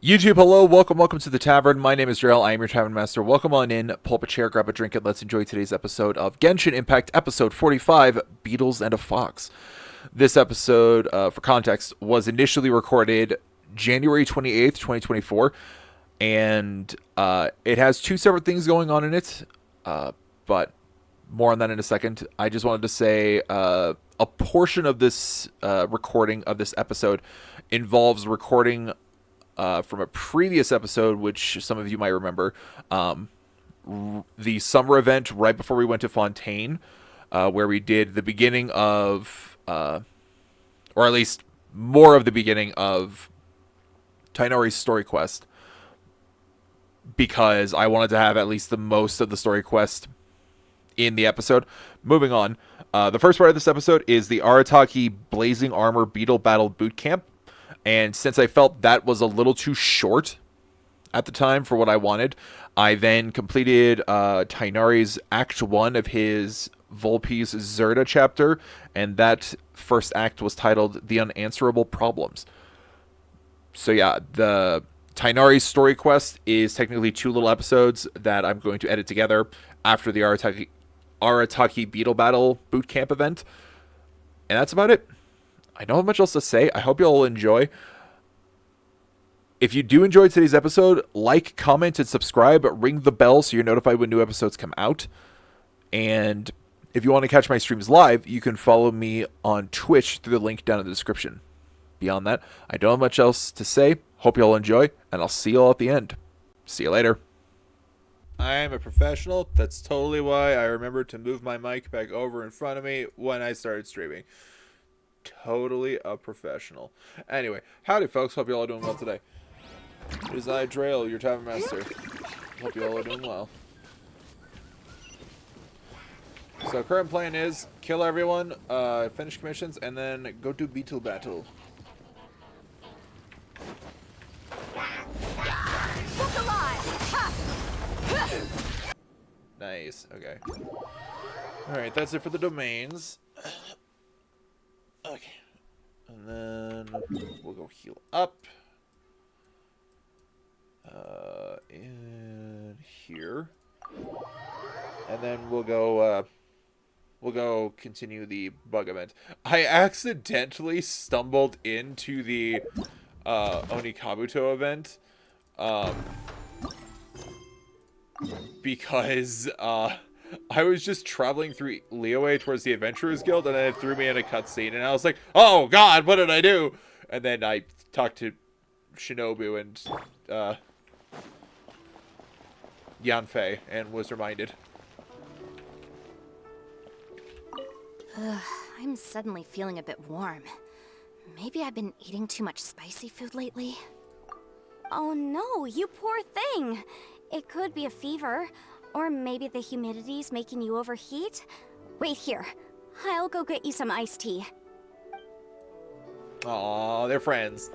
YouTube, hello, welcome to the Tavern. My name is Jarell, I am your Tavern Master. Welcome on in, pull up a chair, grab a drink, and let's enjoy today's episode of Genshin Impact, episode 45, Beetles and a Fox. This episode, for context, was initially recorded January 28th, 2024, and it has two separate things going on in it, but more on that in a second. I just wanted to say a portion of this recording of this episode involves recording from a previous episode, which some of you might remember, the summer event right before we went to Fontaine, where we did the beginning of, or at least more of the beginning of Tighnari's story quest, because I wanted to have at least the most of the story quest in the episode. Moving on, the first part of this episode is the Arataki Blazing Armor Beetle Battle Boot Camp. And since I felt that was a little too short at the time for what I wanted, I then completed Tighnari's Act 1 of his Vulpes Zerda chapter, and that first act was titled The Unanswerable Problems. So yeah, the Tighnari's story quest is technically two little episodes that I'm going to edit together after the Arataki Beetle Battle Boot Camp event. And that's about it. I don't have much else to say. I hope you all enjoy. If you do enjoy today's episode, like, comment, and subscribe. Ring the bell so you're notified when new episodes come out. And if you want to catch my streams live, you can follow me on Twitch through the link down in the description. Beyond that, I don't have much else to say. Hope you all enjoy, and I'll see you all at the end. See you later. I am a professional. That's totally why I remembered to move my mic back over in front of me when I started streaming. Totally a professional. Anyway, howdy folks, hope you all are doing well today. It is I, Drail, your Tavern Master. Hope you all are doing well. So current plan is kill everyone, finish commissions, and then go do Beetle battle. Look alive! Nice, okay. Alright, that's it for the domains. Okay, and then we'll go heal up in here, and then we'll go continue the bug event. I accidentally stumbled into the Onikabuto event because I was just traveling through Liyue towards the Adventurers Guild, and then it threw me in a cutscene, and I was like, oh god, what did I do? And then I talked to Shinobu and Yanfei and was reminded. I'm suddenly feeling a bit warm. Maybe I've been eating too much spicy food lately. Oh no, you poor thing! It could be a fever. Or maybe the humidity's making you overheat? Wait here. I'll go get you some iced tea. Aw, they're friends.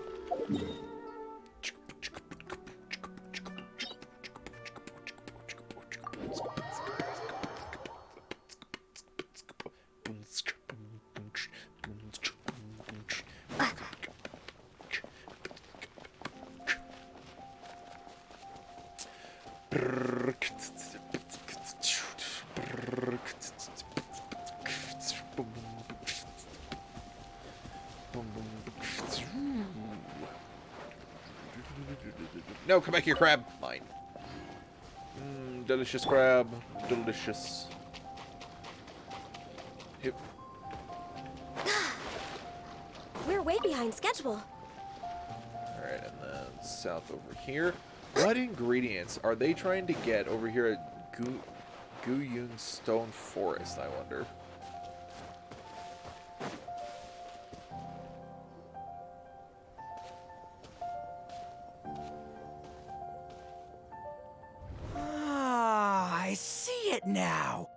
No, come back here, crab. Mine. Delicious crab. Delicious. Yep. We're way behind schedule. Alright, and then south over here. What ingredients are they trying to get over here at Guyun Stone Forest, I wonder? I see it now.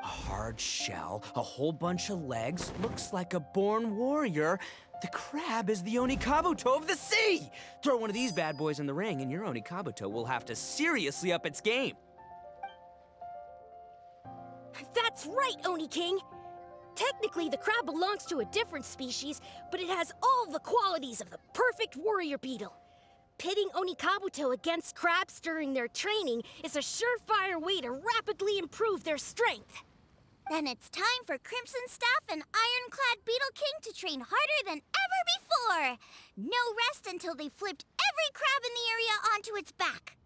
A hard shell, a whole bunch of legs, looks like a born warrior. The crab is the Onikabuto of the sea! Throw one of these bad boys in the ring and your Onikabuto will have to seriously up its game. That's right, Oni King! Technically, the crab belongs to a different species, but it has all the qualities of the perfect warrior beetle. pitting Onikabuto against crabs during their training is a surefire way to rapidly improve their strength. Then it's time for Crimson Staff and Ironclad Beetle King to train harder than ever before. No rest until they've flipped every crab in the area onto its back.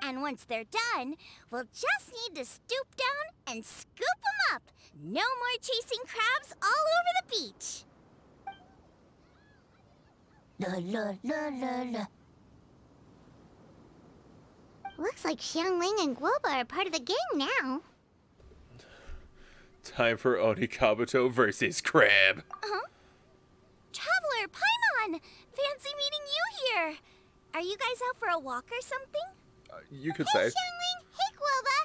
And once they're done, we'll just need to stoop down and scoop them up. No more chasing crabs all over the beach. La la la la la. Looks like Xiangling and Guoba are part of the gang now. Time for Onikabuto versus Crab. Uh-huh. Traveler, Paimon! Fancy meeting you here. Are you guys out for a walk or something? You could Hey, say. Xiangling! Hey, Guoba!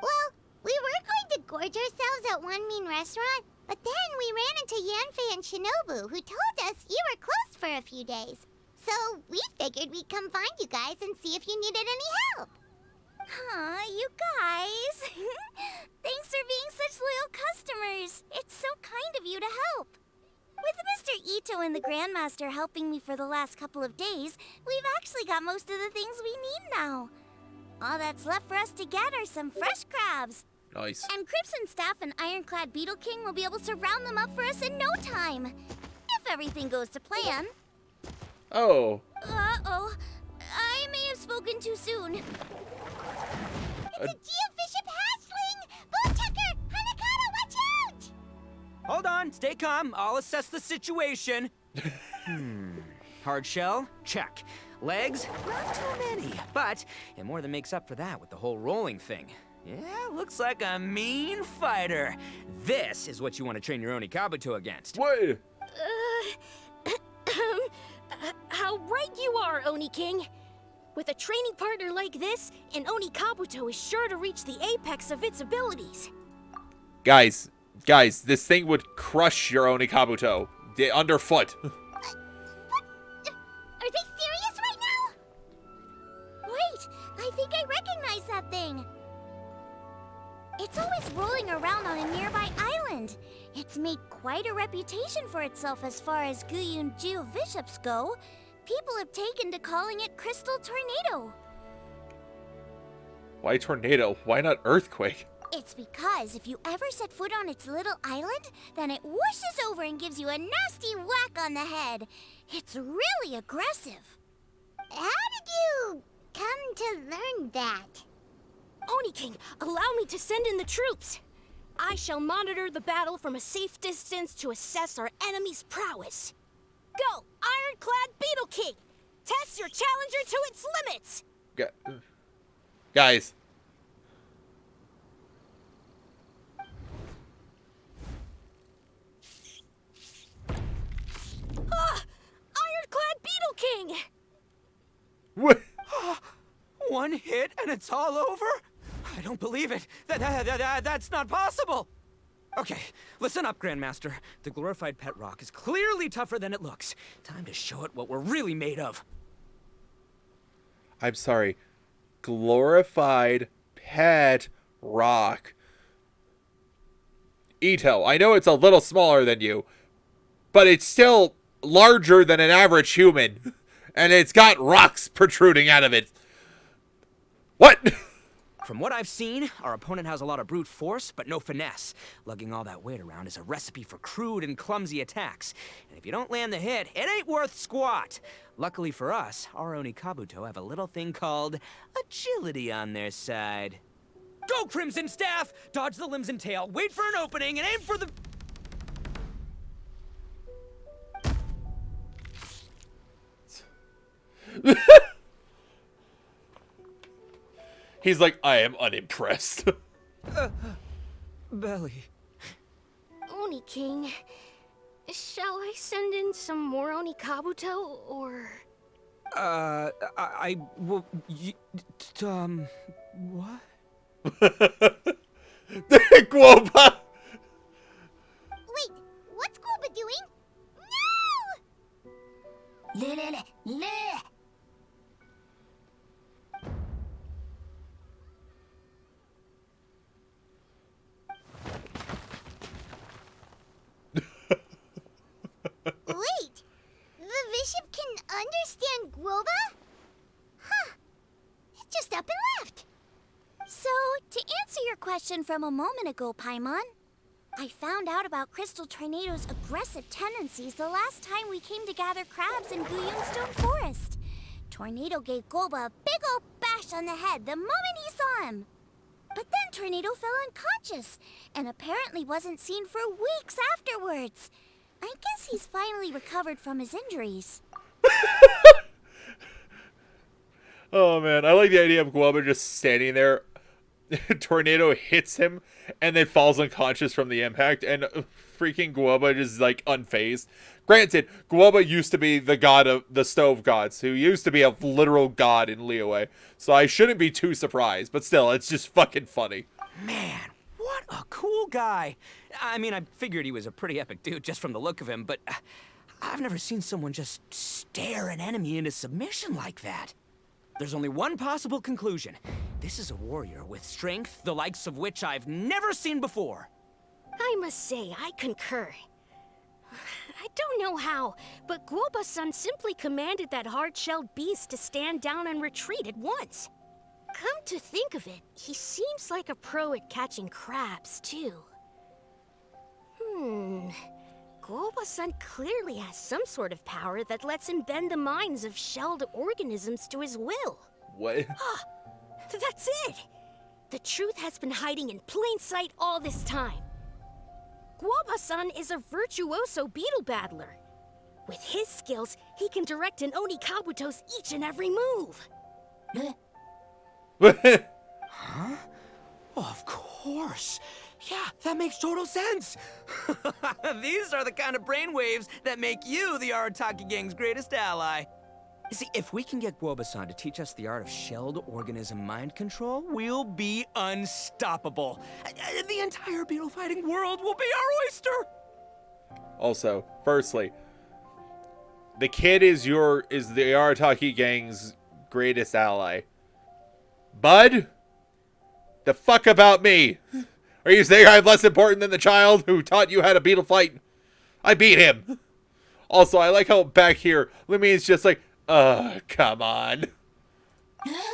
Well, we were going to gorge ourselves at one mean restaurant, but then we ran into Yanfei and Shinobu, who told us you were closed for a few days. So we figured we'd come find you guys and see if you needed any help. Aw, you guys. Thanks for being such loyal customers. It's so kind of you to help. With Mr. Ito and the Grandmaster helping me for the last couple of days, we've actually got most of the things we need now. All that's left for us to get are some fresh crabs. Nice. And Crimson Staff and Ironclad Beetle King will be able to round them up for us in no time. If everything goes to plan. Oh. Uh-oh. I may have spoken too soon. It's a geofiship hatchling! Bootchucker! Hanakata, watch out! Hold on, stay calm. I'll assess the situation. Hard shell? Check. Legs? Not too many. But it more than makes up for that with the whole rolling thing. Yeah, looks like a mean fighter. This is what you want to train your Onikabuto against. What? How right you are, Oni King. With a training partner like this, an Onikabuto is sure to reach the apex of its abilities. Guys, this thing would crush your Onikabuto underfoot. Are they serious right now? Wait, I think I recognize that thing. It's always rolling around on a nearby island. It's made quite a reputation for itself as far as Guyun geoviships go. People have taken to calling it Crystal Tornado. Why tornado? Why not earthquake? It's because if you ever set foot on its little island, then it whooshes over and gives you a nasty whack on the head. It's really aggressive. How did you come to learn that? Oni King, allow me to send in the troops. I shall monitor the battle from a safe distance to assess our enemy's prowess. Go, Ironclad Beetle King! Test your challenger to its limits! Guys. Ironclad Beetle King! What? One hit and it's all over? I don't believe it. That's not possible. Okay, listen up, Grandmaster. The glorified pet rock is clearly tougher than it looks. Time to show it what we're really made of. I'm sorry. Glorified pet rock. Ito, I know it's a little smaller than you, but it's still larger than an average human. And it's got rocks protruding out of it. What? From what I've seen, our opponent has a lot of brute force, but no finesse. Lugging all that weight around is a recipe for crude and clumsy attacks. And if you don't land the hit, it ain't worth squat. Luckily for us, our Onikabuto have a little thing called agility on their side. Go, Crimson Staff! Dodge the limbs and tail, wait for an opening, and aim for the... He's like, I am unimpressed. Belly. Oni King, shall I send in some more Onikabuto, or... What? Guoba! Wait, what's Guoba doing? No! Wait! The bishop can understand Guoba? Huh. It just up and left. So, to answer your question from a moment ago, Paimon, I found out about Crystal Tornado's aggressive tendencies the last time we came to gather crabs in Guyunstone Forest. Tornado gave Guoba a big old bash on the head the moment he saw him. But then Tornado fell unconscious, and apparently wasn't seen for weeks afterwards. I guess he's finally recovered from his injuries. Oh man, I like the idea of Guoba just standing there. Tornado hits him and then falls unconscious from the impact, and freaking Guoba is like unfazed. Granted, Guoba used to be the god of the stove gods, who used to be a literal god in Liyue, so I shouldn't be too surprised, but still, it's just fucking funny. Man, what a cool guy. I mean, I figured he was a pretty epic dude just from the look of him, but I've never seen someone just stare an enemy into submission like that. There's only one possible conclusion. This is a warrior with strength, the likes of which I've never seen before. I must say, I concur. I don't know how, but Guoba-san simply commanded that hard-shelled beast to stand down and retreat at once. Come to think of it, he seems like a pro at catching crabs, too. Guoba-san clearly has some sort of power that lets him bend the minds of shelled organisms to his will. What? That's it! The truth has been hiding in plain sight all this time. Guoba-san is a virtuoso beetle battler. With his skills, he can direct an Oni Kabuto's each and every move. Huh? Oh, of course. Yeah, that makes total sense. These are the kind of brainwaves that make you the Arataki Gang's greatest ally. You see, if we can get Guoba-san to teach us the art of shelled organism mind control, we'll be unstoppable. The entire beetle fighting world will be our oyster. Also, firstly, the kid is the Arataki Gang's greatest ally. Bud? The fuck about me? Are you saying I'm less important than the child who taught you how to beetle fight? I beat him. Also, I like how back here, Lumine's just like, come on. Can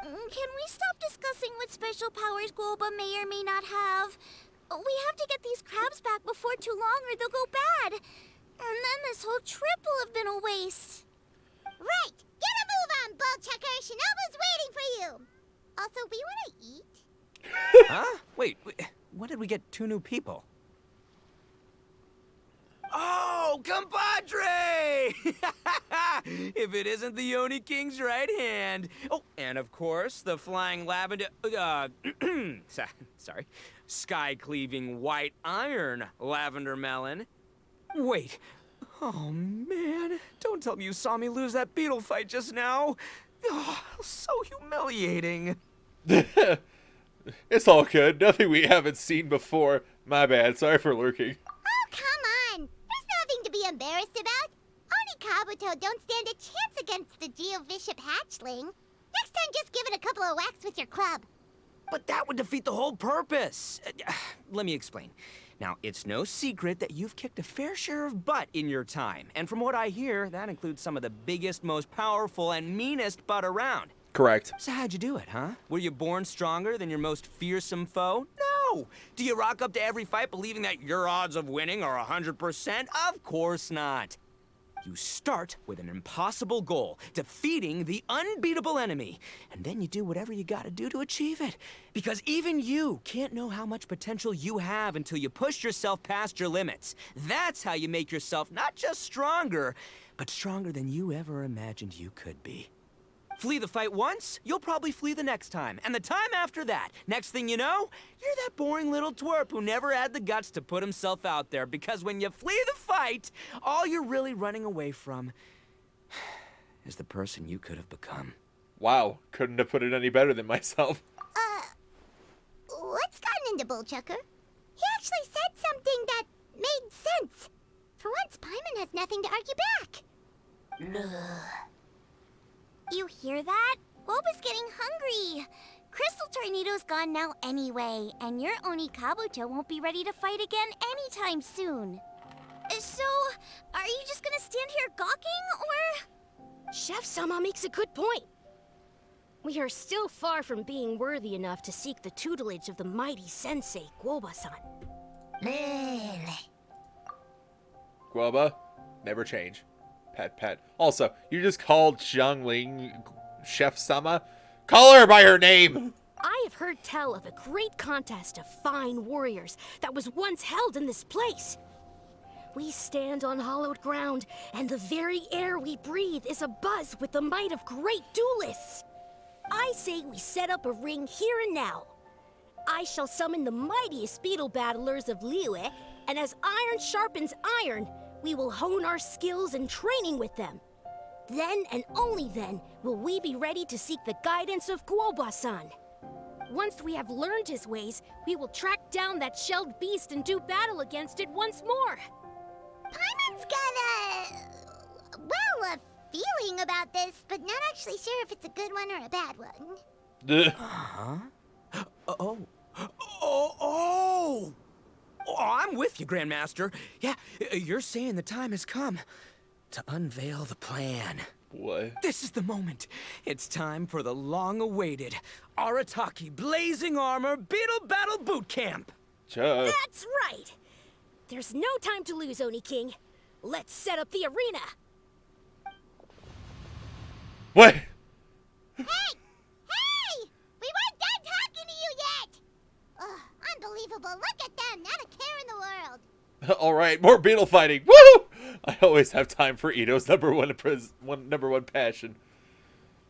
we stop discussing what special powers Guoba may or may not have? We have to get these crabs back before too long or they'll go bad. And then this whole trip will have been a waste. Right! Get a move on, Bullchucker! Shinobu's waiting for you! Also, we want to eat? Huh? Wait, when did we get 2 new people? Oh, compadre! If it isn't the Oni King's right hand. Oh, and of course, the flying lavender, sorry, sky-cleaving white iron lavender melon. Wait, oh man, don't tell me you saw me lose that beetle fight just now. Oh, so humiliating. It's all good. Nothing we haven't seen before. My bad. Sorry for lurking. Oh, come on! There's nothing to be embarrassed about. Oni Kabuto don't stand a chance against the Geovishap hatchling. Next time, just give it a couple of whacks with your club. But that would defeat the whole purpose. Let me explain. Now, it's no secret that you've kicked a fair share of butt in your time. And from what I hear, that includes some of the biggest, most powerful, and meanest butt around. Correct. So how'd you do it, huh? Were you born stronger than your most fearsome foe? No! Do you rock up to every fight believing that your odds of winning are 100%? Of course not. You start with an impossible goal, defeating the unbeatable enemy. And then you do whatever you gotta do to achieve it. Because even you can't know how much potential you have until you push yourself past your limits. That's how you make yourself not just stronger, but stronger than you ever imagined you could be. Flee the fight once, you'll probably flee the next time. And the time after that, next thing you know, you're that boring little twerp who never had the guts to put himself out there. Because when you flee the fight, all you're really running away from is the person you could have become. Wow. Couldn't have put it any better than myself. What's gotten into Bullchucker? He actually said something that made sense. For once, Paimon has nothing to argue back. You hear that? Guoba's getting hungry. Crystal Tornado's gone now anyway, and your Oni Kabuto won't be ready to fight again anytime soon. So, are you just gonna or... Chef-sama makes a good point. We are still far from being worthy enough to seek the tutelage of the mighty sensei, Guoba-san. Guoba, never change. Pet, pet. Also, you just called Xiangling Chef-sama? Call her by her name! I have heard tell of a great contest of fine warriors that was once held in this place. We stand on hallowed ground, and the very air we breathe is abuzz with the might of great duelists. I say we set up a ring here and now. I shall summon the mightiest beetle battlers of Liyue, and as iron sharpens iron, we will hone our skills and training with them. Then and only then will we be ready to seek the guidance of Guoba-san. Once we have learned his ways, we will track down that shelled beast and do battle against it once more. Paimon's got a feeling about this, but not actually sure if it's a good one or a bad one. Oh, I'm with you, Grandmaster. Yeah, you're saying the time has come to unveil the plan. What? This is the moment. It's time for the long-awaited Arataki Blazing Armor Beetle Battle Boot Camp. That's right. There's no time to lose, Oni King. Let's set up the arena. What? Hey! Hey! We weren't done talking to you yet! Ugh, unbelievable. Look at them. Not a care in the world. Alright, more beetle fighting. Woo! I always have time for Ito's number one passion.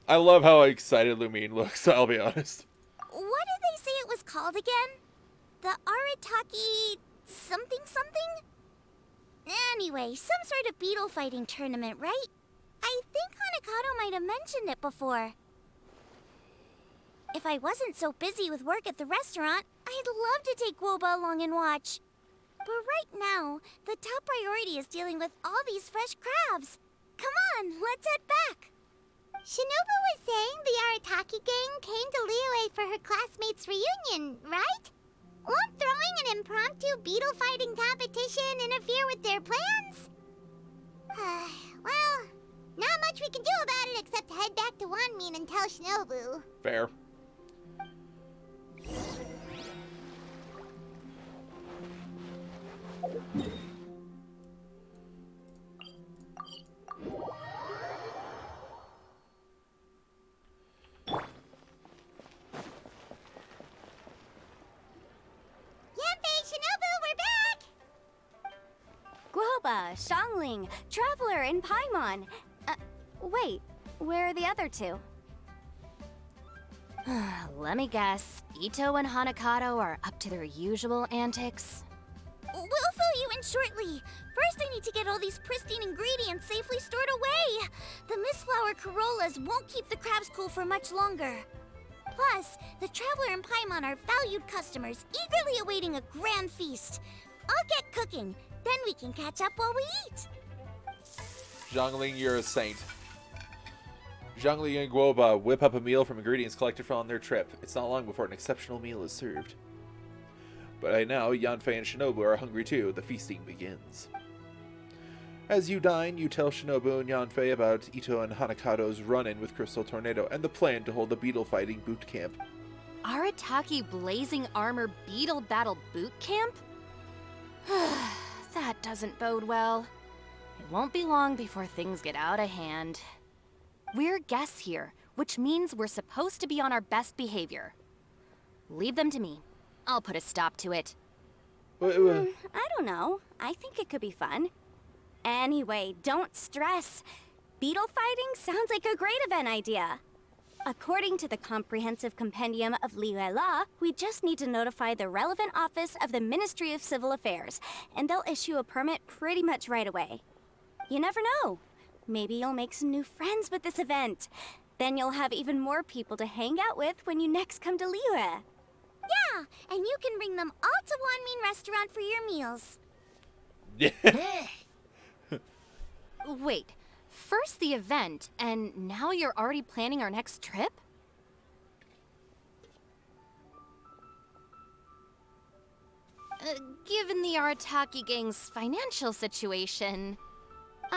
I love how excited Lumine looks, I'll be honest. What did they say it was called again? The Arataki... something? Anyway, some sort of beetle fighting tournament, right? I think Hanakato might have mentioned it before. If I wasn't so busy with work at the restaurant, I'd love to take Guoba along and watch. But right now, the top priority is dealing with all these fresh crabs. Come on, let's head back. Shinobu was saying the Arataki Gang came to Liyue for her classmates' reunion, right? Won't throwing an impromptu beetle fighting competition interfere with their plans? Well, not much we can do about it except head back to Wanmin and tell Shinobu. Fair. Guoba, Xiangling, Traveler, and Paimon. Wait, where are the other two? Let me guess. Ito and Hanakato are up to their usual antics. We'll fill you in shortly. First, I need to get all these pristine ingredients safely stored away. The mistflower corollas won't keep the crabs cool for much longer. Plus, the Traveler and Paimon are valued customers, eagerly awaiting a grand feast. I'll get cooking. Then we can catch up while we eat. Xiangling, you're a saint. Xiangling and Guoba whip up a meal from ingredients collected on their trip. It's not long before an exceptional meal is served. But by now, Yanfei and Shinobu are hungry too. The feasting begins. As you dine, you tell Shinobu and Yanfei about Ito and Hanakato's run-in with Crystal Tornado and the plan to hold the beetle fighting boot camp. Arataki Blazing Armor Beetle Battle Boot Camp? That doesn't bode well. It won't be long before things get out of hand. We're guests here, which means we're supposed to be on our best behavior. Leave them to me. I'll put a stop to it. I don't know. I think it could be fun. Anyway, don't stress. Beetle fighting sounds like a great event idea. According to the Comprehensive Compendium of Liyue Law, we just need to notify the relevant office of the Ministry of Civil Affairs, and they'll issue a permit pretty much right away. You never know. Maybe you'll make some new friends with this event. Then you'll have even more people to hang out with when you next come to Liyue. Yeah, and you can bring them all to Wanmin Restaurant for your meals. Wait. First the event, and now you're already planning our next trip? Given the Arataki Gang's financial situation...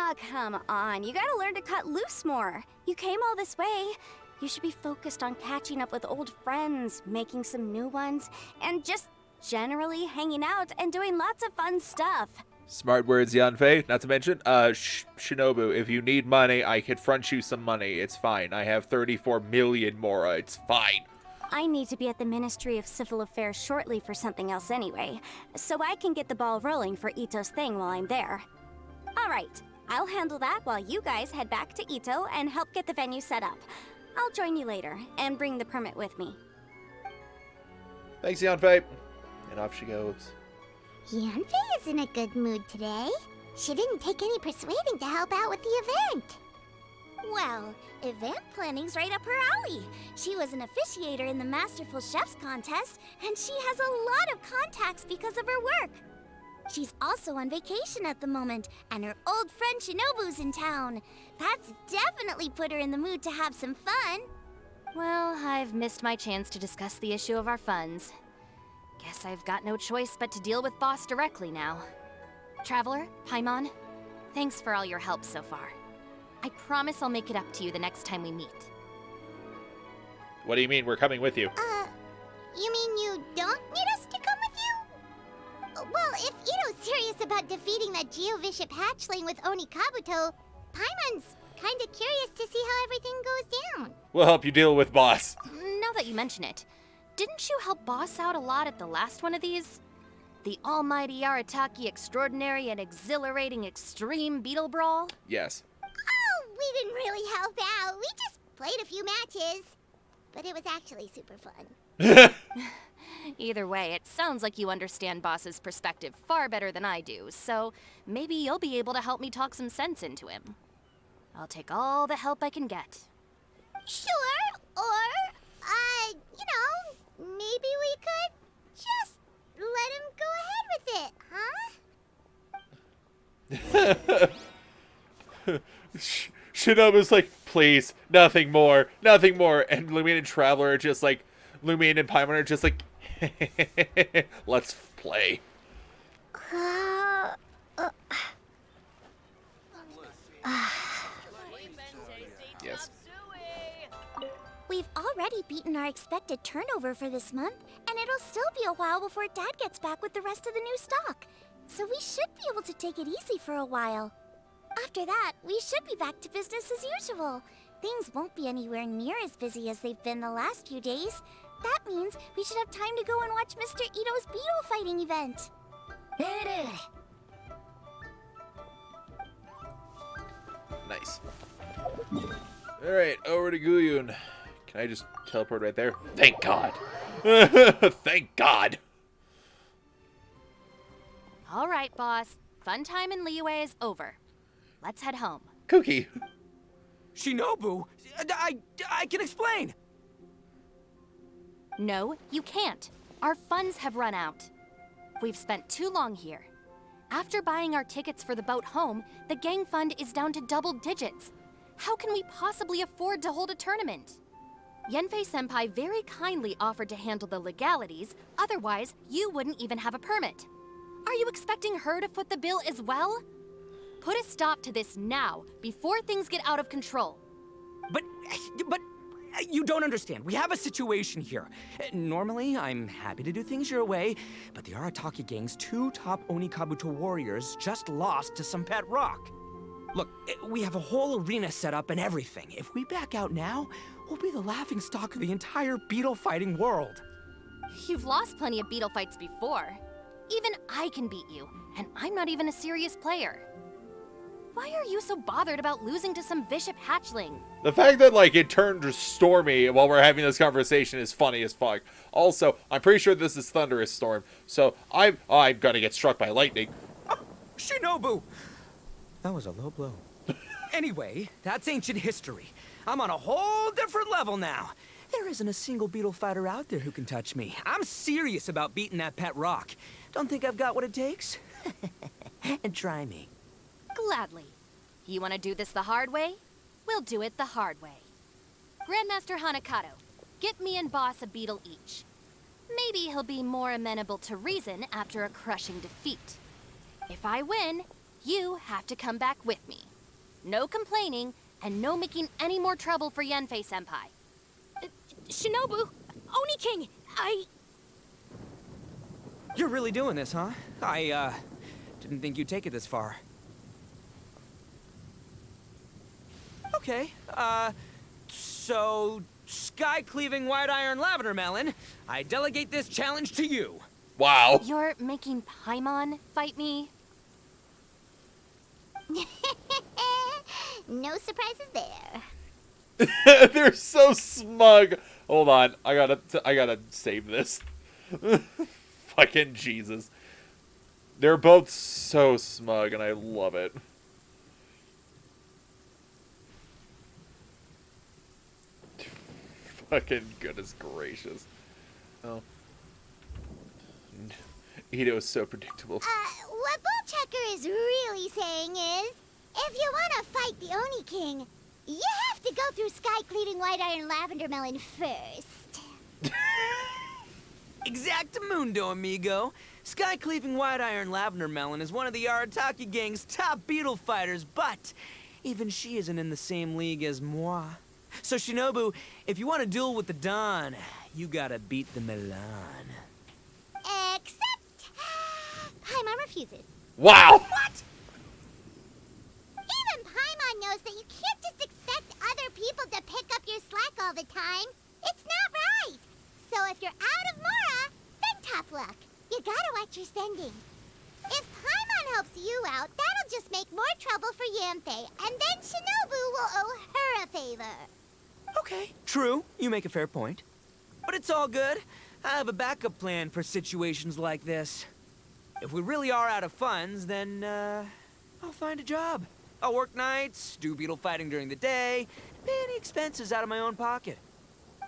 Ah, come on. You gotta learn to cut loose more. You came all this way. You should be focused on catching up with old friends, making some new ones, and just generally hanging out and doing lots of fun stuff. Smart words, Yanfei. Not to mention, Shinobu, if you need money, I could front you some money. It's fine. I have 34 million Mora. It's fine. I need to be at the Ministry of Civil Affairs shortly for something else anyway, so I can get the ball rolling for Ito's thing while I'm there. All right, I'll handle that while you guys head back to Ito and help get the venue set up. I'll join you later and bring the permit with me. Thanks, Yanfei. And off she goes. Yanfei is in a good mood today. She didn't take any persuading to help out with the event. Well, event planning's right up her alley. She was an officiator in the Masterful Chefs contest, and she has a lot of contacts because of her work. She's also on vacation at the moment, and her old friend Shinobu's in town. That's definitely put her in the mood to have some fun. Well, I've missed my chance to discuss the issue of our funds. Guess I've got no choice but to deal with Boss directly now. Traveler, Paimon, thanks for all your help so far. I promise I'll make it up to you the next time we meet. What do you mean we're coming with you? You mean you don't need us to come with you? Well, if Ito's serious about defeating that Geovishap hatchling with Oni Kabuto, Paimon's kinda curious to see how everything goes down. We'll help you deal with Boss. Now that you mention it, didn't you help Boss out a lot at the last one of these? The almighty Arataki extraordinary and exhilarating extreme Beetle Brawl? Yes. Oh, we didn't really help out. We just played a few matches. But it was actually super fun. Either way, it sounds like you understand Boss's perspective far better than I do, so maybe you'll be able to help me talk some sense into him. I'll take all the help I can get. Sure, or, maybe we could just let him go ahead with it, huh? Shinobu's like, please, nothing more. And Lumine and Traveler are just like, Lumine and Paimon are just like, let's play. Yes. We've already beaten our expected turnover for this month, and it'll still be a while before Dad gets back with the rest of the new stock. So we should be able to take it easy for a while. After that, we should be back to business as usual. Things won't be anywhere near as busy as they've been the last few days. That means we should have time to go and watch Mr. Ito's Beetle fighting event. Nice. Alright, over to Guyun. Can I just teleport right there? Thank God. Thank God. All right, boss. Fun time in Liyue is over. Let's head home. Cookie. Shinobu, I can explain. No, you can't. Our funds have run out. We've spent too long here. After buying our tickets for the boat home, the gang fund is down to double digits. How can we possibly afford to hold a tournament? Yanfei-senpai very kindly offered to handle the legalities, otherwise you wouldn't even have a permit. Are you expecting her to foot the bill as well? Put a stop to this now, before things get out of control. But you don't understand. We have a situation here. Normally, I'm happy to do things your way, but the Arataki Gang's 2 top Oni Kabuto warriors just lost to some pet rock. Look, we have a whole arena set up and everything. If we back out now, we'll be the laughingstock of the entire beetle fighting world. You've lost plenty of beetle fights before. Even I can beat you, and I'm not even a serious player. Why are you so bothered about losing to some Bishop hatchling? The fact that, it turned stormy while we're having this conversation is funny as fuck. Also, I'm pretty sure this is Thunderous Storm, so I'm gonna get struck by lightning. Oh, Shinobu! That was a low blow. Anyway, that's ancient history. I'm on a whole different level now. There isn't a single beetle fighter out there who can touch me. I'm serious about beating that pet rock. Don't think I've got what it takes? And try me. Gladly. You want to do this the hard way? We'll do it the hard way. Grandmaster Hanakato, get me and Boss a beetle each. Maybe he'll be more amenable to reason after a crushing defeat. If I win, you have to come back with me. No complaining, and no making any more trouble for Yanfei-senpai. Shinobu, Oni King, You're really doing this, huh? I didn't think you'd take it this far. Okay, so sky-cleaving white iron lavender melon, I delegate this challenge to you. Wow. You're making Paimon fight me? No surprises there. They're so smug. Hold on, I gotta save this. Fucking Jesus. They're both so smug, and I love it. Fucking goodness gracious. Oh. Ito is so predictable. What Bullchecker is really saying is, if you want to fight the Oni King, you have to go through sky-cleaving white iron lavender melon first. Exactamundo, amigo. Sky-cleaving white iron lavender melon is one of the Arataki Gang's top Beetle fighters, but even she isn't in the same league as moi. So Shinobu, if you want to duel with the Don, you gotta beat the Milan. Except, Paimon refuses. Wow! What? Even Paimon knows that you can't just expect other people to pick up your slack all the time. It's not right. So if you're out of Mora, then tough luck. You gotta watch your spending. If Paimon helps you out, that'll just make more trouble for Yanfei, and then Shinobu will owe her a favor. Okay, true. You make a fair point. But it's all good. I have a backup plan for situations like this. If we really are out of funds, then, I'll find a job. I'll work nights, do beetle fighting during the day, pay any expenses out of my own pocket.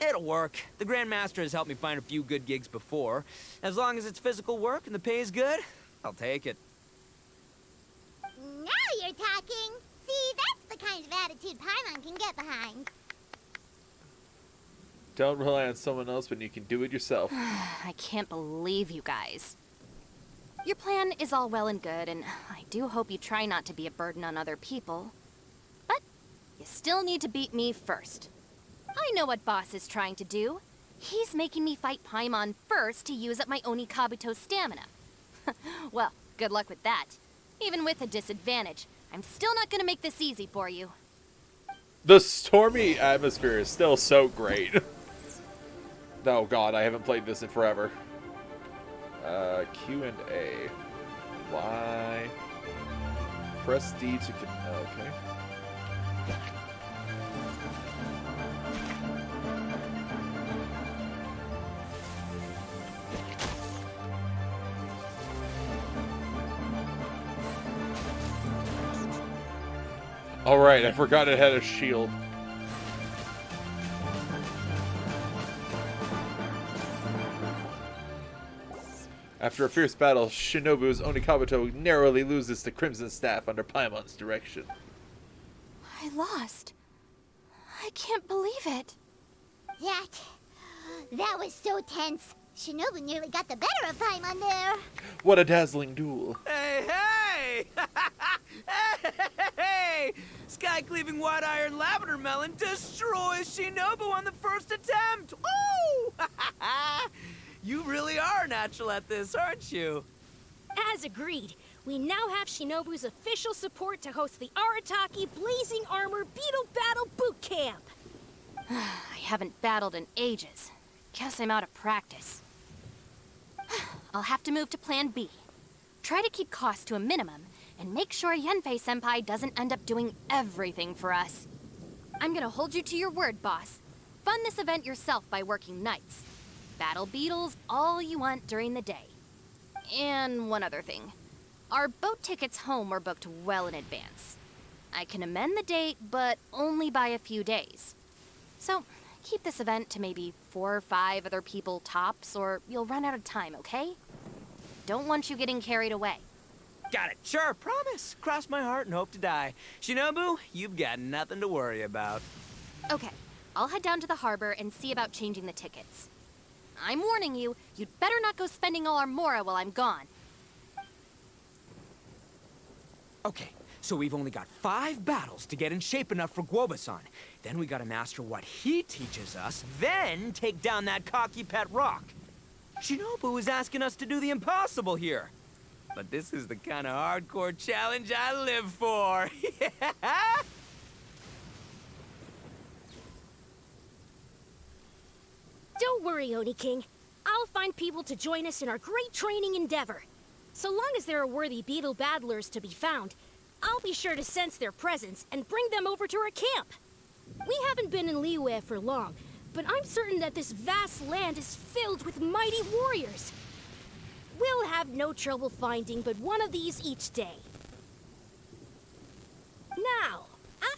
It'll work. The Grandmaster has helped me find a few good gigs before. As long as it's physical work and the pay is good, I'll take it. Now you're talking. See, that's the kind of attitude Paimon can get behind. Don't rely on someone else when you can do it yourself. I can't believe you guys. Your plan is all well and good, and I do hope you try not to be a burden on other people. But you still need to beat me first. I know what Boss is trying to do. He's making me fight Paimon first to use up my Oni Kabuto's stamina. Well, good luck with that. Even with a disadvantage, I'm still not gonna make this easy for you. The stormy atmosphere is still so great. Oh god, I haven't played this in forever. Q and A. Y. Press D to... Okay. Alright, I forgot it had a shield. After a fierce battle, Shinobu's Onikabuto narrowly loses to Crimson Staff under Paimon's direction. I lost. I can't believe it. That was so tense. Shinobu nearly got the better of Paimon there. What a dazzling duel. Hey, hey! Hey! Sky-cleaving white iron lavender melon destroys Shinobu on the first attempt! Ooh! You really are natural at this, aren't you? as agreed, we now have Shinobu's official support to host the Arataki Blazing Armor Beetle Battle Boot Camp. I haven't battled in ages. Guess I'm out of practice. I'll have to move to Plan B. Try to keep costs to a minimum, and make sure Yanfei-senpai doesn't end up doing everything for us. I'm gonna hold you to your word, boss. Fund this event yourself by working nights. Battle Beetles all you want during the day. And one other thing. Our boat tickets home were booked well in advance. I can amend the date, but only by a few days. So, keep this event to maybe 4 or 5 other people tops, or you'll run out of time, okay? Don't want you getting carried away. Got it. Sure, promise. Cross my heart and hope to die. Shinobu, you've got nothing to worry about. Okay, I'll head down to the harbor and see about changing the tickets. I'm warning you, you'd better not go spending all our mora while I'm gone. Okay, So we've only got 5 battles to get in shape enough for Guoba-san. Then we gotta master what he teaches us, then take down that cocky pet rock. Shinobu is asking us to do the impossible here. But this is the kind of hardcore challenge I live for. Don't worry, Oni King. I'll find people to join us in our great training endeavor. So long as there are worthy beetle battlers to be found, I'll be sure to sense their presence and bring them over to our camp. We haven't been in Liyue for long, but I'm certain that this vast land is filled with mighty warriors. We'll have no trouble finding but one of these each day. Now,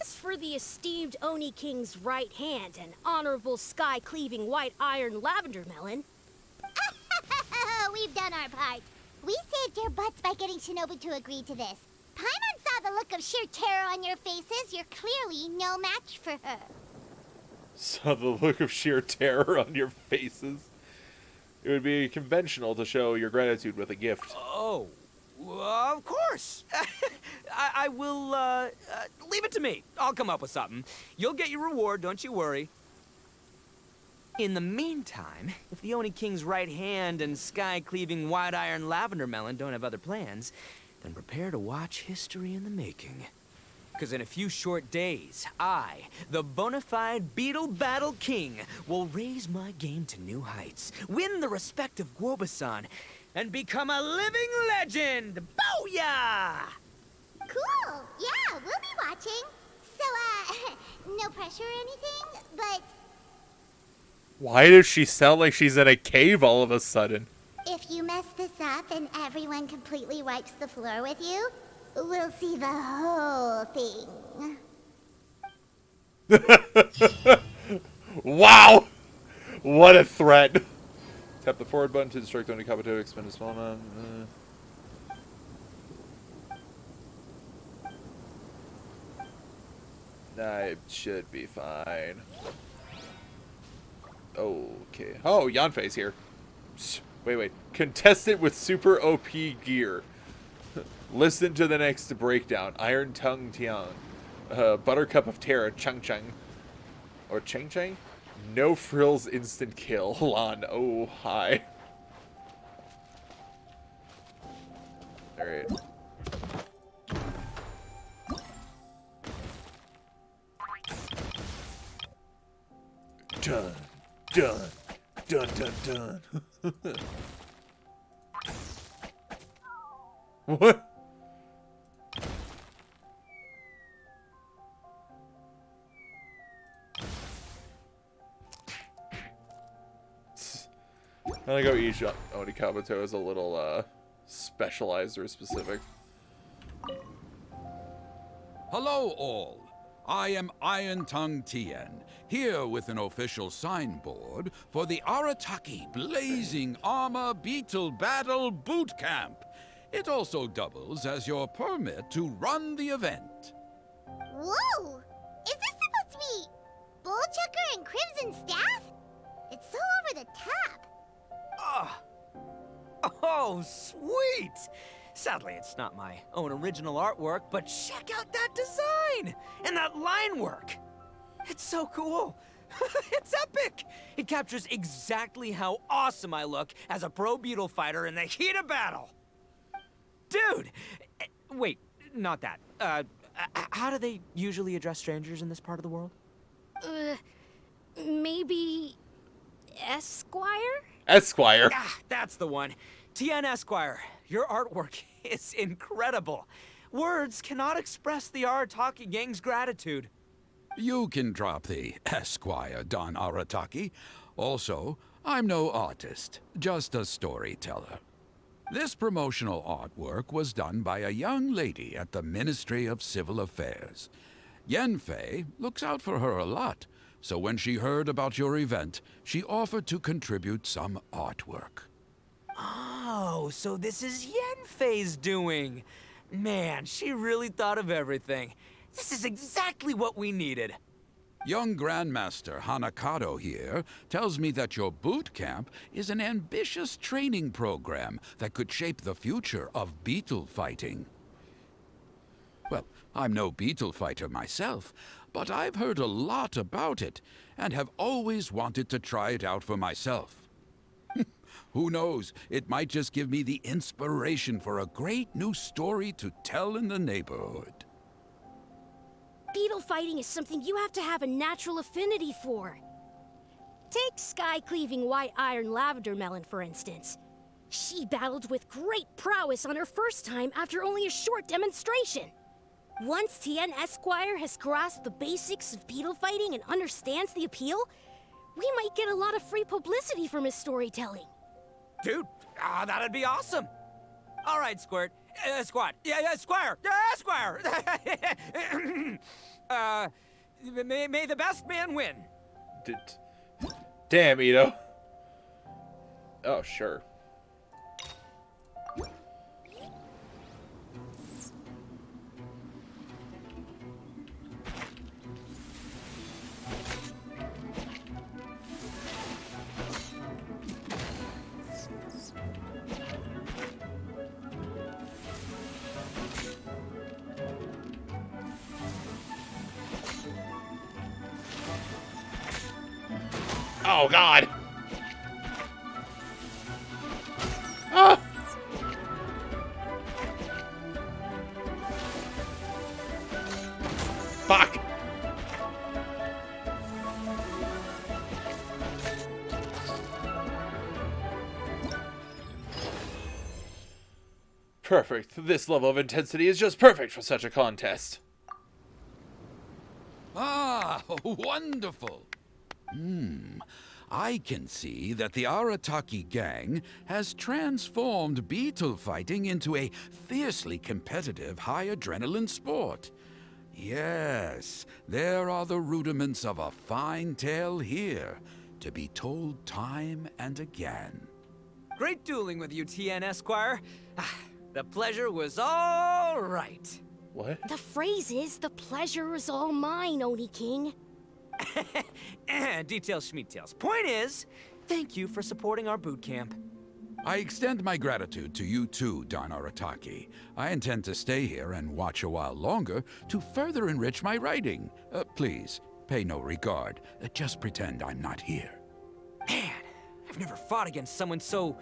as for the esteemed Oni King's right hand and honorable sky-cleaving white iron lavender melon... We've done our part. We saved your butts by getting Shinobu to agree to this. Paimon saw the look of sheer terror on your faces. You're clearly no match for her. Saw the look of sheer terror on your faces. It would be conventional to show your gratitude with a gift. Oh, of course. I will, leave it to me. I'll come up with something. You'll get your reward, don't you worry. In the meantime, if the Oni King's right hand and sky-cleaving white iron lavender melon don't have other plans, then prepare to watch history in the making. Because in a few short days, I, the bona fide Beetle Battle King, will raise my game to new heights, win the respect of Guoba-san, and become a living legend! Booyah! Cool. Yeah, we'll be watching. So, no pressure or anything, but Why does she sound like she's in a cave all of a sudden? if you mess this up and everyone completely wipes the floor with you, we'll see the whole thing. Wow! What a threat. Tap the forward button to distract Oni Kabuto, expend a small amount. I should be fine. Okay. Oh, Yanfei's here. Wait. Contestant with super OP gear. Listen to the next breakdown. Iron Tongue Tiang. Buttercup of Terror, Chung Chung. Or Chang Chang? No Frills Instant Kill. Lan. Oh, hi. Alright. Done. Done. Done, done, done. What? I like how each Oni Kabuto is a little, specialized or specific. Hello all. I am Iron Tongue Tien, here with an official signboard for the Arataki Blazing Armor Beetle Battle Boot Camp. It also doubles as your permit to run the event. Whoa! Is this supposed to be Bullchucker and Crimson Staff? It's so over the top. Oh, sweet! Sadly, it's not my own original artwork, but check out that design! And that line work! It's so cool! It's epic! It captures exactly how awesome I look as a pro beetle fighter in the heat of battle! Dude! Wait, not that. How do they usually address strangers in this part of the world? Maybe... Esquire? Esquire. Ah, that's the one. Tien Esquire, your artwork is incredible. Words cannot express the Arataki Gang's gratitude. You can drop the Esquire, Don Arataki. Also, I'm no artist, just a storyteller. This promotional artwork was done by a young lady at the Ministry of Civil Affairs. Yanfei looks out for her a lot, so when she heard about your event, she offered to contribute some artwork. Oh, so this is Yanfei's doing. Man, she really thought of everything. This is exactly what we needed. Young Grandmaster Hanakado here tells me that your boot camp is an ambitious training program that could shape the future of beetle fighting. Well, I'm no beetle fighter myself, but I've heard a lot about it and have always wanted to try it out for myself. Who knows, it might just give me the inspiration for a great new story to tell in the neighborhood. Beetle fighting is something you have to have a natural affinity for. Take sky-cleaving white iron lavender melon, for instance. She battled with great prowess on her first time after only a short demonstration. Once Tien Esquire has grasped the basics of beetle fighting and understands the appeal, we might get a lot of free publicity from his storytelling. Dude, that'd be awesome. All right, Squirt. Squad. Yeah, Squire. Yeah, Squire. May the best man win. Damn, Ito. Oh, sure. Oh, God. Ah! Fuck. Perfect. This level of intensity is just perfect for such a contest. Ah, wonderful. I can see that the Arataki Gang has transformed beetle fighting into a fiercely competitive high-adrenaline sport. Yes, there are the rudiments of a fine tale here, to be told time and again. Great dueling with you, Tien Esquire. The pleasure was all right. What? The phrase is, the pleasure is all mine, Oni King. Details schmeetails. Point is, thank you for supporting our boot camp. I extend my gratitude to you too, Don Arataki. I intend to stay here and watch a while longer to further enrich my writing. Please, pay no regard. Just pretend I'm not here. Man, I've never fought against someone so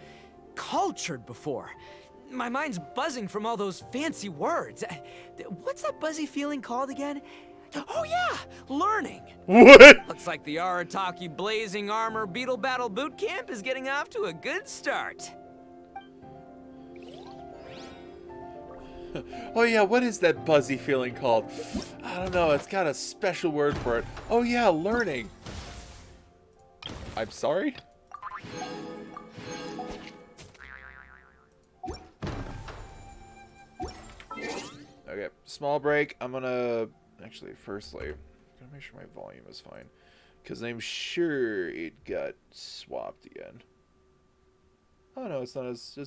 cultured before. My mind's buzzing from all those fancy words. What's that buzzy feeling called again? Oh yeah, learning. What? Looks like the Arataki Blazing Armor Beetle Battle Boot Camp is getting off to a good start. Oh yeah, what is that buzzy feeling called? I don't know, it's got a special word for it. Oh yeah, learning. I'm sorry? Okay, small break. I'm gonna... Actually, firstly, I'm gonna make sure my volume is fine. Because I'm sure it got swapped again. Oh no, it's not as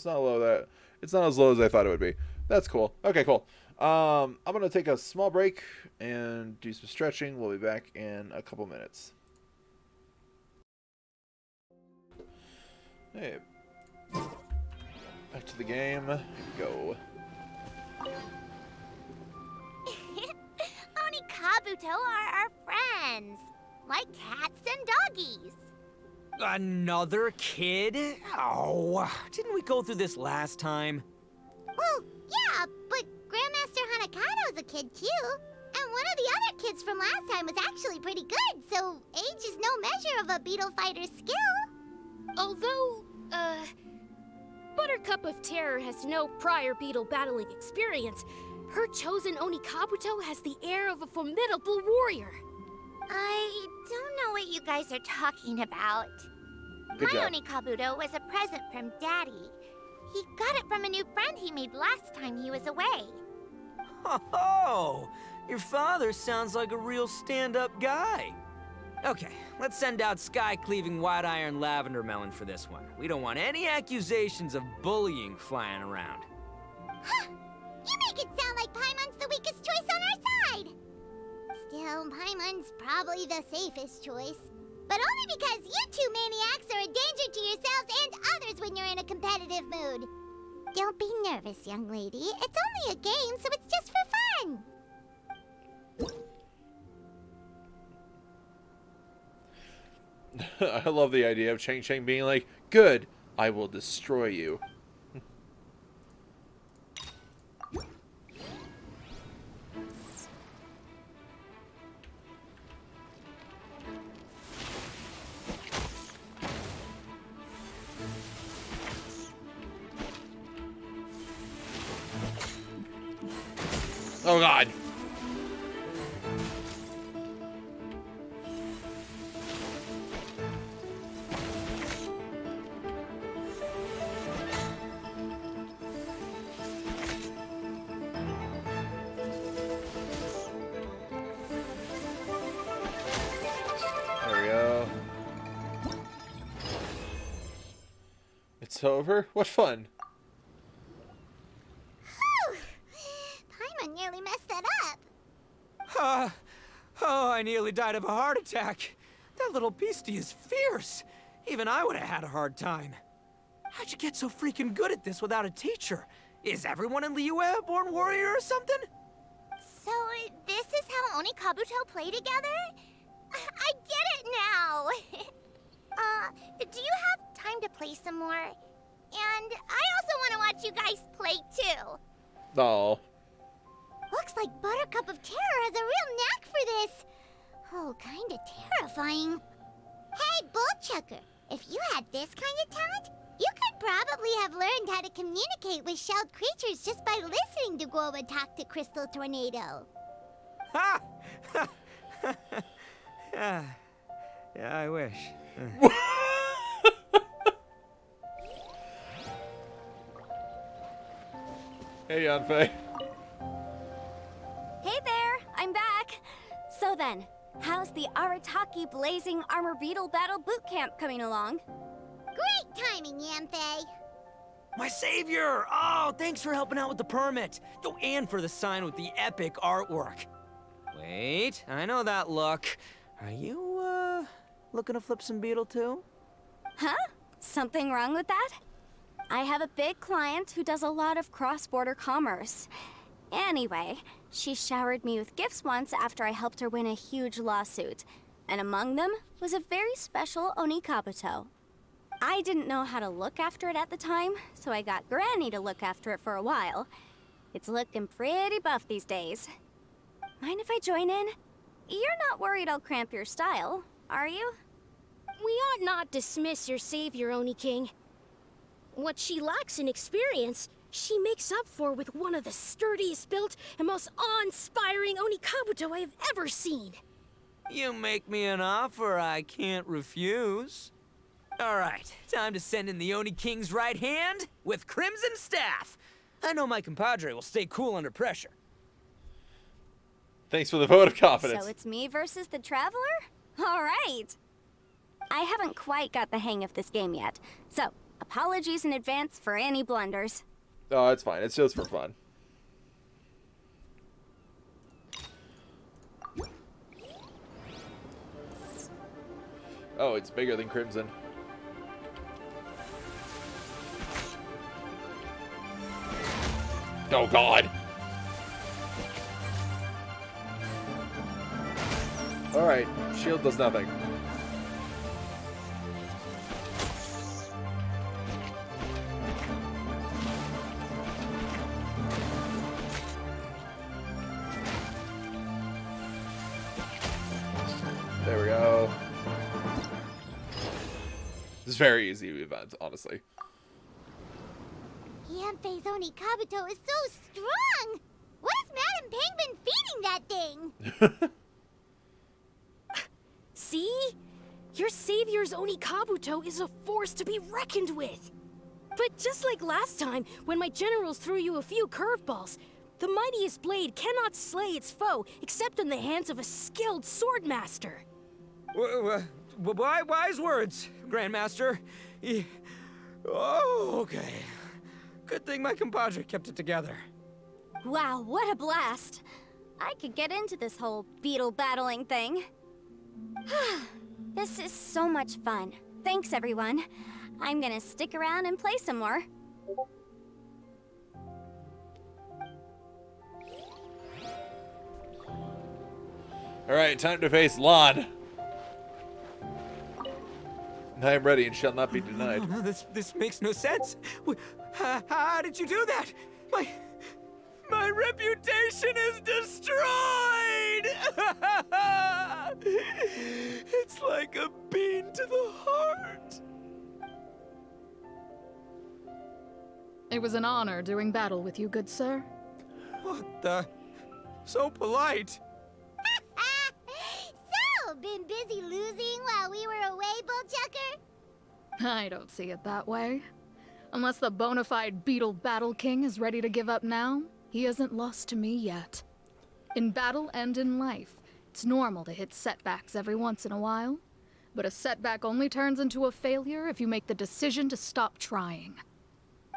low as I thought it would be. That's cool. Okay, cool. I'm gonna take a small break and do some stretching. We'll be back in a couple minutes. Hey. Back to the game. Here we go. Oni Kabuto are our friends, like cats and doggies. Another kid? Oh, didn't we go through this last time? Well, yeah, but Grandmaster Hanakado's a kid too. And one of the other kids from last time was actually pretty good, so age is no measure of a beetle fighter's skill. Although, Buttercup of Terror has no prior beetle battling experience, her chosen Oni Kabuto has the air of a formidable warrior. I don't know what you guys are talking about. Good My job. Oni Kabuto was a present from Daddy. He got it from a new friend he made last time he was away. Oh, your father sounds like a real stand-up guy. Okay, let's send out sky-cleaving white iron lavender melon for this one. We don't want any accusations of bullying flying around. Huh! You make it sound like Paimon's the weakest choice on our side! Still, Paimon's probably the safest choice. But only because you two maniacs are a danger to yourselves and others when you're in a competitive mood. Don't be nervous, young lady. It's only a game, so it's just for fun. I love the idea of Chang Chang being like, good, I will destroy you. Oh god. There we go. It's over? What fun. Paimon nearly messed that up. Oh, I nearly died of a heart attack. That little beastie is fierce. Even I would have had a hard time. How'd you get so freaking good at this without a teacher? Is everyone in Liyue a born warrior or something? So, this is how Oni Kabuto play together? I get it now! Do you have time to play some more? And I also want to watch you guys play too. Oh. Looks like Buttercup of Terror has a real knack for this. Oh, kinda terrifying. Hey, Bullchucker, if you had this kind of talent, you could probably have learned how to communicate with shelled creatures just by listening to Guoba talk to Crystal Tornado. Ha! Yeah, I wish. Hey, Yanfei. Hey there, I'm back. So then, how's the Arataki Blazing Armor Beetle Battle Boot Camp coming along? Great timing, Yanfei. My savior! Oh, thanks for helping out with the permit. Oh, and for the sign with the epic artwork. Wait, I know that look. Are you, looking to flip some Beetle too? Huh? Something wrong with that? I have a big client who does a lot of cross-border commerce. Anyway, she showered me with gifts once after I helped her win a huge lawsuit. And among them was a very special Oni Kabuto. I didn't know how to look after it at the time, so I got Granny to look after it for a while. It's looking pretty buff these days. Mind if I join in? You're not worried I'll cramp your style, are you? We ought not dismiss your savior, Oni King. What she lacks in experience, she makes up for with one of the sturdiest built and most awe-inspiring Oni Kabuto I have ever seen. You make me an offer I can't refuse. All right, time to send in the Oni King's right hand with Crimson Staff. I know my compadre will stay cool under pressure. Thanks for the vote of confidence. So it's me versus the Traveler? All right. I haven't quite got the hang of this game yet, so apologies in advance for any blunders. Oh, it's fine. It's just for fun. Oh, it's bigger than Crimson. Oh, God. Alright, shield does nothing. There we go. This is very easy event, honestly. Yanfei's Oni Kabuto is so strong! What is Madam Penguin feeding that thing? See? Your savior's Oni Kabuto is a force to be reckoned with. But just like last time, when my generals threw you a few curveballs, the mightiest blade cannot slay its foe except in the hands of a skilled swordmaster. Wise words, Grandmaster. Oh, okay. Good thing my compadre kept it together. Wow, what a blast. I could get into this whole beetle battling thing. This is so much fun. Thanks, everyone. I'm gonna stick around and play some more. Alright, time to face Lon. I am ready and shall not be denied. No, this makes no sense. How did you do that? My reputation is destroyed! It's like a bean to the heart. It was an honor doing battle with you, good sir. What the? So polite. So, been busy losing while we were away, Bullchucker? I don't see it that way. Unless the bona fide Beetle Battle King is ready to give up now, he hasn't lost to me yet. In battle and in life, it's normal to hit setbacks every once in a while. But a setback only turns into a failure if you make the decision to stop trying.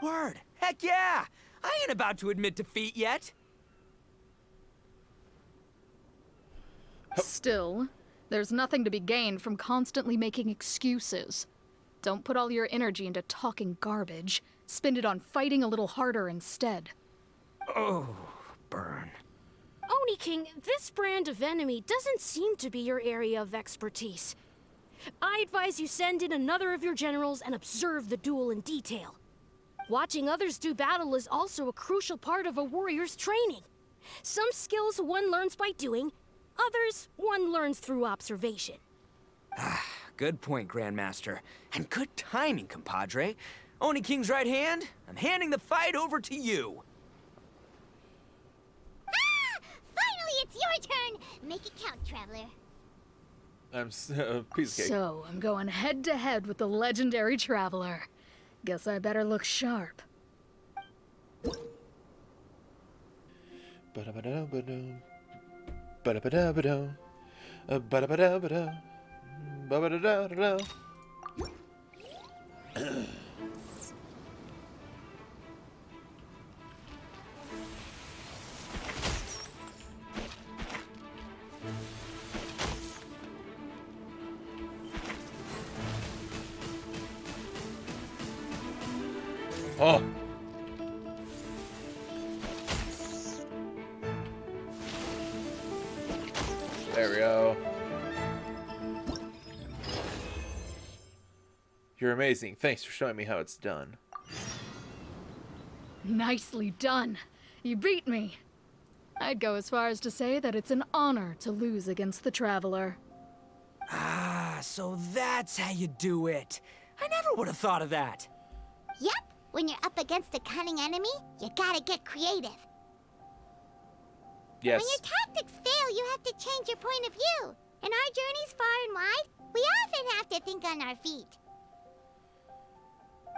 Word. Heck yeah! I ain't about to admit defeat yet. Still, there's nothing to be gained from constantly making excuses. Don't put all your energy into talking garbage. Spend it on fighting a little harder instead. Oh, burn. Oni King, this brand of enemy doesn't seem to be your area of expertise. I advise you send in another of your generals and observe the duel in detail. Watching others do battle is also a crucial part of a warrior's training. Some skills one learns by doing, others one learns through observation. Good point, Grandmaster. And good timing, compadre. Oni King's right hand, I'm handing the fight over to you. Finally, it's your turn! Make it count, Traveler. I'm piece of cake. So, I'm going head to head with the legendary Traveler. Guess I better look sharp. Ba-da-ba-da-ba-dum. Ba-da-ba-da-ba-dum. Ba-da-ba-da-ba-dum. Ba-ba-da-da-da-da. Oh. There we go. You're amazing. Thanks for showing me how it's done. Nicely done. You beat me. I'd go as far as to say that it's an honor to lose against the Traveler. Ah, so that's how you do it. I never would have thought of that. Yep, when you're up against a cunning enemy, you gotta get creative. Yes. When your tactics fail, you have to change your point of view. In our journeys far and wide, we often have to think on our feet.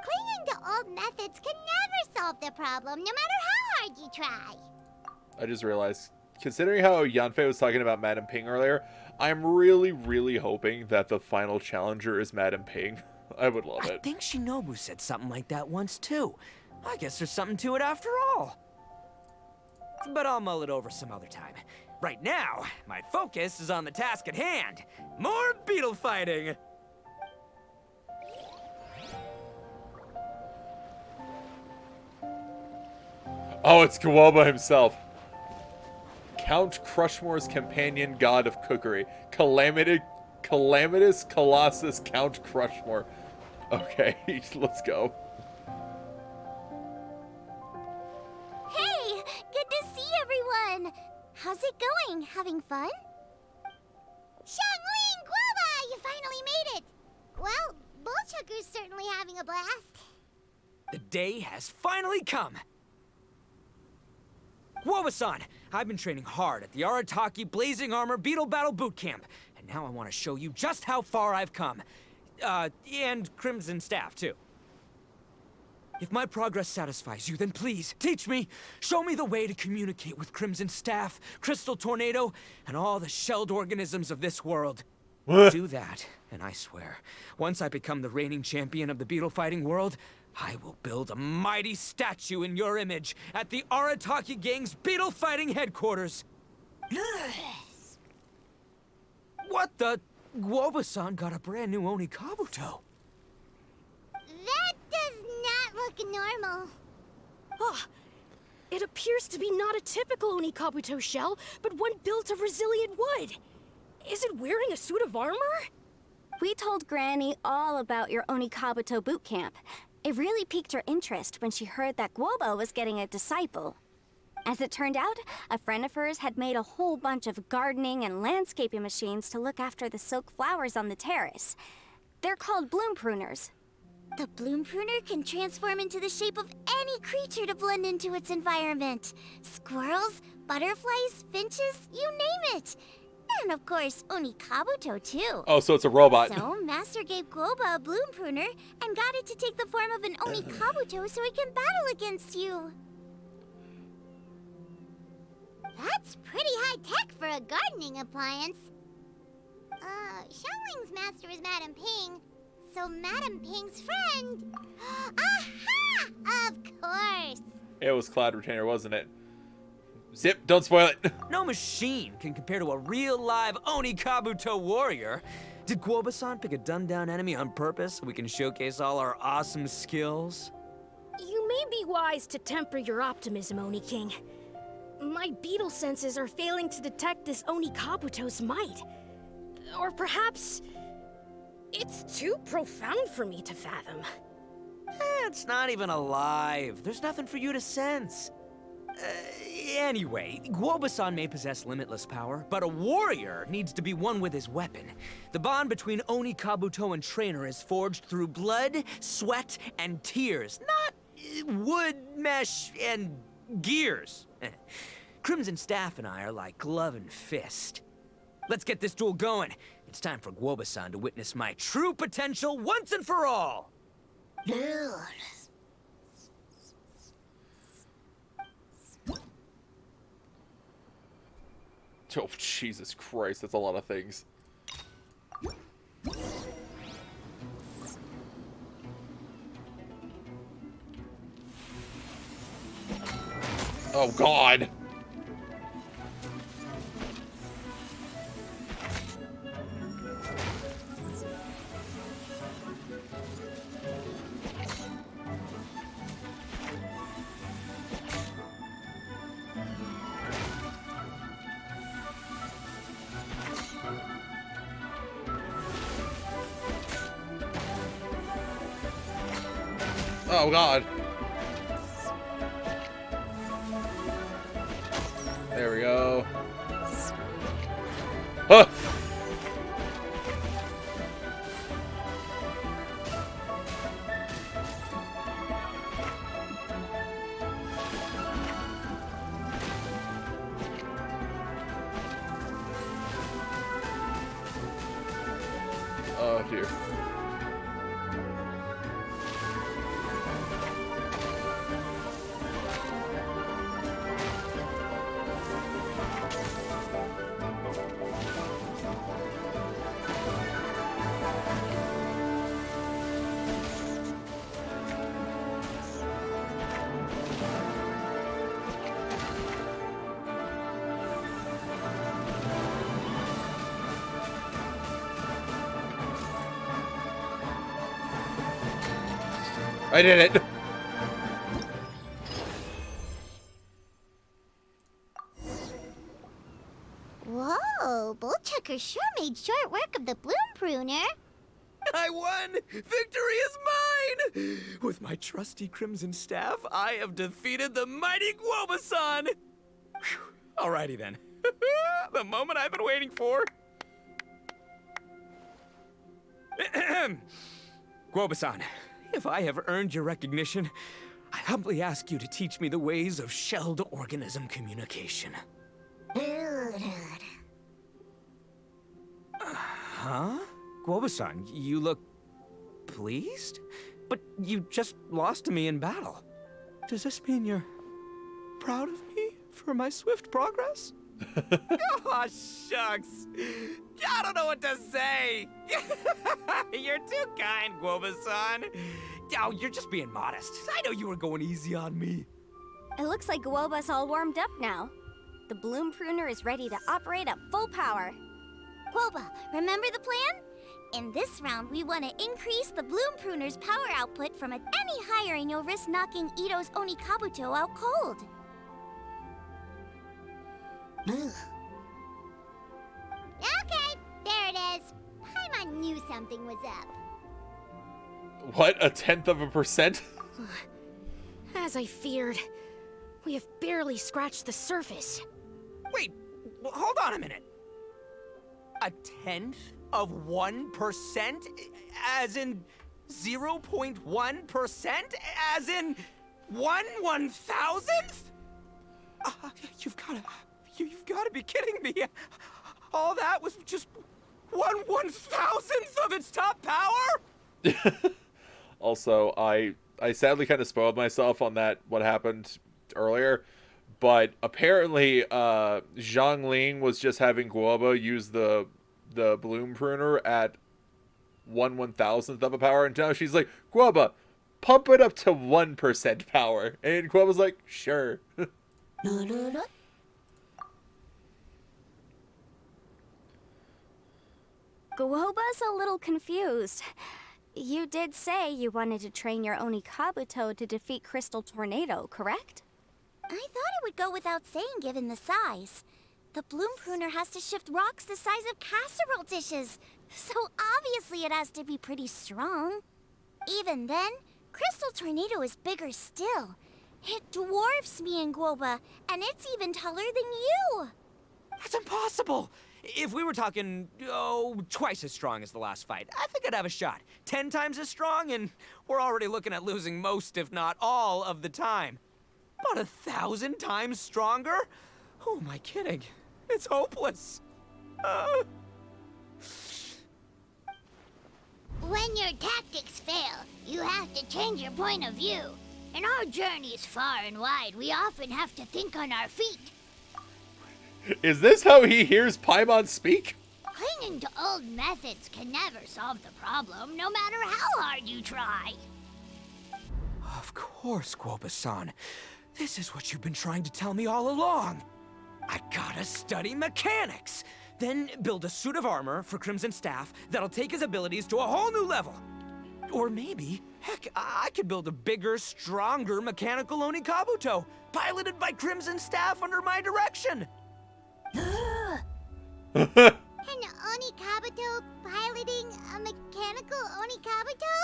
Clinging to old methods can never solve the problem, no matter how hard you try. I just realized, considering how Yanfei was talking about Madam Ping earlier, I'm really, really hoping that the final challenger is Madam Ping. I would love I it. think Shinobu said something like that once, too. I guess there's something to it after all. But I'll mull it over some other time. Right now, my focus is on the task at hand. More beetle fighting! Oh, it's Kawaba himself. Count Crushmore's companion god of cookery. Calamitous Colossus Count Crushmore. Okay, let's go. Hey, good to see everyone. How's it going? Having fun? Xiangling Guava, you finally made it. Well, Bullchucker's certainly having a blast. The day has finally come. Guava-san, I've been training hard at the Arataki Blazing Armor Beetle Battle Boot Camp, and now I want to show you just how far I've come. And Crimson Staff, too. If my progress satisfies you, then please, teach me. Show me the way to communicate with Crimson Staff, Crystal Tornado, and all the shelled organisms of this world. Do that, and I swear, once I become the reigning champion of the beetle fighting world, I will build a mighty statue in your image at the Arataki Gang's beetle fighting headquarters. What the? Guava-san got a brand new Oni Kabuto. That does not look normal. Ah, it appears to be not a typical Onikabuto shell, but one built of resilient wood. Is it wearing a suit of armor? We told Granny all about your Onikabuto boot camp. It really piqued her interest when she heard that Guoba was getting a disciple. As it turned out, a friend of hers had made a whole bunch of gardening and landscaping machines to look after the silk flowers on the terrace. They're called bloom pruners. The bloom pruner can transform into the shape of any creature to blend into its environment. Squirrels, butterflies, finches, you name it. And of course, Onikabuto too. Oh, so it's a robot. So, Master gave Guoba a bloom pruner and got it to take the form of an Onikabuto so it can battle against you. That's pretty high-tech for a gardening appliance. Xiaoling's master is Madame Ping, so Madame Ping's friend... Aha! Of course! It was Cloud Retainer, wasn't it? Zip, don't spoil it. No machine can compare to a real live Onikabuto warrior. Did Guoba-san pick a dumbed-down enemy on purpose so we can showcase all our awesome skills? You may be wise to temper your optimism, Oni King. My beetle senses are failing to detect this Onikabuto's might. Or perhaps it's too profound for me to fathom. It's not even alive. There's nothing for you to sense. Anyway, Guoba-san may possess limitless power, but a warrior needs to be one with his weapon. The bond between Onikabuto and trainer is forged through blood, sweat, and tears, not wood, mesh, and gears. Crimson Staff and I are like glove and fist. Let's get this duel going. It's time for Guoba-san to witness my true potential once and for all. Oh, Jesus Christ, that's a lot of things. Oh, God. Oh, God. There we go. Huh. Oh, dear. I did it. Whoa, Bullchucker sure made short work of the bloom pruner. I won! Victory is mine! With my trusty Crimson Staff, I have defeated the mighty Guoba-san! Phew. Alrighty then. The moment I've been waiting for. Guoba-san, if I have earned your recognition, I humbly ask you to teach me the ways of shelled organism communication. Huh? Guoba-san, you look pleased? But you just lost to me in battle. Does this mean you're proud of me for my swift progress? Oh, shucks. I don't know what to say. You're too kind, Guoba-san. Oh, you're just being modest. I know you were going easy on me. It looks like Guoba's all warmed up now. The bloom pruner is ready to operate at full power. Guoba, remember the plan? In this round, we want to increase the bloom pruner's power output from any higher and you'll risk knocking Ito's Onikabuto out cold. Okay, there it is. Paimon knew something something was up. What? 1/10%? As I feared, we have barely scratched the surface. Wait, hold on a minute. 0.1%? As in 0.1%? As in 1/1000th? You've gotta be kidding me. All that was just 1/1000th of its top power? Also, I sadly kind of spoiled myself on that, what happened earlier. But apparently, Zhongling was just having Guoba use the bloom pruner at 1/1000th of a power, and now she's like, Guoba, pump it up to 1% power. And Guoba's like, sure. Guoba's a little confused. You did say you wanted to train your Onikabuto to defeat Crystal Tornado, correct? I thought it would go without saying given the size. The bloom pruner has to shift rocks the size of casserole dishes, so obviously it has to be pretty strong. Even then, Crystal Tornado is bigger still. It dwarfs me and Guoba, and it's even taller than you. That's impossible! If we were talking, twice as strong as the last fight, I think I'd have a shot. 10 times as strong, and we're already looking at losing most, if not all, of the time. About 1,000 times stronger? Who am I kidding? It's hopeless. When your tactics fail, you have to change your point of view. In our journeys far and wide, we often have to think on our feet. Is this how he hears Paimon speak? Clinging to old methods can never solve the problem, no matter how hard you try. Of course, Guoba-san. This is what you've been trying to tell me all along. I gotta study mechanics, then build a suit of armor for Crimson Staff that'll take his abilities to a whole new level. Or maybe, heck, I could build a bigger, stronger mechanical Onikabuto, piloted by Crimson Staff under my direction. An Onikabuto piloting a mechanical Onikabuto?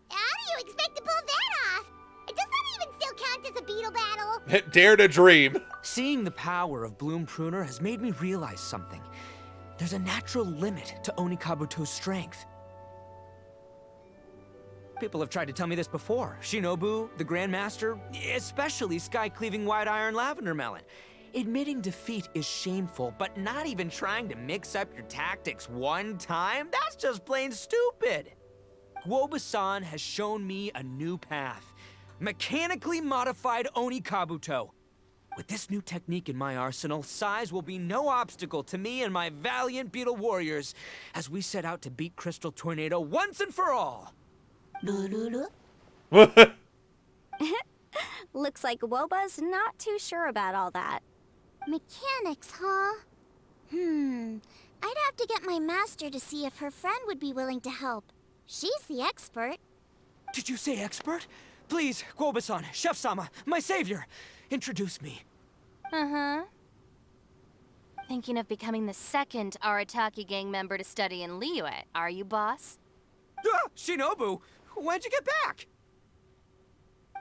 How do you expect to pull that off? Does that even still count as a Beetle battle? Dare to dream. Seeing the power of Bloom Pruner has made me realize something. There's a natural limit to Onikabuto's strength. People have tried to tell me this before. Shinobu, the Grandmaster, especially Sky-Cleaving White Iron Lavender Melon. Admitting defeat is shameful, but not even trying to mix up your tactics one time? That's just plain stupid. Guoba-san has shown me a new path. Mechanically modified Onikabuto. With this new technique in my arsenal, size will be no obstacle to me and my valiant Beetle warriors as we set out to beat Crystal Tornado once and for all. Looks like Woba's not too sure about all that. Mechanics, huh? I'd have to get my master to see if her friend would be willing to help. She's the expert. Did you say expert? Please, Guoba-san, Chef-sama, my savior, introduce me. Thinking of becoming the second Arataki Gang member to study in Liyue, are you, boss? Shinobu, when'd you get back?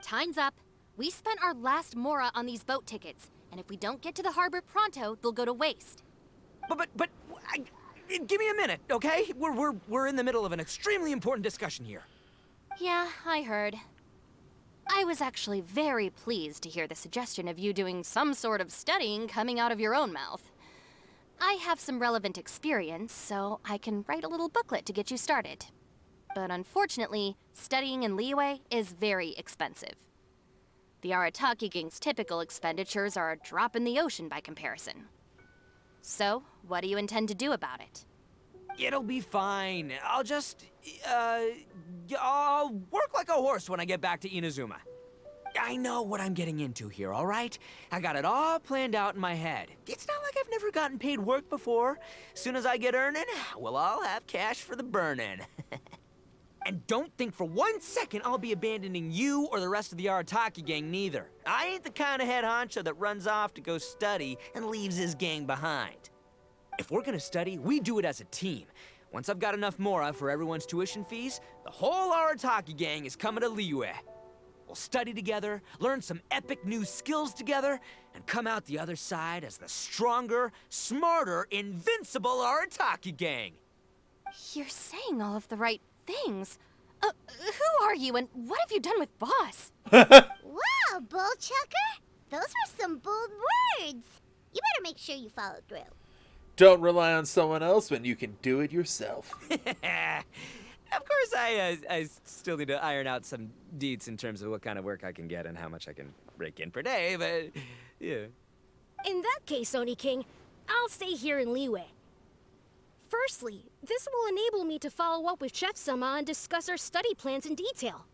Time's up. We spent our last mora on these boat tickets, and if we don't get to the harbor pronto, they'll go to waste. But, give me a minute, okay? We're in the middle of an extremely important discussion here. Yeah, I heard. I was actually very pleased to hear the suggestion of you doing some sort of studying coming out of your own mouth. I have some relevant experience, so I can write a little booklet to get you started. But unfortunately, studying in Liyue is very expensive. The Arataki Gang's typical expenditures are a drop in the ocean by comparison. So, what do you intend to do about it? It'll be fine. I'll just, I'll work like a horse when I get back to Inazuma. I know what I'm getting into here, all right? I got it all planned out in my head. It's not like I've never gotten paid work before. As soon as I get earning, we'll all have cash for the burning. And don't think for 1 second I'll be abandoning you or the rest of the Arataki Gang neither. I ain't the kind of head honcho that runs off to go study and leaves his gang behind. If we're gonna study, we do it as a team. Once I've got enough mora for everyone's tuition fees, the whole Arataki Gang is coming to Liyue. We'll study together, learn some epic new skills together, and come out the other side as the stronger, smarter, invincible Arataki Gang. You're saying all of the right things. Who are you and what have you done with Boss? Wow, Bullchucker! Those were some bold words. You better make sure you follow through. Don't rely on someone else when you can do it yourself. Of course, I still need to iron out some deets in terms of what kind of work I can get and how much I can rake in per day, but yeah. In that case, Oni King, I'll stay here in Liyue. Firstly, this will enable me to follow up with Chef-sama and discuss our study plans in detail.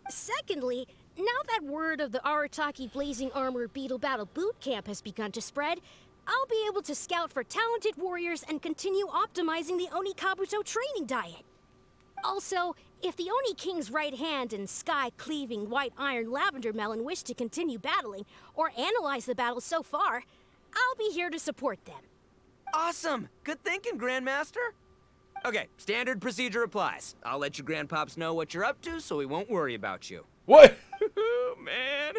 Secondly, now that word of the Arataki Blazing Armor Beetle Battle Boot Camp has begun to spread, I'll be able to scout for talented warriors and continue optimizing the Oni Kabuto training diet. Also, if the Oni King's right hand and sky-cleaving white iron lavender melon wish to continue battling or analyze the battle so far, I'll be here to support them. Awesome! Good thinking, Grandmaster. Okay, standard procedure applies. I'll let your grandpops know what you're up to so we won't worry about you. What? Man,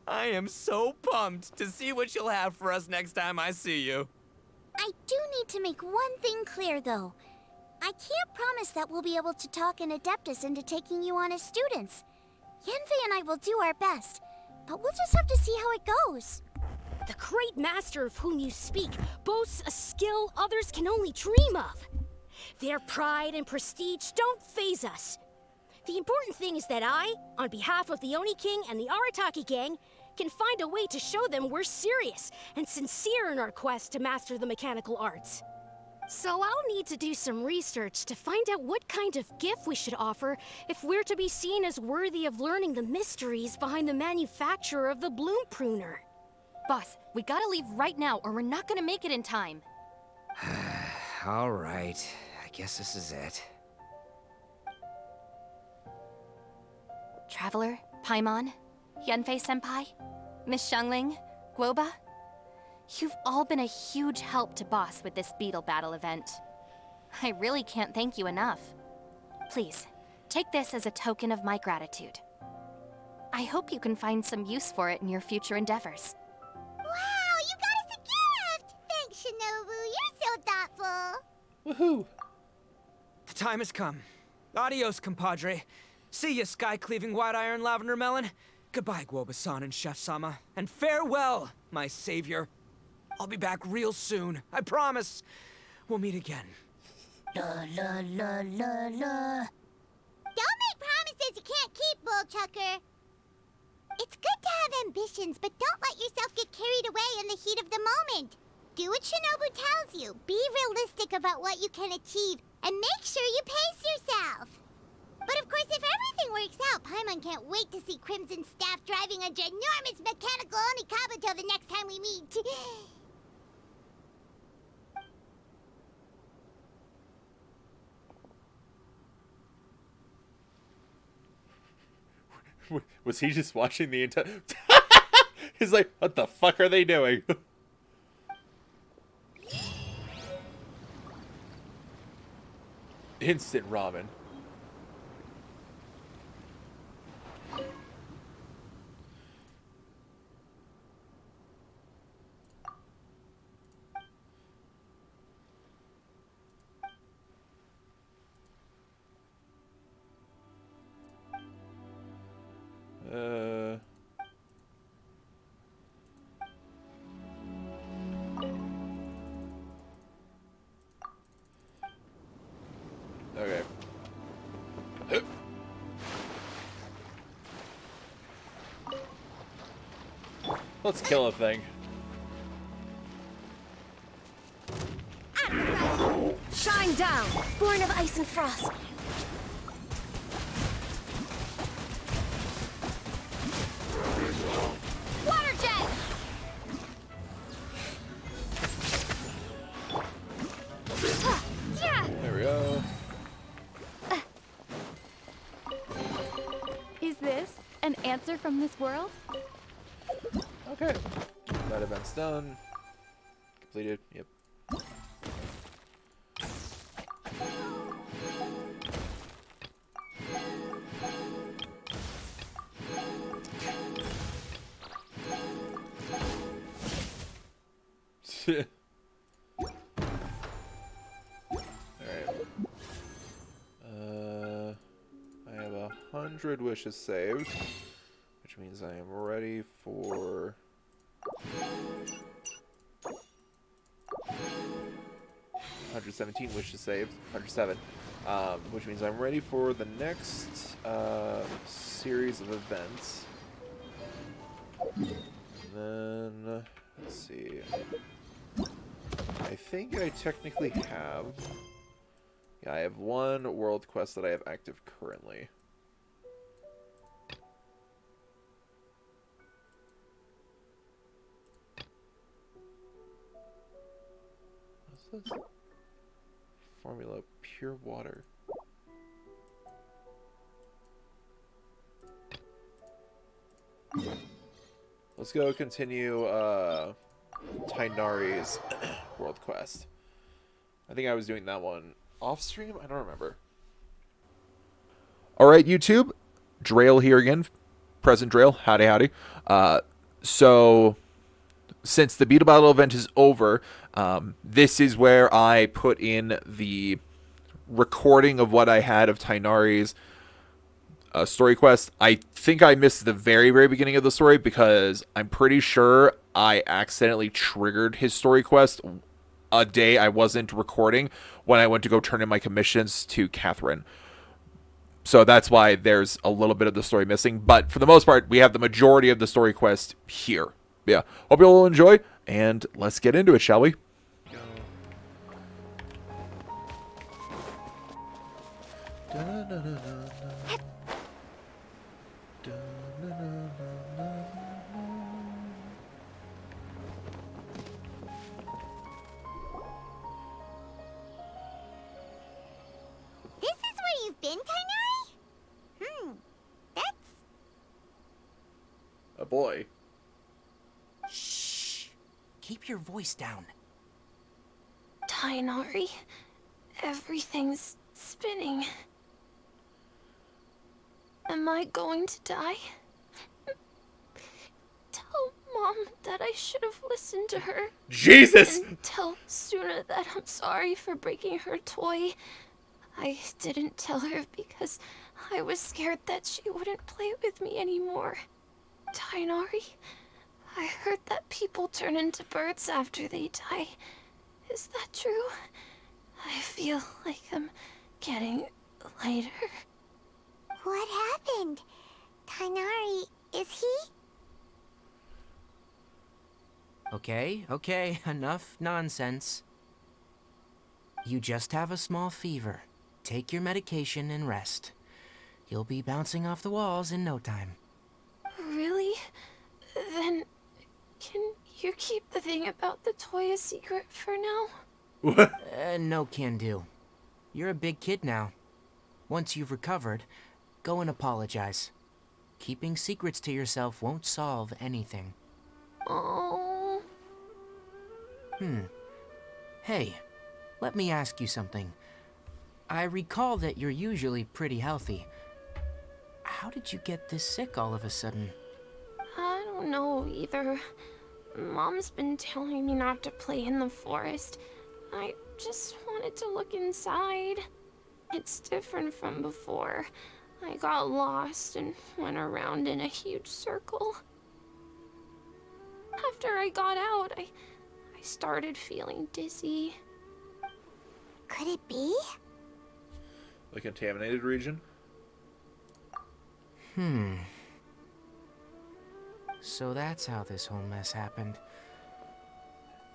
I am so pumped to see what you'll have for us next time I see you. I do need to make one thing clear, though. I can't promise that we'll be able to talk an Adeptus into taking you on as students. Yenfei and I will do our best, but we'll just have to see how it goes. The great master of whom you speak boasts a skill others can only dream of. Their pride and prestige don't faze us. The important thing is that I, on behalf of the Oni King and the Arataki Gang, can find a way to show them we're serious and sincere in our quest to master the mechanical arts. So I'll need to do some research to find out what kind of gift we should offer if we're to be seen as worthy of learning the mysteries behind the manufacture of the bloom pruner. Boss, we gotta leave right now or we're not gonna make it in time. All right, I guess this is it. Traveler, Paimon, Yenfei-senpai, Miss Xiangling, Guoba. You've all been a huge help to Boss with this Beetle Battle event. I really can't thank you enough. Please, take this as a token of my gratitude. I hope you can find some use for it in your future endeavors. Wow, you got us a gift! Thanks, Shinobu. You're so thoughtful. Woohoo! The time has come. Adios, compadre. See ya, sky-cleaving white iron lavender melon. Goodbye, Guoba-san and Chef-sama. And farewell, my savior. I'll be back real soon, I promise. We'll meet again. La la la la la. Don't make promises you can't keep, Bullchucker. It's good to have ambitions, but don't let yourself get carried away in the heat of the moment. Do what Shinobu tells you. Be realistic about what you can achieve, and make sure you pace yourself. But of course, if everything works out, Paimon can't wait to see Crimson Staff driving a ginormous mechanical Onikabuto the next time we meet. Was he just watching the entire... He's like, what the fuck are they doing? Instant ramen. Okay. Let's kill a thing. Shine down, born of ice and frost. Water jet! There we go. Is this an answer from this world? Okay. That event's done. Completed. Yep. Alright. I have 100 wishes saved, which means I am ready for... 117 wishes saved, 107, which means I'm ready for the next series of events. And then, let's see. I think I technically have... Yeah, I have one world quest that I have active currently. What's this? Formula pure water. Let's go continue Tighnari's world quest. I think I was doing that one off stream. I don't remember. All right, YouTube, Drail here again. Present Drail. Howdy, howdy. So since the Beetle Battle event is over, this is where I put in the recording of what I had of Tighnari's story quest. I think I missed the very, very beginning of the story because I'm pretty sure I accidentally triggered his story quest a day I wasn't recording when I went to go turn in my commissions to Catherine. So that's why there's a little bit of the story missing. But for the most part, we have the majority of the story quest here. Yeah. Hope you all enjoy, and let's get into it, shall we? This is where you've been, Tighnari? That's... A boy. Shh. Keep your voice down. Tighnari, everything's spinning. Am I going to die? Tell Mom that I should have listened to her. Jesus! And tell Suna that I'm sorry for breaking her toy. I didn't tell her because I was scared that she wouldn't play with me anymore. Tighnari, I heard that people turn into birds after they die. Is that true? I feel like I'm getting lighter. What happened? Tighnari, is he? Okay, enough nonsense. You just have a small fever. Take your medication and rest. You'll be bouncing off the walls in no time. Really? Then, can you keep the thing about the toy a secret for now? What? No can do. You're a big kid now. Once you've recovered, go and apologize. Keeping secrets to yourself won't solve anything. Oh. Hey, let me ask you something. I recall that you're usually pretty healthy. How did you get this sick all of a sudden? I don't know either. Mom's been telling me not to play in the forest. I just wanted to look inside. It's different from before. I got lost and went around in a huge circle. After I got out, I started feeling dizzy. Could it be? The contaminated region? So that's how this whole mess happened.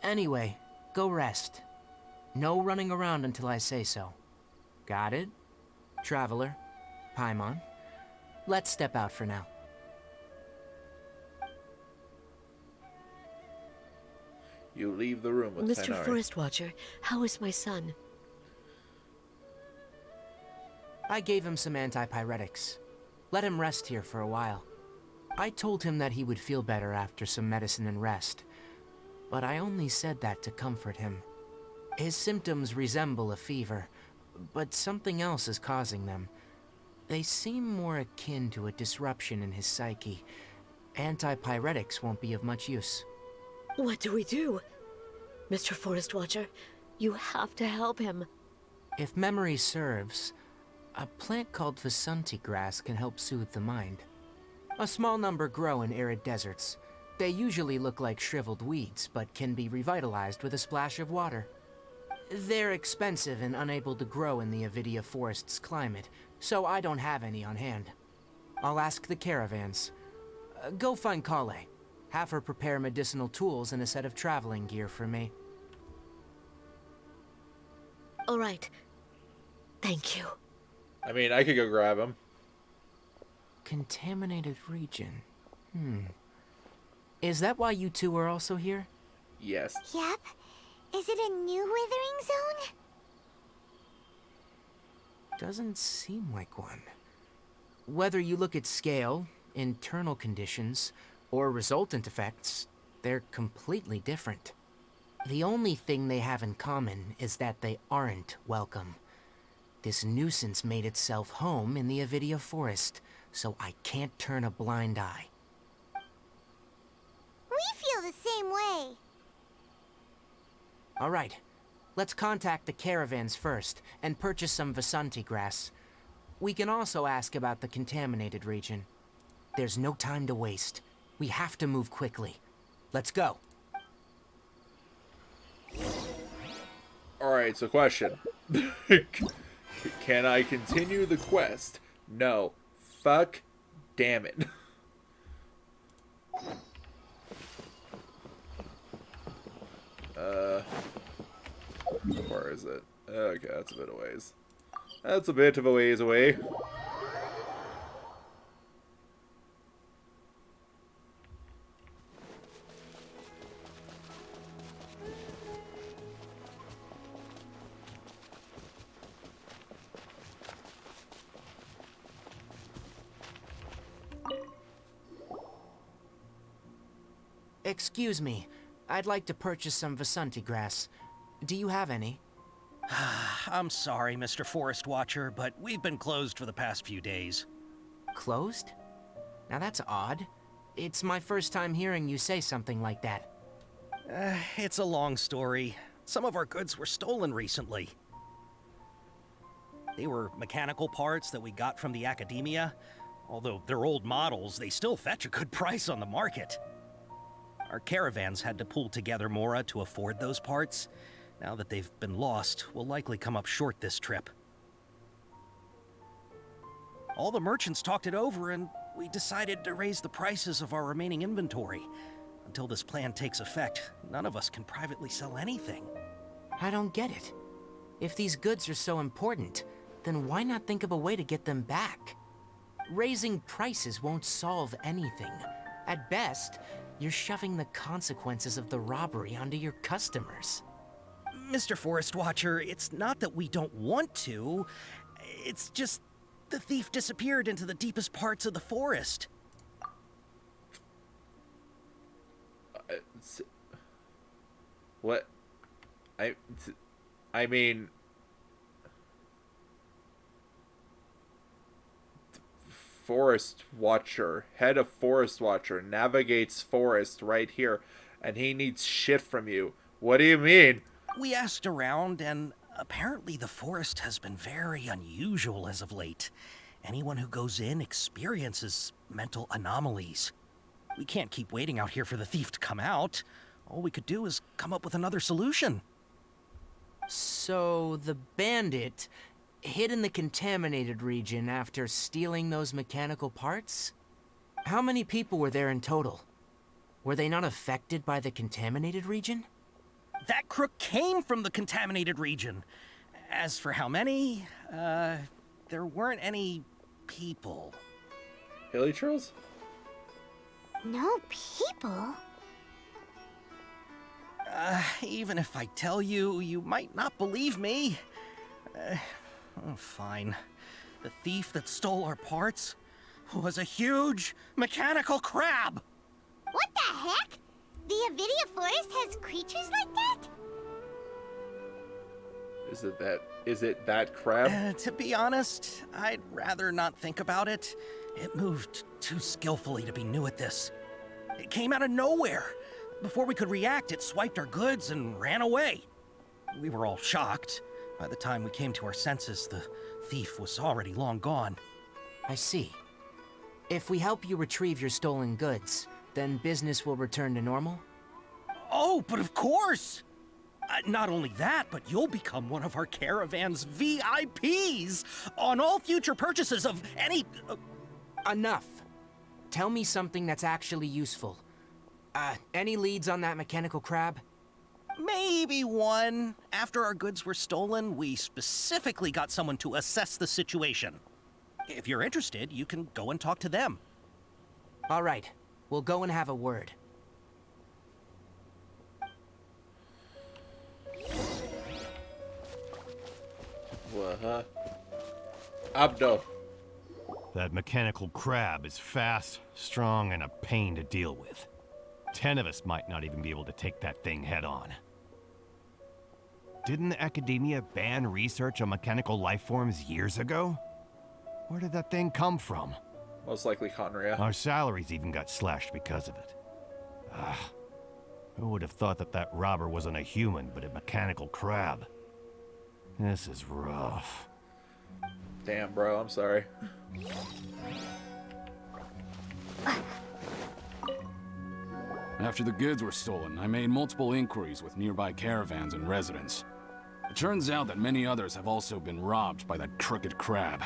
Anyway, go rest. No running around until I say so. Got it? Traveler, Paimon, let's step out for now. You leave the room with Mr. Tighnari. Forest Watcher, how is my son? I gave him some antipyretics. Let him rest here for a while. I told him that he would feel better after some medicine and rest, but I only said that to comfort him. His symptoms resemble a fever, but something else is causing them. They seem more akin to a disruption in his psyche. Antipyretics won't be of much use. What do we do? Mr. Forest Watcher, you have to help him. If memory serves, a plant called Vasanti grass can help soothe the mind. A small number grow in arid deserts. They usually look like shriveled weeds, but can be revitalized with a splash of water. They're expensive and unable to grow in the Avidia Forest's climate, so I don't have any on hand. I'll ask the caravans. Go find Kale. Have her prepare medicinal tools and a set of traveling gear for me. All right. Thank you. I mean, I could go grab him. Contaminated region. Is that why you two are also here? Yes. Yep. Is it a new withering zone? Doesn't seem like one. Whether you look at scale, internal conditions, or resultant effects, they're completely different. The only thing they have in common is that they aren't welcome. This nuisance made itself home in the Avidia Forest, so I can't turn a blind eye. We feel the same way. All right, let's contact the caravans first and purchase some Vasanti grass. We can also ask about the contaminated region. There's no time to waste. We have to move quickly. Let's go. Alright, so question. Can I continue the quest? No. Fuck. Damn it. How far is it? Okay, that's a bit of ways. That's a bit of a ways away. Excuse me. I'd like to purchase some Vasanti grass. Do you have any? I'm sorry, Mr. Forest Watcher, but we've been closed for the past few days. Closed? Now that's odd. It's my first time hearing you say something like that. It's a long story. Some of our goods were stolen recently. They were mechanical parts that we got from the academia. Although they're old models, they still fetch a good price on the market. Our caravans had to pull together Mora to afford those parts. Now that they've been lost, we'll likely come up short this trip. All the merchants talked it over, and we decided to raise the prices of our remaining inventory. Until this plan takes effect, none of us can privately sell anything. I don't get it. If these goods are so important, then why not think of a way to get them back? Raising prices won't solve anything. At best, you're shoving the consequences of the robbery onto your customers. Mr. Forest Watcher, it's not that we don't want to. It's just the thief disappeared into the deepest parts of the forest. What? I mean... Forest Watcher, head of Forest Watcher, navigates forest right here, and he needs shit from you. What do you mean? We asked around, and apparently the forest has been very unusual as of late. Anyone who goes in experiences mental anomalies. We can't keep waiting out here for the thief to come out. All we could do is come up with another solution. So, the bandit hid in the contaminated region after stealing those mechanical parts? How many people were there in total? Were they not affected by the contaminated region? That crook came from the contaminated region. As for how many, there weren't any people. Hilly Trolls? No people? Even if I tell you, you might not believe me. Fine. The thief that stole our parts was a huge mechanical crab! What the heck? The Avidia Forest has creatures like that? Is it that crab? To be honest, I'd rather not think about it. It moved too skillfully to be new at this. It came out of nowhere. Before we could react, it swiped our goods and ran away. We were all shocked. By the time we came to our senses, the thief was already long gone. I see. If we help you retrieve your stolen goods, then business will return to normal? Oh, but of course! Not only that, but you'll become one of our caravan's VIPs on all future purchases of any... Enough. Tell me something that's actually useful. Any leads on that mechanical crab? Maybe one. After our goods were stolen, we specifically got someone to assess the situation. If you're interested, you can go and talk to them. All right. We'll go and have a word. What, huh? Abdo. That mechanical crab is fast, strong, and a pain to deal with. 10 of us might not even be able to take that thing head on. Didn't the academia ban research on mechanical life forms years ago? Where did that thing come from? Most likely Conria. Our salaries even got slashed because of it. Who would have thought that that robber wasn't a human, but a mechanical crab? This is rough. Damn, bro, I'm sorry. After the goods were stolen, I made multiple inquiries with nearby caravans and residents. It turns out that many others have also been robbed by that crooked crab.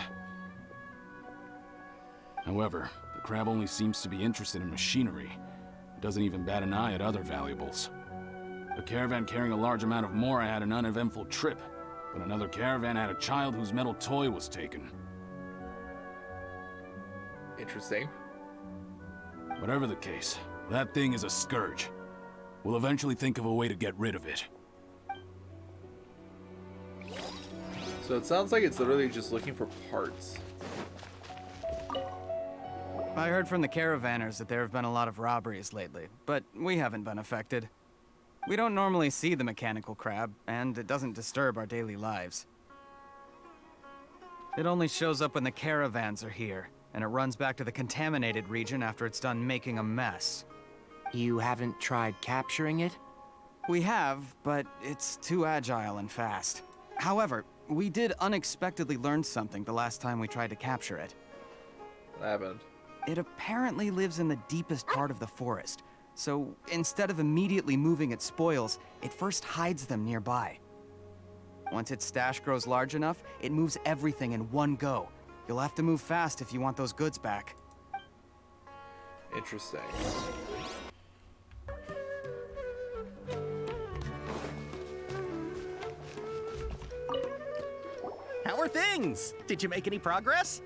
However, the crab only seems to be interested in machinery. It doesn't even bat an eye at other valuables. A caravan carrying a large amount of Mora had an uneventful trip, but another caravan had a child whose metal toy was taken. Interesting. Whatever the case, that thing is a scourge. We'll eventually think of a way to get rid of it. So it sounds like it's literally just looking for parts. I heard from the caravanners that there have been a lot of robberies lately, but we haven't been affected. We don't normally see the mechanical crab, and it doesn't disturb our daily lives. It only shows up when the caravans are here, and it runs back to the contaminated region after it's done making a mess. You haven't tried capturing it? We have, but it's too agile and fast. However, we did unexpectedly learn something the last time we tried to capture it. What happened? It apparently lives in the deepest part of the forest, so instead of immediately moving its spoils, it first hides them nearby. Once its stash grows large enough, it moves everything in one go. You'll have to move fast if you want those goods back. Interesting. How are things? Did you make any progress?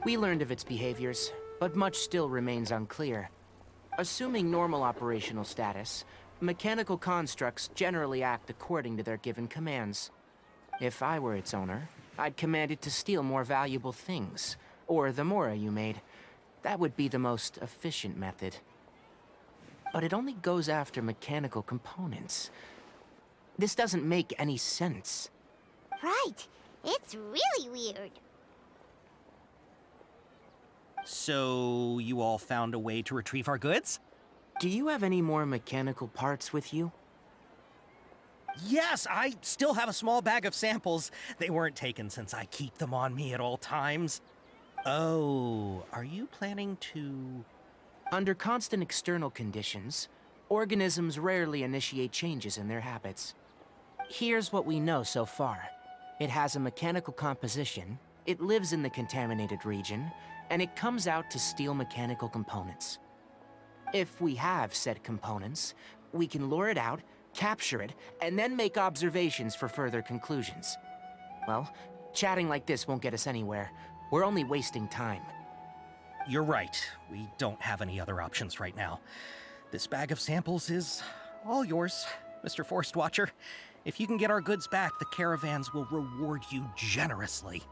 We learned of its behaviors, but much still remains unclear. Assuming normal operational status, mechanical constructs generally act according to their given commands. If I were its owner, I'd command it to steal more valuable things, or the Mora you made. That would be the most efficient method. But it only goes after mechanical components. This doesn't make any sense. Right. It's really weird. So, you all found a way to retrieve our goods? Do you have any more mechanical parts with you? Yes, I still have a small bag of samples. They weren't taken since I keep them on me at all times. Oh, are you planning to... Under constant external conditions, organisms rarely initiate changes in their habits. Here's what we know so far. It has a mechanical composition, it lives in the contaminated region, and it comes out to steal mechanical components. If we have said components, we can lure it out, capture it, and then make observations for further conclusions. Well, chatting like this won't get us anywhere. We're only wasting time. You're right. We don't have any other options right now. This bag of samples is all yours, Mr. Forest Watcher. If you can get our goods back, the caravans will reward you generously.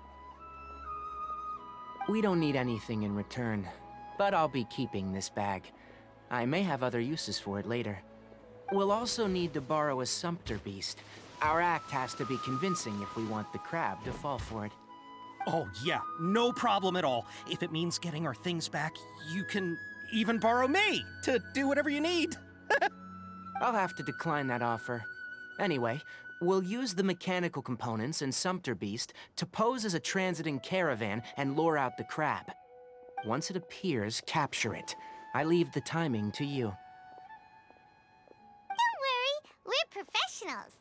We don't need anything in return, but I'll be keeping this bag. I may have other uses for it later. We'll also need to borrow a sumpter beast. Our act has to be convincing if we want the crab to fall for it. Oh yeah, no problem at all. If it means getting our things back, you can even borrow me to do whatever you need. I'll have to decline that offer. Anyway, we'll use the mechanical components and Sumpter Beast to pose as a transiting caravan and lure out the crab. Once it appears, capture it. I leave the timing to you. Don't worry, we're professionals.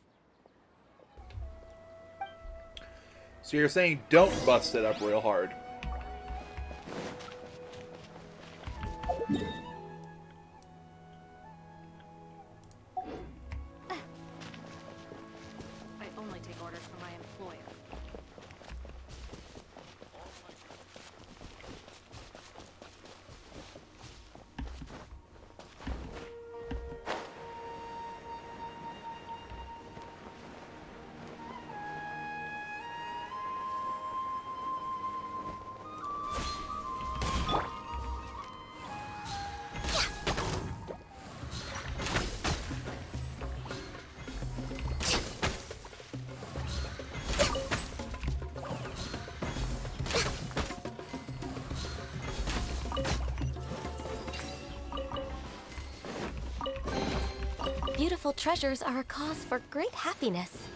So you're saying don't bust it up real hard. I only take orders from my employer. Beautiful treasures are a cause for great happiness.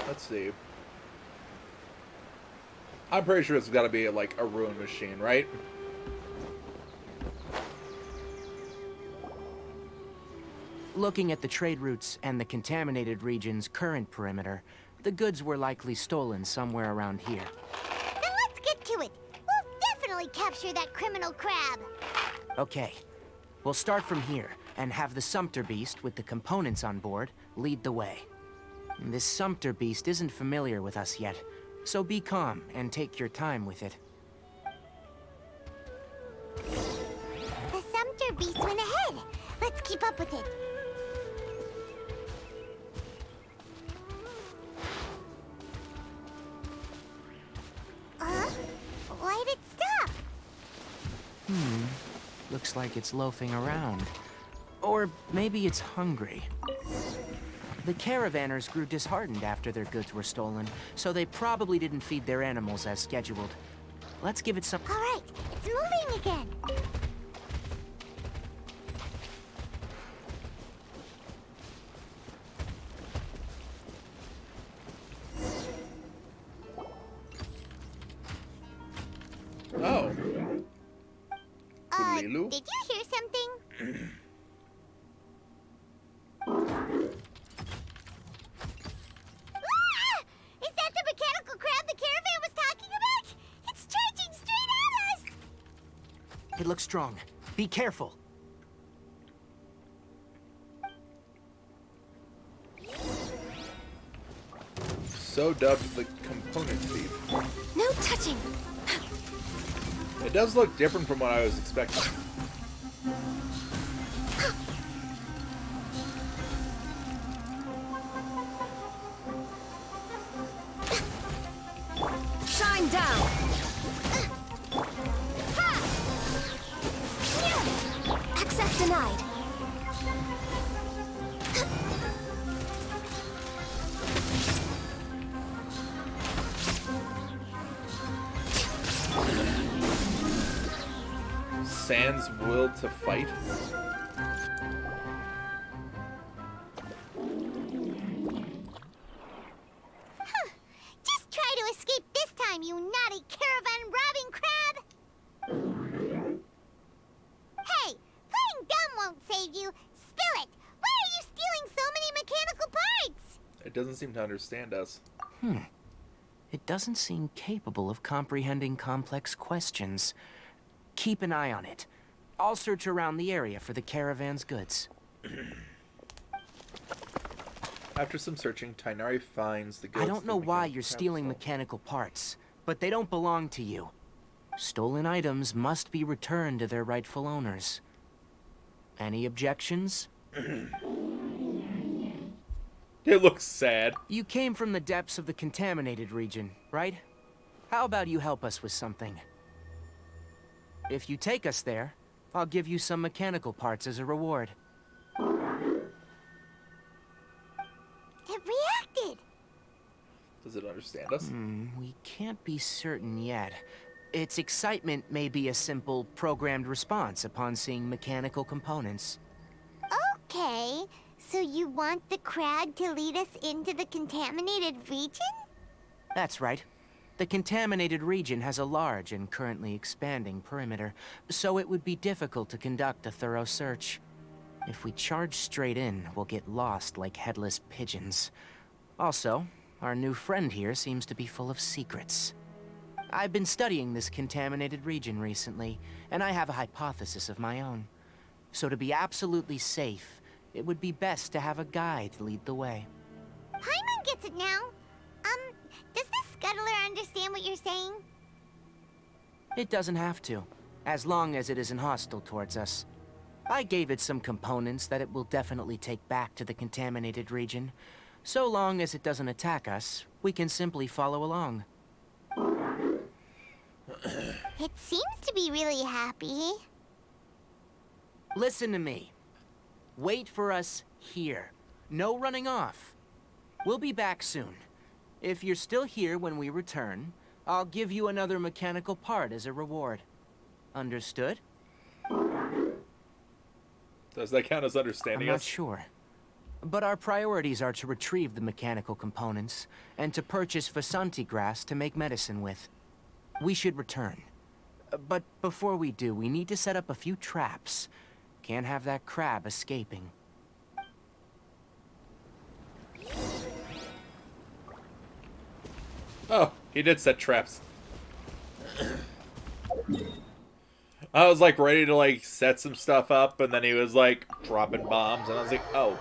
Let's see. I'm pretty sure it's got to be like a ruin machine, right? Looking at the trade routes and the contaminated region's current perimeter, the goods were likely stolen somewhere around here. Then let's get to it. We'll definitely capture that criminal crab. Okay, we'll start from here and have the Sumpter Beast with the components on board lead the way. This Sumpter Beast isn't familiar with us yet, so be calm and take your time with it. The Sumpter Beast went ahead. Let's keep up with it. Why'd it stop? Looks like it's loafing around. Or maybe it's hungry. The caravanners grew disheartened after their goods were stolen, so they probably didn't feed their animals as scheduled. Let's give it some... All right, it's moving again. Oh. Liyue? Did you hear something? Ah! Is that the mechanical crab the caravan was talking about? It's charging straight at us! It looks strong. Be careful. So dubbed the component thief. No touching! It does look different from what I was expecting. Shine down! Access denied. Sans will to fight. Just try to escape this time, you naughty caravan robbing crab! Hey, playing dumb won't save you. Spill it! Why are you stealing so many mechanical parts? It doesn't seem to understand us. It doesn't seem capable of comprehending complex questions. Keep an eye on it. I'll search around the area for the caravan's goods. After some searching, Tighnari finds the goods. I don't know why you're stealing mechanical parts, but they don't belong to you. Stolen items must be returned to their rightful owners. Any objections? It looks sad. You came from the depths of the contaminated region, right? How about you help us with something? If you take us there, I'll give you some mechanical parts as a reward. It reacted! Does it understand us? We can't be certain yet. Its excitement may be a simple, programmed response upon seeing mechanical components. Okay, so you want the crab to lead us into the contaminated region? That's right. The contaminated region has a large and currently expanding perimeter, so it would be difficult to conduct a thorough search. If we charge straight in, we'll get lost like headless pigeons. Also, our new friend here seems to be full of secrets. I've been studying this contaminated region recently, and I have a hypothesis of my own. So to be absolutely safe, it would be best to have a guide lead the way. Paimon gets it now. Does this scuttler understand what you're saying? It doesn't have to, as long as it isn't hostile towards us. I gave it some components that it will definitely take back to the contaminated region. So long as it doesn't attack us, we can simply follow along. It seems to be really happy. Listen to me. Wait for us here. No running off. We'll be back soon. If you're still here when we return, I'll give you another mechanical part as a reward. Understood? Does that count as understanding I'm not us? sure. But our priorities are to retrieve the mechanical components, and to purchase Vasanti grass to make medicine with. We should return. But before we do, we need to set up a few traps. Can't have that crab escaping. Oh, he did set traps. I was like ready to like set some stuff up, and then he was like dropping bombs, and I was like, oh.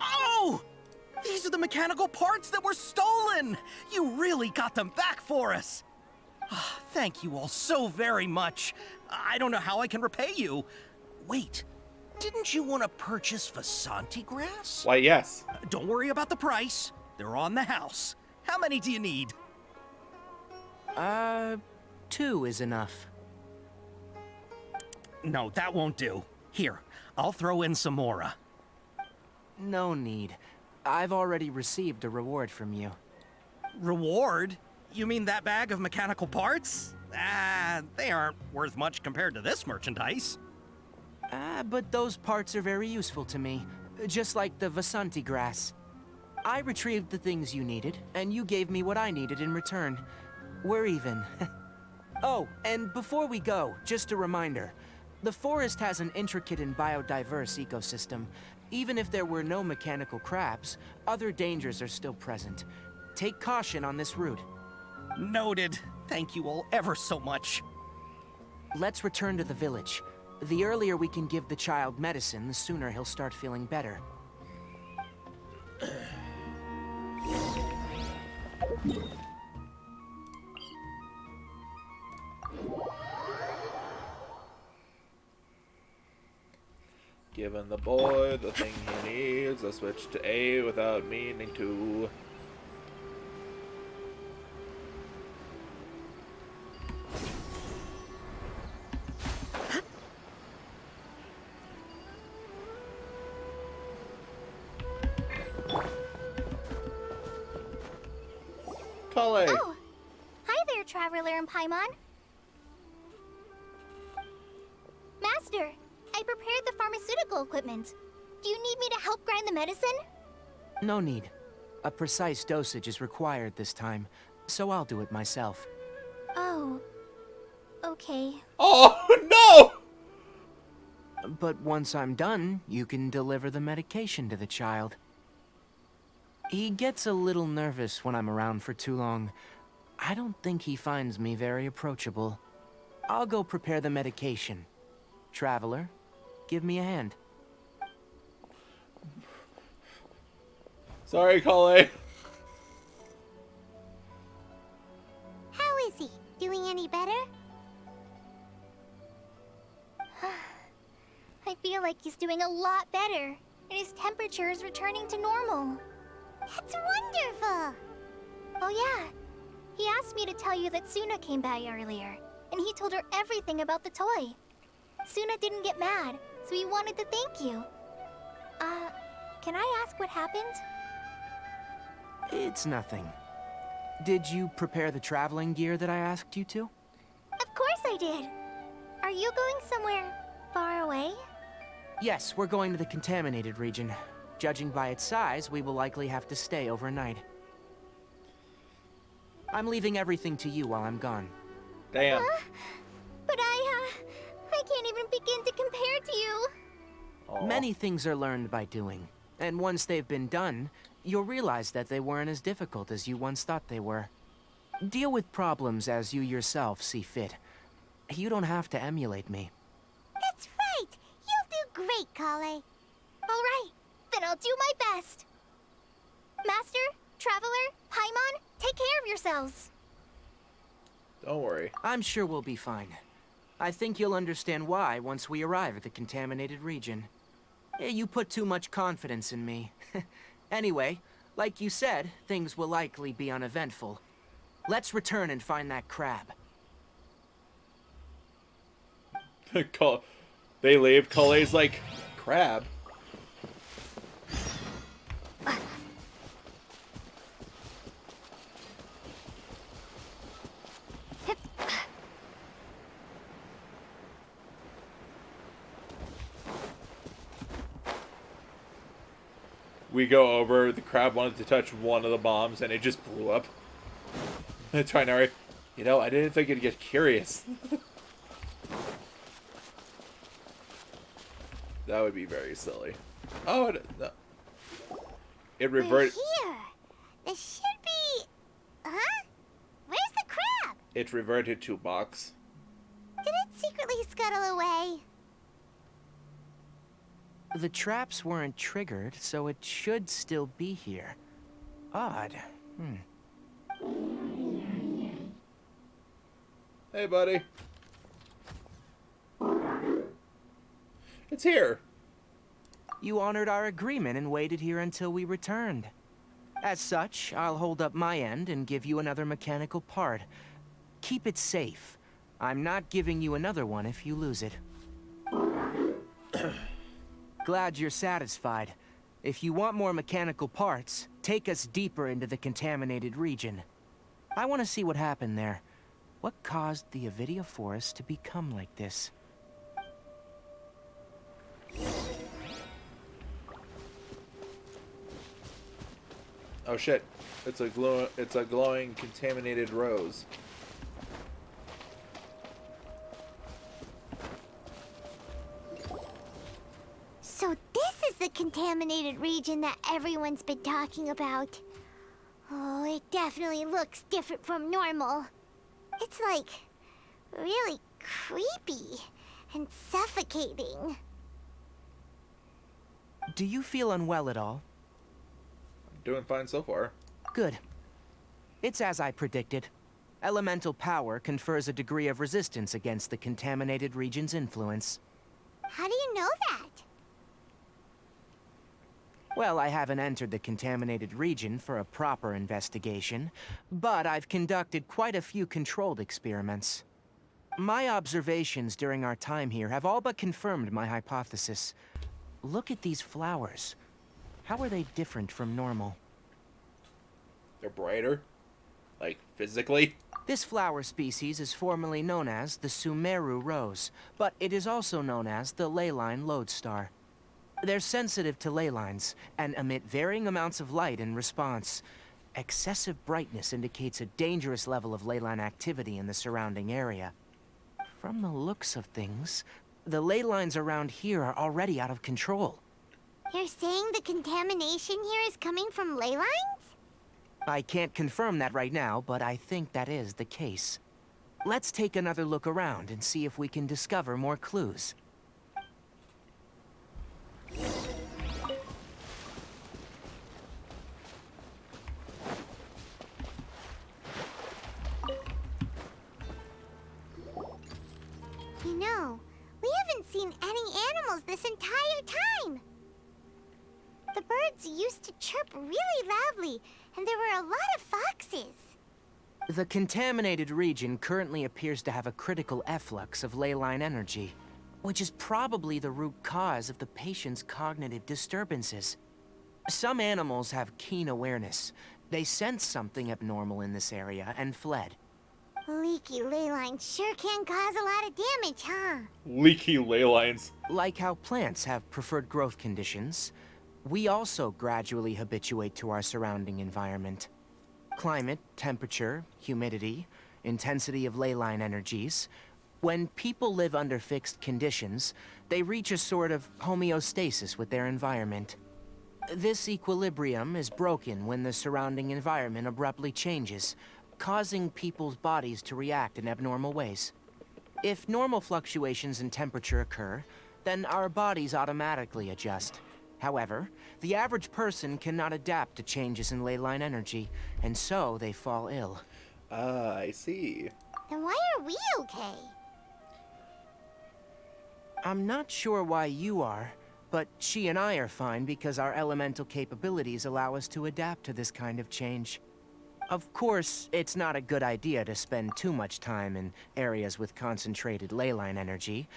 Oh! These are the mechanical parts that were stolen! You really got them back for us! Thank you all so very much. I don't know how I can repay you. Wait, didn't you want to purchase Vasanti grass? Why, yes. Don't worry about the price. They're on the house. How many do you need? 2 is enough. No, that won't do. Here, I'll throw in some more. No need. I've already received a reward from you. Reward? You mean that bag of mechanical parts? They aren't worth much compared to this merchandise. But those parts are very useful to me, just like the Vasanti grass. I retrieved the things you needed, and you gave me what I needed in return. We're even. Oh, and before we go, just a reminder. The forest has an intricate and biodiverse ecosystem. Even if there were no mechanical crabs, other dangers are still present. Take caution on this route. Noted. Thank you all ever so much. Let's return to the village. The earlier we can give the child medicine, the sooner he'll start feeling better. Giving the boy the thing he needs, I switch to A without meaning to. Kale. Oh, hi there, Traveler and Paimon. Master, I prepared the pharmaceutical equipment. Do you need me to help grind the medicine? No need. A precise dosage is required this time, so I'll do it myself. Oh, okay. Oh, no! But once I'm done, you can deliver the medication to the child. He gets a little nervous when I'm around for too long. I don't think he finds me very approachable. I'll go prepare the medication. Traveler, give me a hand. Sorry, Kale. How is he? Doing any better? I feel like he's doing a lot better, and his temperature is returning to normal. That's wonderful! Oh yeah, He asked me to tell you that Suna came by earlier, and he told her everything about the toy. Suna didn't get mad, so he wanted to thank you. Can I ask what happened? It's nothing. Did you prepare the traveling gear that I asked you to? Of course I did. Are you going somewhere far away? Yes, we're going to the contaminated region. Judging by its size, we will likely have to stay overnight. I'm leaving everything to you while I'm gone. Damn. But I can't even begin to compare to you. Aw. Many things are learned by doing, and once they've been done, you'll realize that they weren't as difficult as you once thought they were. Deal with problems as you yourself see fit. You don't have to emulate me. That's right. You'll do great, Kale. All right, then I'll do my best. Master, Traveler, Paimon, take care of yourselves. Don't worry. I'm sure we'll be fine. I think you'll understand why once we arrive at the contaminated region. You put too much confidence in me. Anyway, like you said, things will likely be uneventful. Let's return and find that crab. They leave. Kale's like, crab? We go over, the crab wanted to touch one of the bombs, and it just blew up. And Tighnari, you know, I didn't think it'd get curious. That would be very silly. Oh, no. It reverted. Here. This should be... Huh? Where's the crab? It reverted to box. Did it secretly scuttle away? The traps weren't triggered, so it should still be here. Odd. Hey, buddy. It's here. You honored our agreement and waited here until we returned. As such, I'll hold up my end and give you another mechanical part. Keep it safe. I'm not giving you another one if you lose it. Glad you're satisfied. If you want more mechanical parts, take us deeper into the contaminated region. I want to see what happened there. What caused the Avidia Forest to become like this? Oh shit! It's a glowing contaminated rose. So this is the contaminated region that everyone's been talking about. Oh, it definitely looks different from normal. It's like really creepy and suffocating. Do you feel unwell at all? I'm doing fine so far. Good. It's as I predicted. Elemental power confers a degree of resistance against the contaminated region's influence. How do you know that? Well, I haven't entered the contaminated region for a proper investigation, but I've conducted quite a few controlled experiments. My observations during our time here have all but confirmed my hypothesis. Look at these flowers. How are they different from normal? They're brighter? Like, physically? This flower species is formerly known as the Sumeru rose, but it is also known as the leyline lodestar. They're sensitive to ley lines and emit varying amounts of light in response. Excessive brightness indicates a dangerous level of ley line activity in the surrounding area. From the looks of things, the ley lines around here are already out of control. You're saying the contamination here is coming from ley lines? I can't confirm that right now, but I think that is the case. Let's take another look around and see if we can discover more clues. You know, we haven't seen any animals this entire time. The birds used to chirp really loudly, and there were a lot of foxes. The contaminated region currently appears to have a critical efflux of ley line energy, which is probably the root cause of the patient's cognitive disturbances. Some animals have keen awareness. They sensed something abnormal in this area and fled. Leaky ley lines sure can cause a lot of damage, huh? Leaky ley lines. Like how plants have preferred growth conditions, we also gradually habituate to our surrounding environment. Climate, temperature, humidity, intensity of ley line energies. When people live under fixed conditions, they reach a sort of homeostasis with their environment. This equilibrium is broken when the surrounding environment abruptly changes, causing people's bodies to react in abnormal ways. If normal fluctuations in temperature occur, then our bodies automatically adjust. However, the average person cannot adapt to changes in ley line energy, and so they fall ill. Ah, I see. Then why are we okay? I'm not sure why you are, but she and I are fine because our elemental capabilities allow us to adapt to this kind of change. Of course, it's not a good idea to spend too much time in areas with concentrated ley line energy.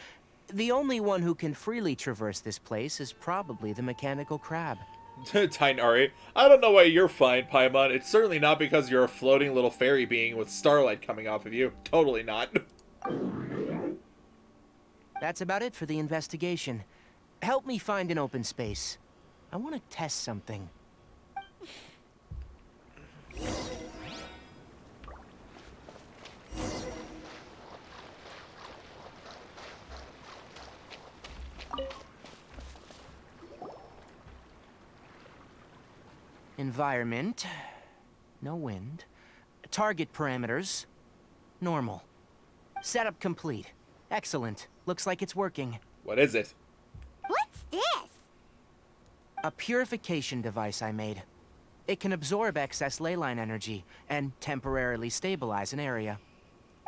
The only one who can freely traverse this place is probably the mechanical crab. Tighnari, I don't know why you're fine, Paimon. It's certainly not because you're a floating little fairy being with starlight coming off of you. Totally not. That's about it for the investigation. Help me find an open space. I want to test something. Environment. No wind. Target parameters. Normal. Setup complete. Excellent. Looks like it's working. What is it? What's this? A purification device I made. It can absorb excess ley line energy and temporarily stabilize an area.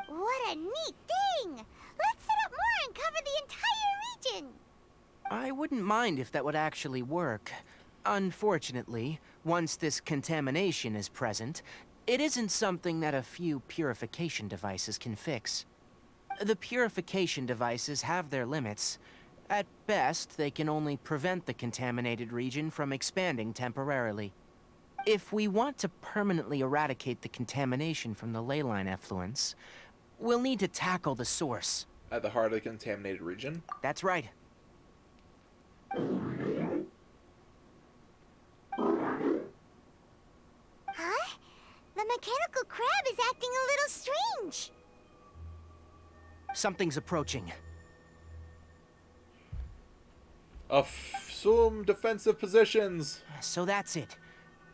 What a neat thing! Let's set up more and cover the entire region! I wouldn't mind if that would actually work. Unfortunately, once this contamination is present, it isn't something that a few purification devices can fix. The purification devices have their limits. At best, they can only prevent the contaminated region from expanding temporarily. If we want to permanently eradicate the contamination from the ley line effluence, we'll need to tackle the source. At the heart of the contaminated region? That's right. Huh? The mechanical crab is acting a little strange. Something's approaching. Assume defensive positions. So that's it.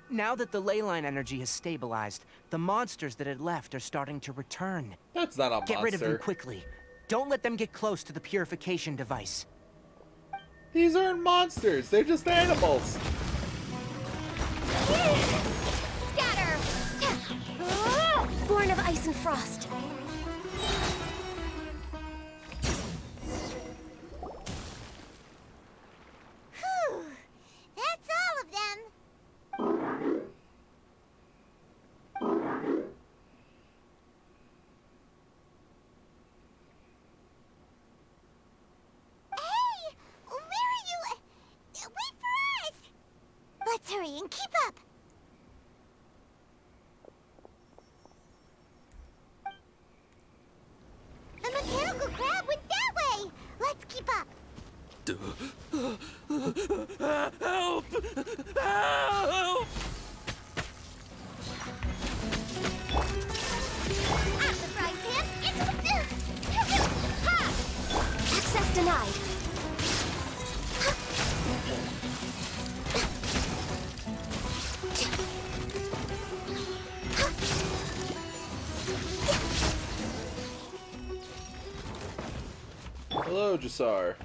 Now that the ley line energy has stabilized, the monsters that had left are starting to return. That's not a monster. Get rid of them quickly. Don't let them get close to the purification device. These aren't monsters. They're just animals. Scatter! Born of ice and frost. Whew. That's all of them. Hey! Where are you? Wait for us! Let's hurry and keep up. The mechanical crab went that way. Let's keep up. Help! Help! Out the frying pan, Access denied. Hello, Jasar.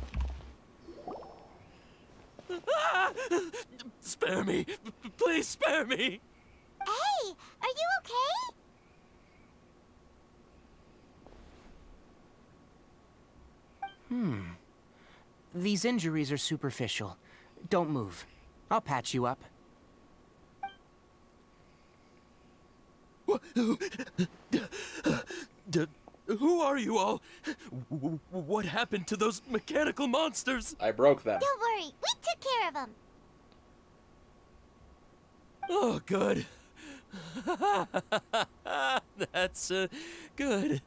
Spare me! Please spare me! Hey, are you okay? These injuries are superficial. Don't move. I'll patch you up. Who are you all? What happened to those mechanical monsters? I broke them. Don't worry, we took care of them. Oh, good. That's good.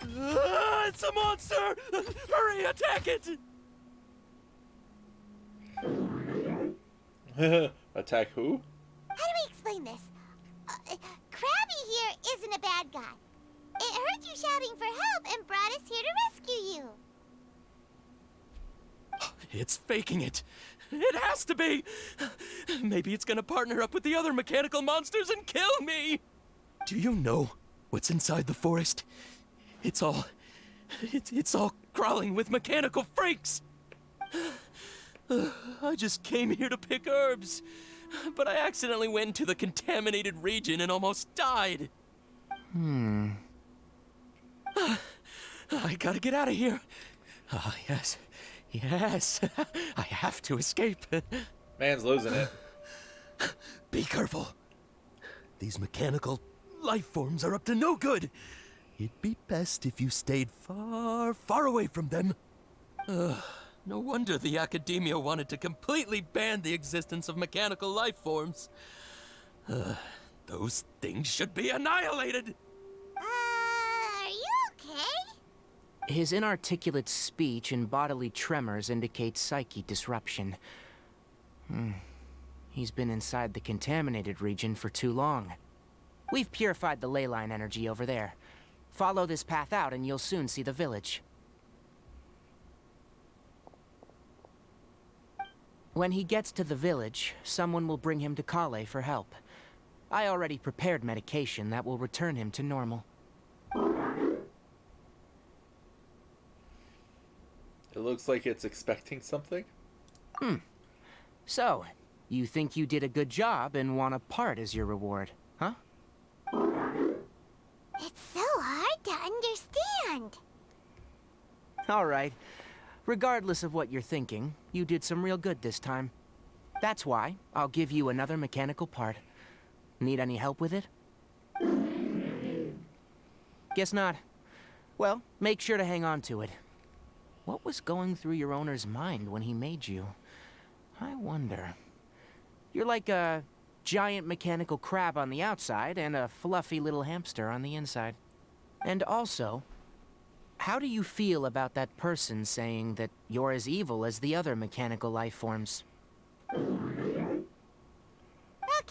It's a monster! Hurry, attack it! Attack who? How do we explain this? Krabby here isn't a bad guy. It heard you shouting for help and brought us here to rescue you. It's faking it. It has to be. Maybe it's gonna partner up with the other mechanical monsters and kill me. Do you know what's inside the forest? It's all crawling with mechanical freaks. I just came here to pick herbs, but I accidentally went into the contaminated region and almost died. I gotta get out of here. Ah, yes. Yes. I have to escape. Man's losing it. Be careful. These mechanical life forms are up to no good. It'd be best if you stayed far, far away from them. No wonder the academia wanted to completely ban the existence of mechanical life forms. Those things should be annihilated! Are you okay? His inarticulate speech and bodily tremors indicate psyche disruption. He's been inside the contaminated region for too long. We've purified the ley line energy over there. Follow this path out and you'll soon see the village. When he gets to the village, someone will bring him to Kale for help. I already prepared medication that will return him to normal. It looks like it's expecting something. So, you think you did a good job and want a part as your reward, huh? It's so hard to understand. Alright. Regardless of what you're thinking, you did some real good this time. That's why I'll give you another mechanical part. Need any help with it? Guess not. Well, make sure to hang on to it. What was going through your owner's mind when he made you? I wonder. You're like a giant mechanical crab on the outside and a fluffy little hamster on the inside. And also, how do you feel about that person saying that you're as evil as the other mechanical life forms? Okay,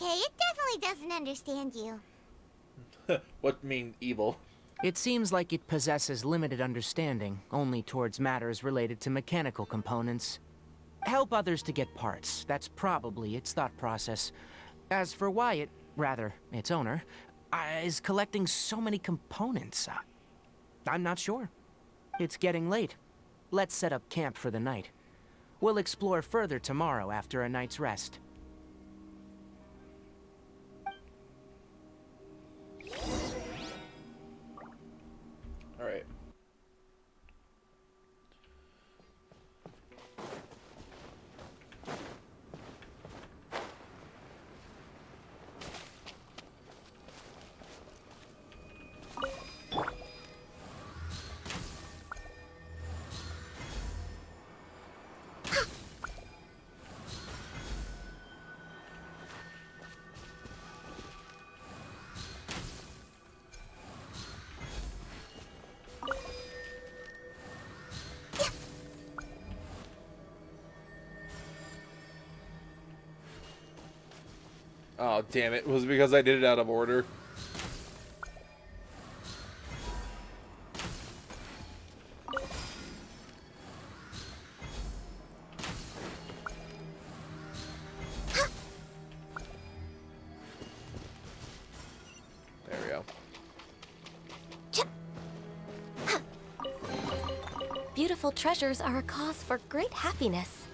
it definitely doesn't understand you. What mean evil? It seems like it possesses limited understanding, only towards matters related to mechanical components. Help others to get parts, that's probably its thought process. As for why it, rather, its owner, is collecting so many components, I'm not sure. It's getting late. Let's set up camp for the night. We'll explore further tomorrow after a night's rest. All right. Oh, damn it. Was it because I did it out of order? There we go. Beautiful treasures are a cause for great happiness.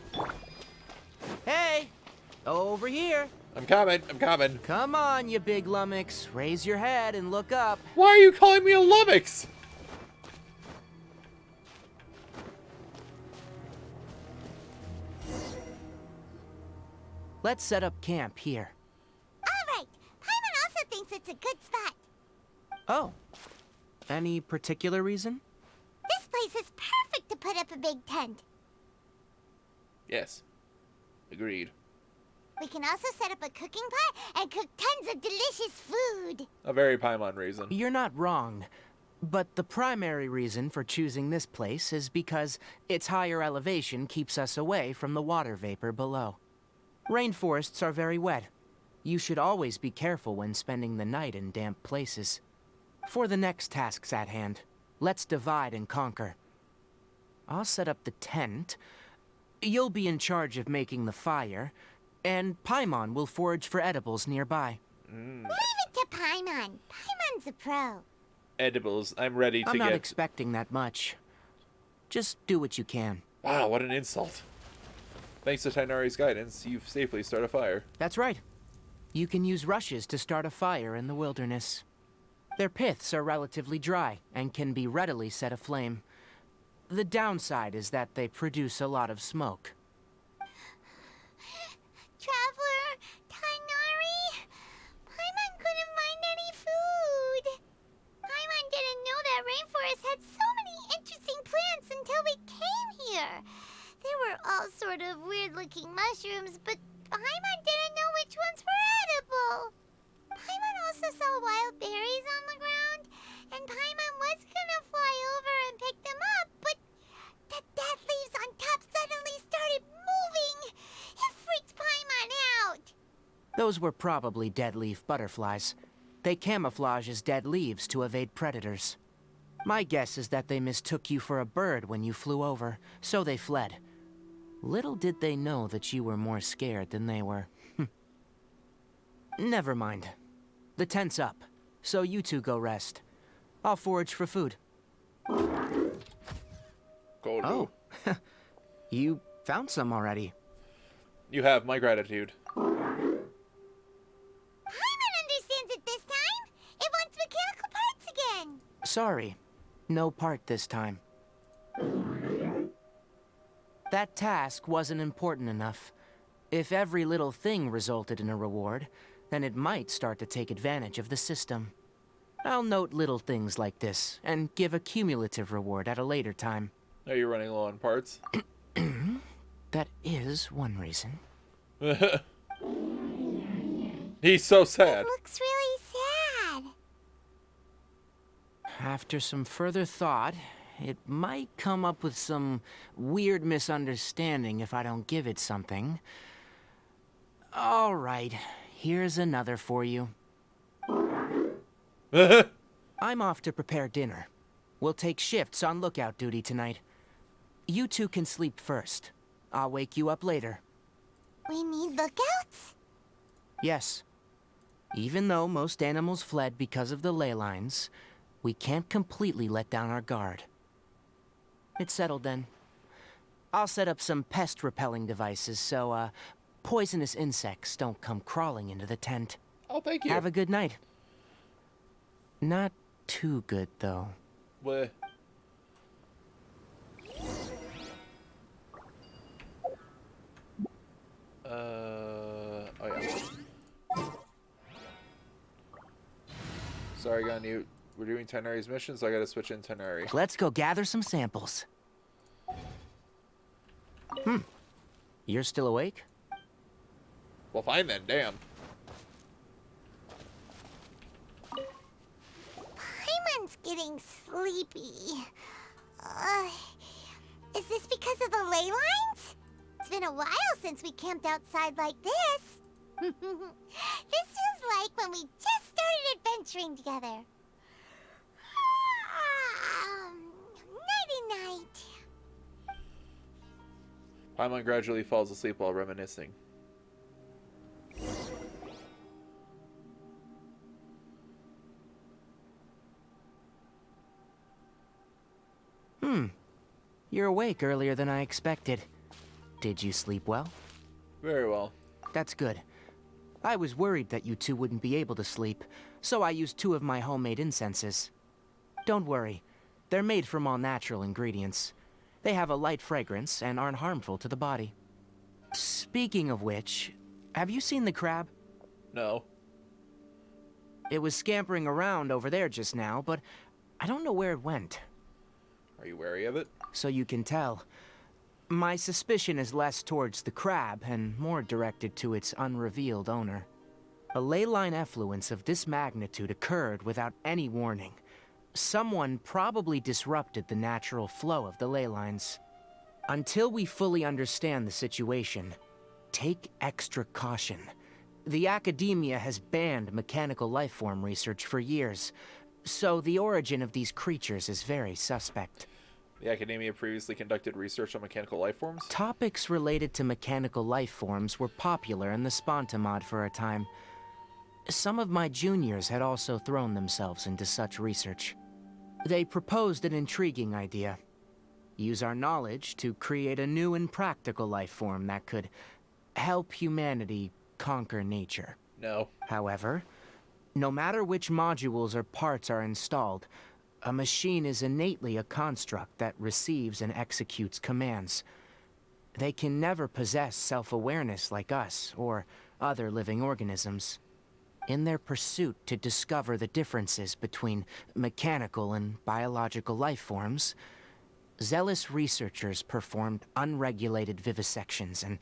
Hey! Over here! I'm coming. I'm coming. Come on, you big lummox. Raise your head and look up. Why are you calling me a lummox? Let's set up camp here. a good spot. Oh. Any particular reason? This place is perfect to put up a big tent. Yes. Agreed. We can also set up a cooking pot and cook tons of delicious food. A very Paimon reason. You're not wrong. But the primary reason for choosing this place is because its higher elevation keeps us away from the water vapor below. Rainforests are very wet. You should always be careful when spending the night in damp places. For the next tasks at hand, let's divide and conquer. I'll set up the tent. You'll be in charge of making the fire, and Paimon will forage for edibles nearby. Leave it to Paimon. Paimon's a pro. Edibles. I'm ready to I'm not expecting that much. Just do what you can. Wow, what an insult. Thanks to Tighnari's guidance, you've safely started a fire. That's right. You can use rushes to start a fire in the wilderness. Their piths are relatively dry and can be readily set aflame. The downside is that they produce a lot of smoke. Traveler, Tighnari, Paimon couldn't find any food. Paimon didn't know that rainforest had so many interesting plants until we came here. There were all sort of weird-looking mushrooms, but Paimon didn't know which ones were edible. Paimon also saw wild berries on the ground, and Paimon was gonna fly over and pick them up, but the dead leaves on top suddenly started moving. It freaked Paimon out. Those were probably dead leaf butterflies. They camouflage as dead leaves to evade predators. My guess is that they mistook you for a bird when you flew over, so they fled. Little did they know that you were more scared than they were. Never mind. The tent's up, so you two go rest. I'll forage for food. Go. Oh, you found some already. You have my gratitude. Paimon understands it this time. It wants mechanical parts again. Sorry, no part this time. That task wasn't important enough. If every little thing resulted in a reward, then it might start to take advantage of the system. I'll note little things like this, and give a cumulative reward at a later time. Are you running low on parts? That is one reason. He's so sad. It looks really sad. After some further thought, it might come up with some weird misunderstanding if I don't give it something. All right, here's another for you. I'm off to prepare dinner. We'll take shifts on lookout duty tonight. You two can sleep first. I'll wake you up later. We need lookouts? Yes. Even though most animals fled because of the ley lines, we can't completely let down our guard. It's settled then. I'll set up some pest-repelling devices so, poisonous insects don't come crawling into the tent. Oh, thank you. Have a good night. Not too good, though. What? Oh yeah. Sorry, Gun, we're doing Tighnari's mission, so I gotta switch in Tighnari. Let's go gather some samples. You're still awake? Well, fine then, damn. Paimon's getting sleepy. Is this because of the ley lines? It's been a while since we camped outside like this. This feels like when we just started adventuring together. Nighty-night. Paimon gradually falls asleep while reminiscing. You're awake earlier than I expected. Did you sleep well? Very well. That's good. I was worried that you two wouldn't be able to sleep, so I used 2 of my homemade incenses. Don't worry. They're made from all natural ingredients. They have a light fragrance and aren't harmful to the body. Speaking of which, have you seen the crab? No. It was scampering around over there just now, but I don't know where it went. Are you wary of it? So you can tell. My suspicion is less towards the crab and more directed to its unrevealed owner. A ley line effluence of this magnitude occurred without any warning. Someone probably disrupted the natural flow of the ley lines. Until we fully understand the situation, take extra caution. The academia has banned mechanical lifeform research for years, so the origin of these creatures is very suspect. The academia previously conducted research on mechanical lifeforms? Topics related to mechanical lifeforms were popular in the Sponta mod for a time. Some of my juniors had also thrown themselves into such research. They proposed an intriguing idea. Use our knowledge to create a new and practical lifeform that could help humanity conquer nature. No. However, no matter which modules or parts are installed, a machine is innately a construct that receives and executes commands. They can never possess self-awareness like us or other living organisms. In their pursuit to discover the differences between mechanical and biological life forms, zealous researchers performed unregulated vivisections and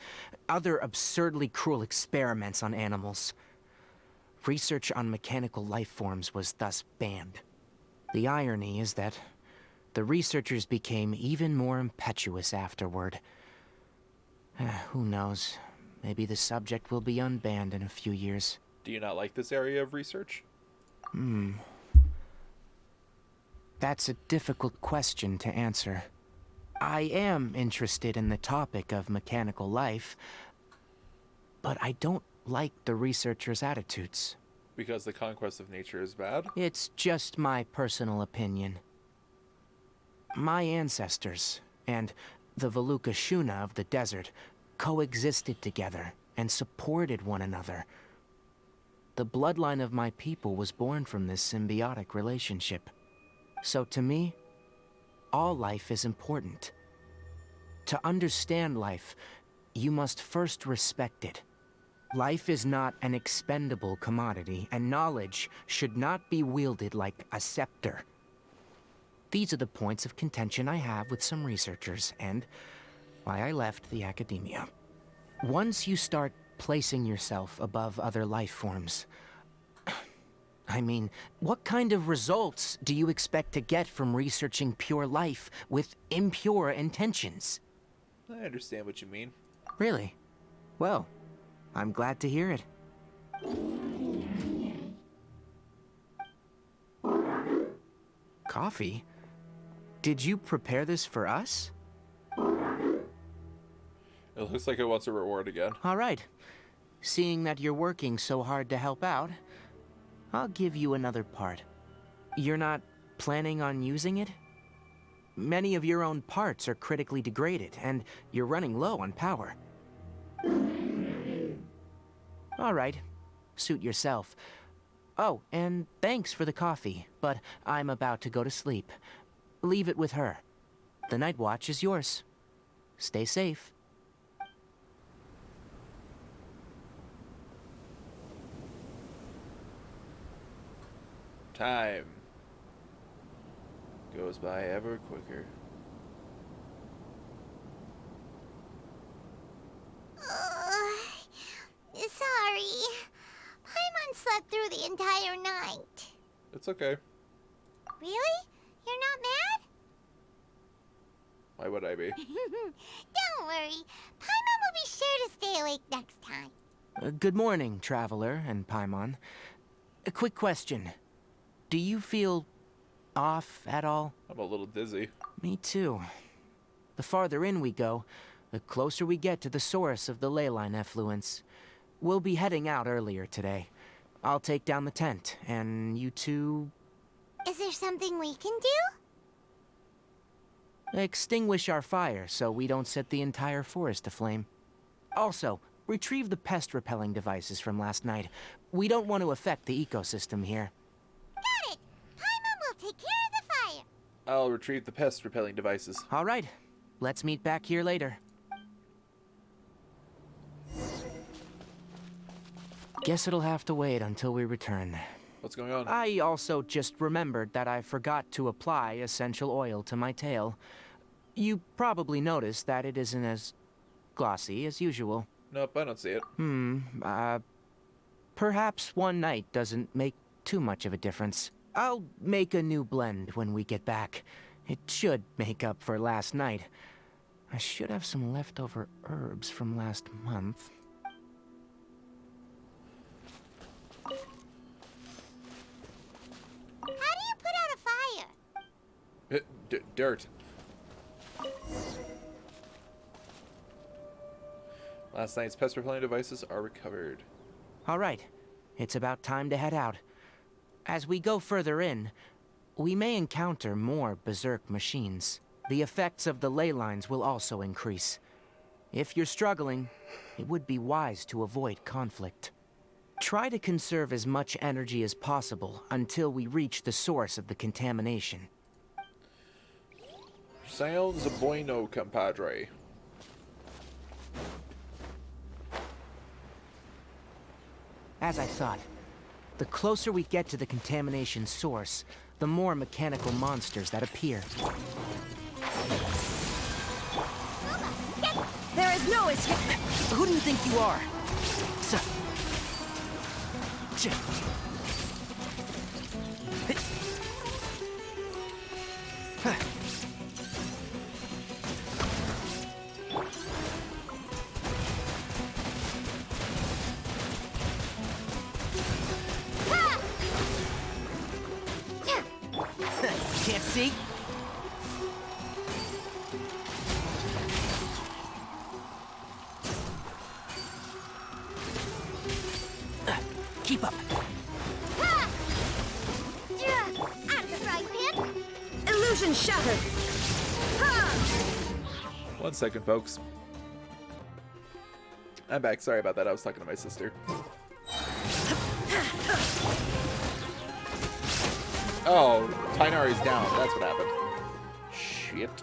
other absurdly cruel experiments on animals. Research on mechanical life forms was thus banned. The irony is that the researchers became even more impetuous afterward. Who knows? Maybe the subject will be unbanned in a few years. Do you not like this area of research? That's a difficult question to answer. I am interested in the topic of mechanical life, but I don't like the researchers' attitudes. Because the conquest of nature is bad? It's just my personal opinion. My ancestors and the Veluca Shuna of the desert coexisted together and supported one another. The bloodline of my people was born from this symbiotic relationship. So to me, all life is important. To understand life, you must first respect it. Life is not an expendable commodity, and knowledge should not be wielded like a scepter. These are the points of contention I have with some researchers, and why I left the academia. Once you start placing yourself above other life forms, I mean, what kind of results do you expect to get from researching pure life with impure intentions? I understand what you mean. Really? Well, I'm glad to hear it. Coffee? Did you prepare this for us? It looks like it wants a reward again. All right. Seeing that you're working so hard to help out, I'll give you another part. You're not planning on using it? Many of your own parts are critically degraded, and you're running low on power. All right. Suit yourself. Oh, and thanks for the coffee, but I'm about to go to sleep. Leave it with her. The night watch is yours. Stay safe. Time goes by ever quicker. Sorry. Paimon slept through the entire night. It's okay. Really? You're not mad? Why would I be? Don't worry. Paimon will be sure to stay awake next time. Good morning, Traveler and Paimon. A quick question. Do you feel off at all? I'm a little dizzy. Me too. The farther in we go, the closer we get to the source of the ley line effluence. We'll be heading out earlier today. I'll take down the tent, and you two... Is there something we can do? extinguish our fire so we don't set the entire forest aflame. Also, retrieve the pest-repelling devices from last night. We don't want to affect the ecosystem here. Got it! Paimon will take care of the fire. I'll retrieve the pest-repelling devices. All right. Let's meet back here later. Guess it'll have to wait until we return. What's going on? I also just remembered that I forgot to apply essential oil to my tail. You probably noticed that it isn't as glossy as usual. Nope, I don't see it. Perhaps one night doesn't make too much of a difference. I'll make a new blend when we get back. It should make up for last night. I should have some leftover herbs from last month. How do you put out a fire? Dirt. Last night's pest repelling devices are recovered. All right, it's about time to head out. As we go further in, we may encounter more berserk machines. The effects of the ley lines will also increase. If you're struggling, it would be wise to avoid conflict. Try to conserve as much energy as possible until we reach the source of the contamination. Sounds bueno, compadre. As I thought, the closer we get to the contamination source, the more mechanical monsters that appear. There is no escape! Who do you think you are? Can't see? Keep up. Out of the frying pan. Illusion shattered! 1 second, folks. I'm back. Sorry about that. I was talking to my sister. Oh, Tighnari's down. That's what happened. Shit.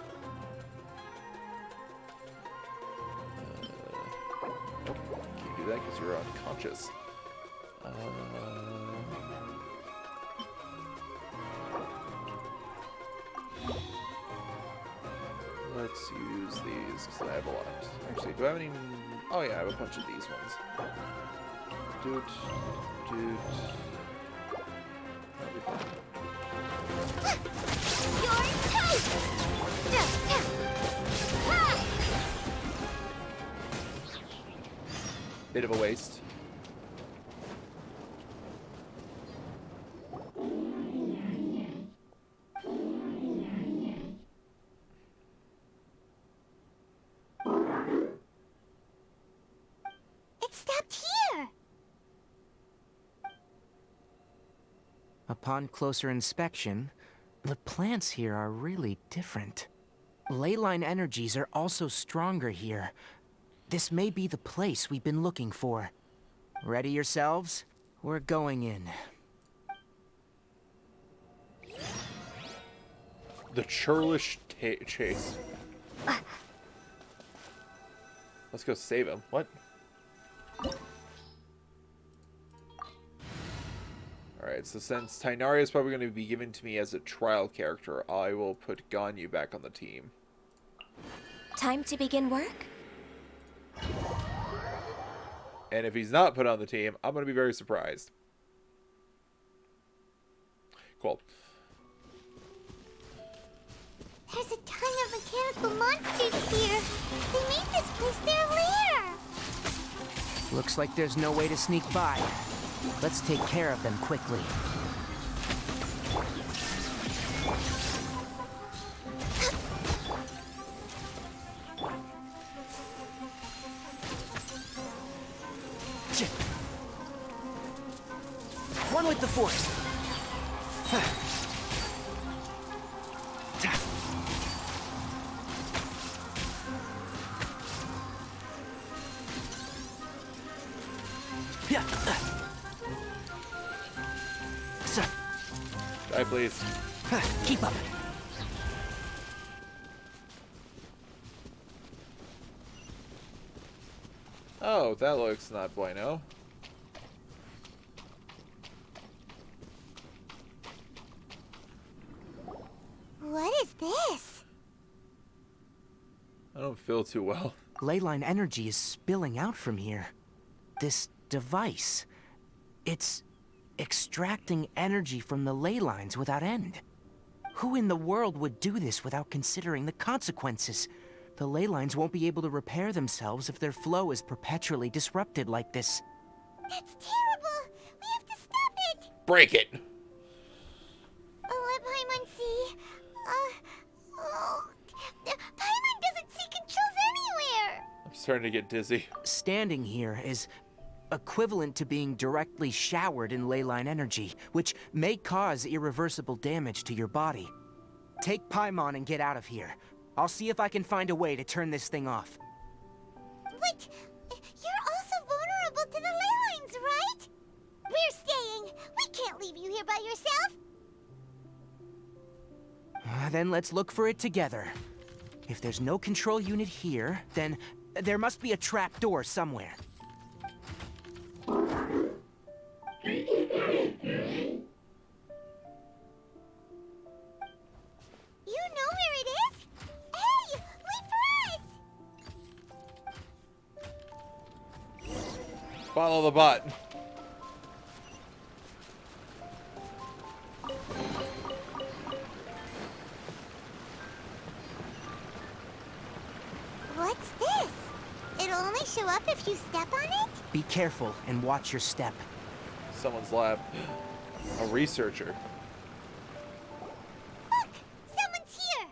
Nope. Can't do that because you're unconscious. Let's use these because I have a lot. Actually, do I have any? Oh yeah, I have a bunch of these ones. Doot, doot. That'll be fine. You're toast! Bit of a waste. It stopped here! Upon closer inspection, the plants here are really different. Leyline energies are also stronger here. This may be the place we've been looking for. Ready yourselves? We're going in. The churlish chase. Let's go save him. What? Alright, so since Tighnari is probably going to be given to me as a trial character, I will put Ganyu back on the team. Time to begin work? And if he's not put on the team, I'm going to be very surprised. Cool. There's a ton of mechanical monsters here. They made this place their lair. Looks like there's no way to sneak by. Let's take care of them quickly. One with the force. Die, please. Keep up. Oh, that looks not bueno. Doesn't feel too well. Leyline energy is spilling out from here. This device, it's extracting energy from the ley lines without end. Who in the world would do this without considering the consequences? The ley lines won't be able to repair themselves if their flow is perpetually disrupted like this. That's terrible! We have to stop it! Break it! Let Paimon see. Paimon doesn't see controls anywhere! I'm starting to get dizzy. Standing here is equivalent to being directly showered in leyline energy, which may cause irreversible damage to your body. Take Paimon and get out of here. I'll see if I can find a way to turn this thing off. But you're also vulnerable to the ley lines, right? We're staying. We can't leave you here by yourself. Then let's look for it together. If there's no control unit here, then there must be a trap door somewhere. You know where it is? Hey, wait for us! Follow the bot. What's this? It'll only show up if you step on it? Be careful and watch your step. Someone's lab. A researcher. Look! Someone's here!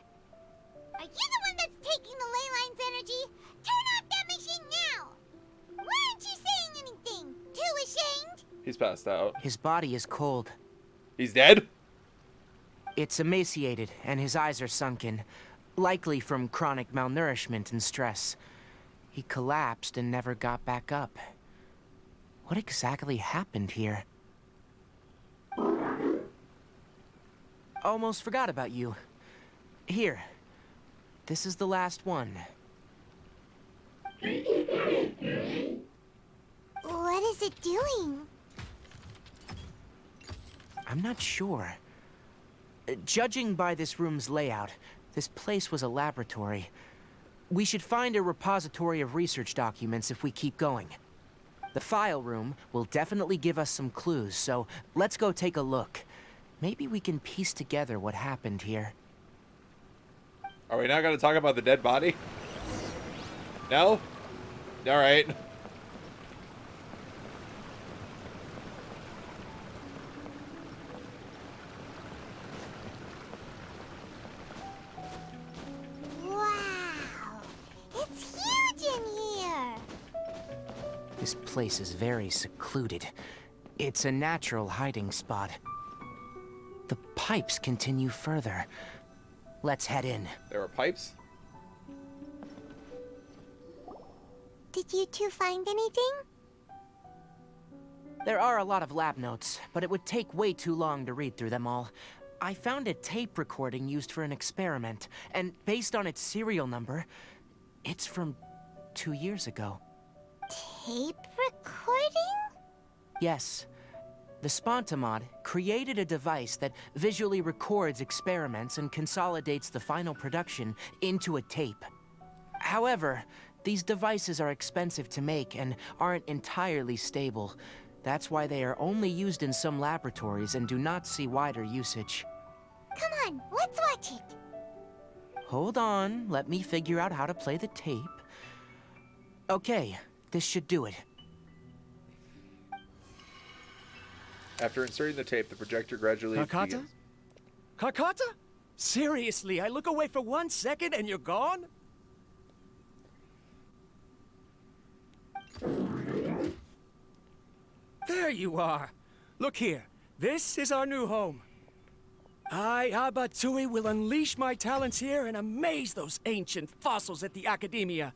Are you the one that's taking the ley line's energy? Turn off that machine now! Why aren't you saying anything? Too ashamed? He's passed out. His body is cold. He's dead? It's emaciated, and his eyes are sunken, likely from chronic malnourishment and stress. He collapsed and never got back up. What exactly happened here? Almost forgot about you. Here. This is the last one. What is it doing? I'm not sure. Judging by this room's layout, this place was a laboratory. We should find a repository of research documents if we keep going. The file room will definitely give us some clues, so let's go take a look. Maybe we can piece together what happened here. Are we not going to talk about the dead body? No? Alright. Wow! It's huge in here! This place is very secluded. It's a natural hiding spot. The pipes continue further. Let's head in. There are pipes? Did you two find anything? There are a lot of lab notes, but it would take way too long to read through them all. I found a tape recording used for an experiment, and based on its serial number, it's from 2 years ago. Tape recording? Yes. The Spontamod created a device that visually records experiments and consolidates the final production into a tape. However, these devices are expensive to make and aren't entirely stable. That's why they are only used in some laboratories and do not see wider usage. Come on, let's watch it. Hold on, let me figure out how to play the tape. Okay, this should do it. After inserting the tape, the projector gradually Kakata? begins. Kakata? Seriously, I look away for 1 second and you're gone? There you are. Look here. This is our new home. I, Abatsui, will unleash my talents here and amaze those ancient fossils at the Academia.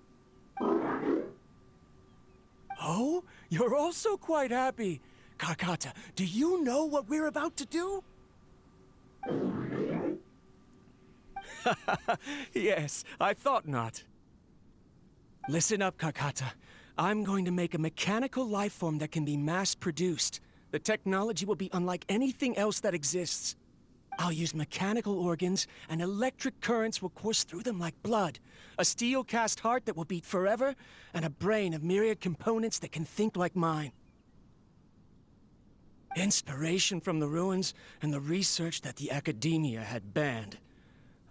Oh, you're also quite happy. Kakata, do you know what we're about to do? Yes, I thought not. Listen up, Kakata. I'm going to make a mechanical life form that can be mass-produced. The technology will be unlike anything else that exists. I'll use mechanical organs, and electric currents will course through them like blood. A steel-cast heart that will beat forever, and a brain of myriad components that can think like mine. Inspiration from the ruins and the research that the academia had banned.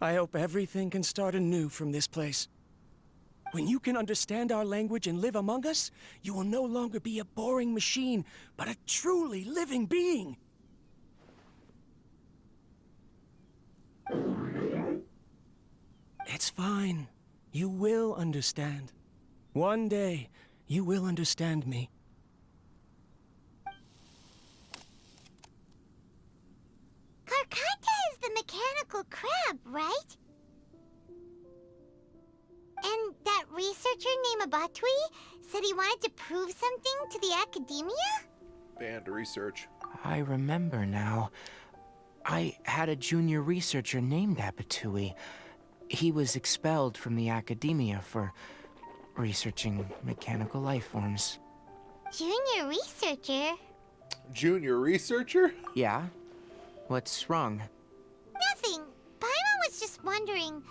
I hope everything can start anew from this place. When you can understand our language and live among us, you will no longer be a boring machine, but a truly living being. It's fine. You will understand. One day, you will understand me. Karkata is the mechanical crab, right? And that researcher named Abatui said he wanted to prove something to the academia? Banned research. I remember now. I had a junior researcher named Abatui. He was expelled from the academia for researching mechanical life forms. Junior researcher? Junior researcher? Yeah? What's wrong? Nothing. Paimon was just wondering,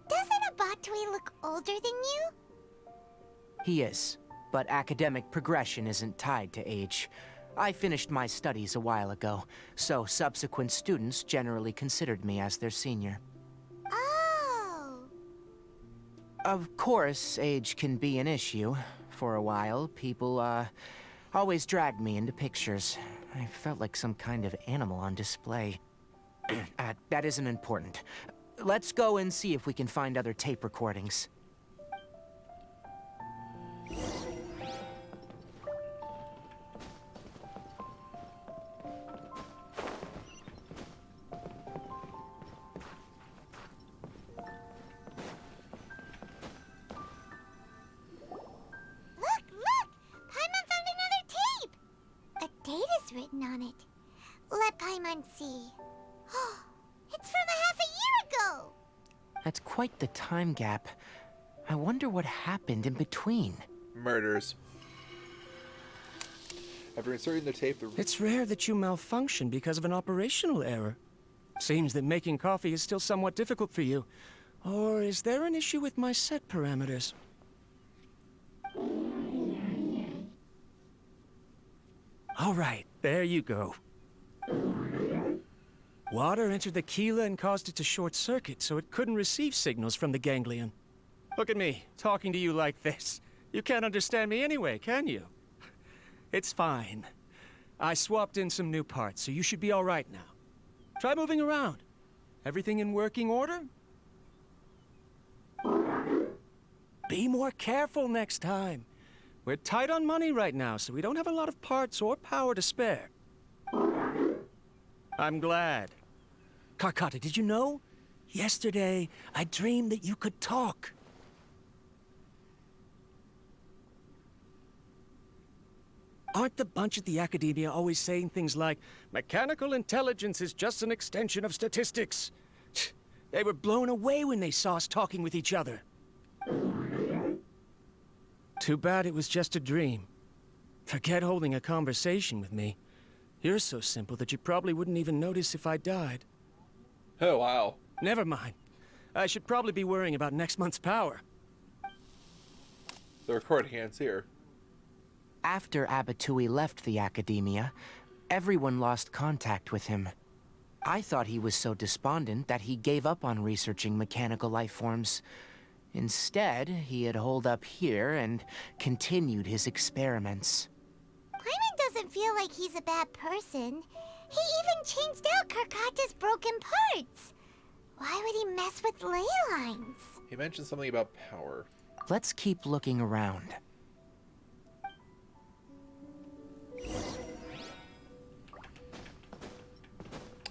doesn't Abatui look older than you? He is, but academic progression isn't tied to age. I finished my studies a while ago, so subsequent students generally considered me as their senior. Oh. Of course, age can be an issue. For a while, people, always dragged me into pictures. I felt like some kind of animal on display. That isn't important. Let's go and see if we can find other tape recordings. Written on it. Let Paimon see. It's from a half a year ago! That's quite the time gap. I wonder what happened in between. Murders. After inserting the tape... It's rare that you malfunction because of an operational error. Seems that making coffee is still somewhat difficult for you. Or is there an issue with my set parameters? All right, there you go. Water entered the chela and caused it to short-circuit, so it couldn't receive signals from the ganglion. Look at me, talking to you like this. You can't understand me anyway, can you? It's fine. I swapped in some new parts, so you should be all right now. Try moving around. Everything in working order? Be more careful next time. We're tight on money right now, so we don't have a lot of parts or power to spare. I'm glad. Karkata, did you know? Yesterday, I dreamed that you could talk. Aren't the bunch at the academia always saying things like, mechanical intelligence is just an extension of statistics? They were blown away when they saw us talking with each other. Too bad it was just a dream. Forget holding a conversation with me. You're so simple that you probably wouldn't even notice if I died. Oh, wow. Never mind. I should probably be worrying about next month's power. The recording ends here. After Abatui left the academia, everyone lost contact with him. I thought he was so despondent that he gave up on researching mechanical life forms. Instead, he had holed up here and continued his experiments. Paimon doesn't feel like he's a bad person. He even changed out Karkata's broken parts. Why would he mess with ley lines? He mentioned something about power. Let's keep looking around.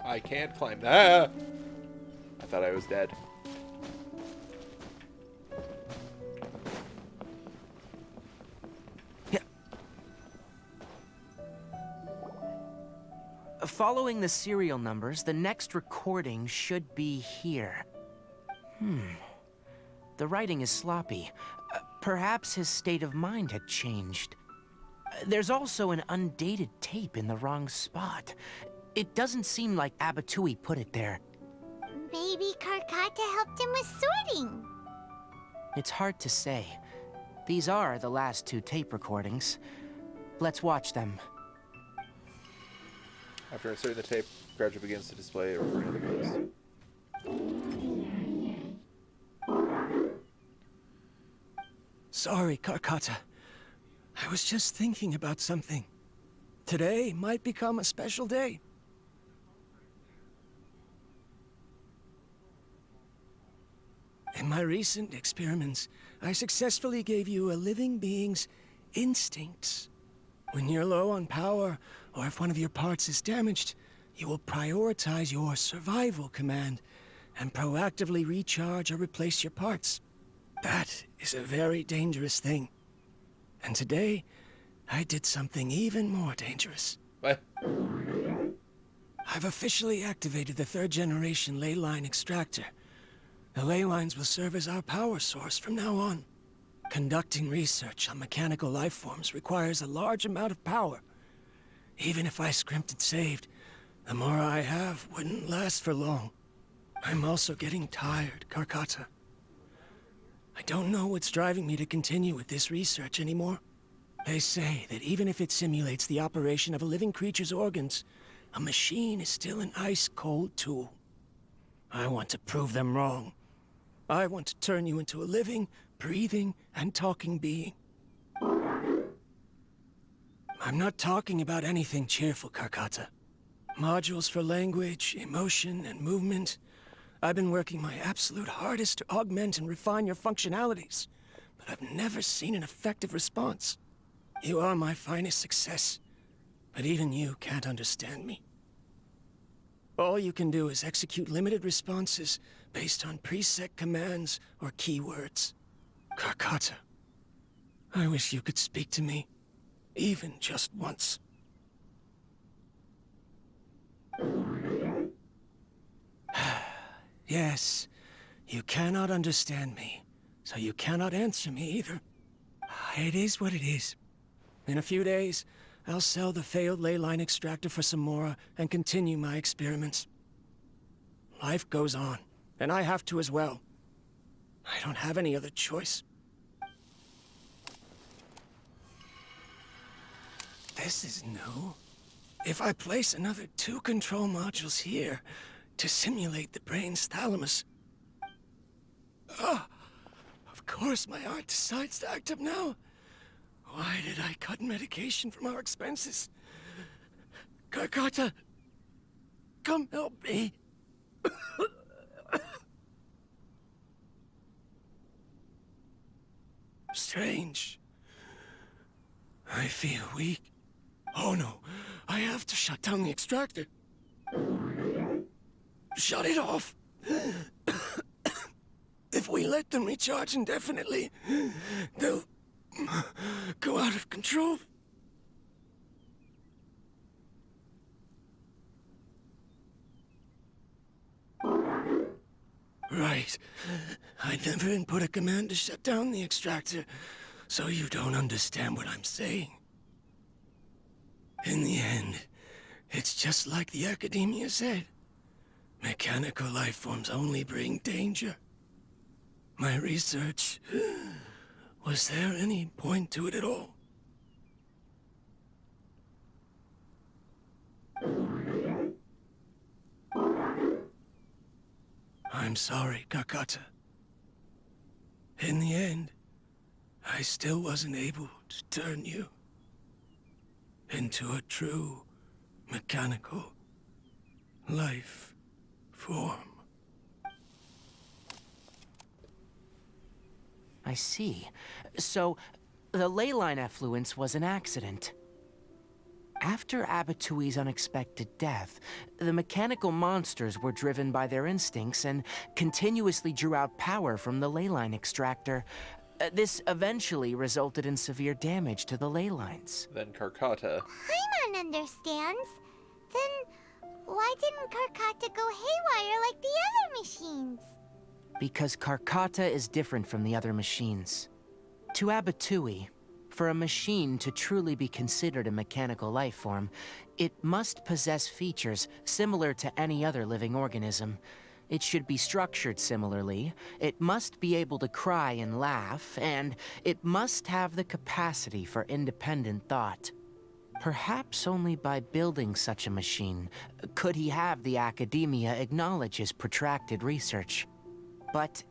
I can't climb that. I thought I was dead. Following the serial numbers, the next recording should be here. The writing is sloppy. Perhaps his state of mind had changed. There's also an undated tape in the wrong spot. It doesn't seem like Abatui put it there. Maybe Karkata helped him with sorting. It's hard to say. These are the last 2 tape recordings. Let's watch them. After inserting the tape, gradually begins to display a recording of the playlist. Sorry, Karkata. I was just thinking about something. Today might become a special day. In my recent experiments, I successfully gave you a living being's instincts. When you're low on power, or if one of your parts is damaged, you will prioritize your survival command and proactively recharge or replace your parts. That is a very dangerous thing. And today, I did something even more dangerous. What? I've officially activated the 3rd generation ley line extractor. The ley lines will serve as our power source from now on. Conducting research on mechanical life forms requires a large amount of power. Even if I scrimped and saved, the more I have wouldn't last for long. I'm also getting tired, Karkata. I don't know what's driving me to continue with this research anymore. They say that even if it simulates the operation of a living creature's organs, a machine is still an ice-cold tool. I want to prove them wrong. I want to turn you into a living, breathing, and talking being. I'm not talking about anything cheerful, Karkata. Modules for language, emotion, and movement. I've been working my absolute hardest to augment and refine your functionalities, but I've never seen an effective response. You are my finest success, but even you can't understand me. All you can do is execute limited responses based on preset commands or keywords. Karkata, I wish you could speak to me, even just once. Yes, you cannot understand me, so you cannot answer me either. It is what it is. In a few days, I'll sell the failed ley line extractor for some more and continue my experiments. Life goes on, and I have to as well. I don't have any other choice. This is new. If I place another 2 control modules here to simulate the brain's thalamus... Of course my heart decides to act up now. Why did I cut medication from our expenses? Karkata, come help me. Strange. I feel weak. Oh no, I have to shut down the extractor. Shut it off. If we let them recharge indefinitely, they'll go out of control. Right. I never input a command to shut down the extractor, so you don't understand what I'm saying. In the end, it's just like the academia said. Mechanical life forms only bring danger. My research... Was there any point to it at all? I'm sorry, Karkata. In the end, I still wasn't able to turn you into a true mechanical life form. I see. So, the ley line effluence was an accident. After Abatui's unexpected death, the mechanical monsters were driven by their instincts and continuously drew out power from the ley line extractor. This eventually resulted in severe damage to the ley lines. Then Karkata... Paimon understands. Then why didn't Karkata go haywire like the other machines? Because Karkata is different from the other machines. To Abatui, For a machine to truly be considered a mechanical life form, it must possess features similar to any other living organism. It should be structured similarly, it must be able to cry and laugh, and it must have the capacity for independent thought. Perhaps only by building such a machine could he have the academia acknowledge his protracted research. But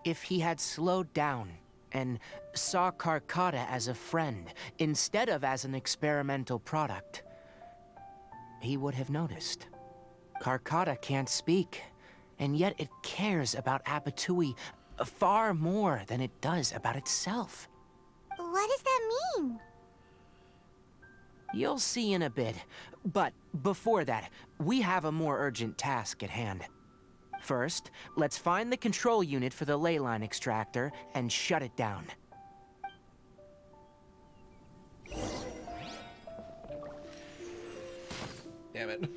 if he had slowed down and saw Carcotta as a friend instead of as an experimental product, he would have noticed. Carcotta can't speak, and yet it cares about Abatui far more than it does about itself. What does that mean? You'll see in a bit, but before that, we have a more urgent task at hand. First, let's find the control unit for the ley line extractor and shut it down. Damn it.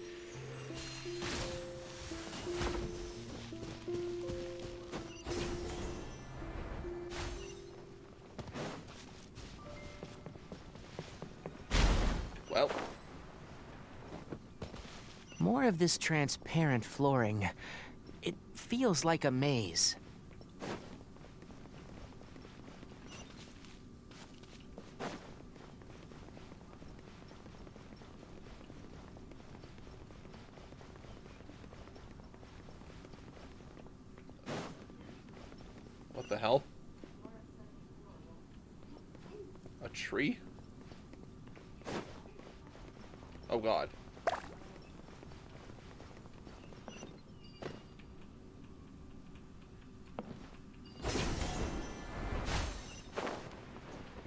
Well. More of this transparent flooring. It feels like a maze. What the hell? A tree? Oh god.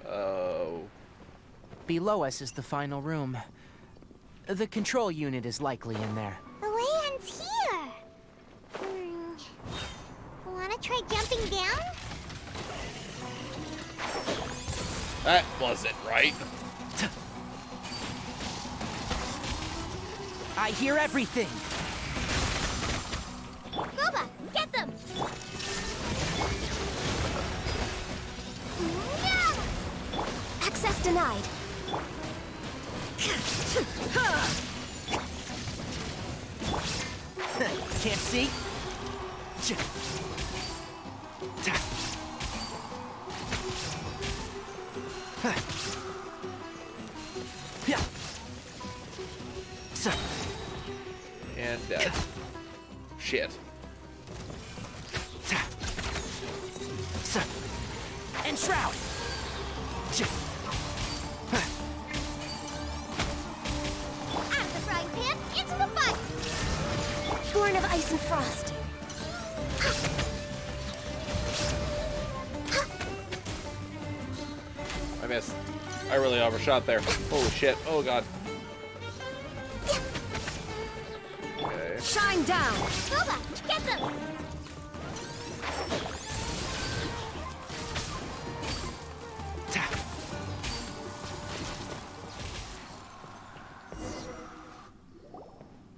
Oh. Below us is the final room. The control unit is likely in there. The way ends here. Wanna try jumping down? That wasn't right. I hear everything. Boba, get them! Access denied. Can't see? And shit. And shroud. Out of the frying pan, into the fight! Born of ice and frost. I missed. I really overshot there. Holy shit. Oh god. Okay. Shine down. Boba, get them!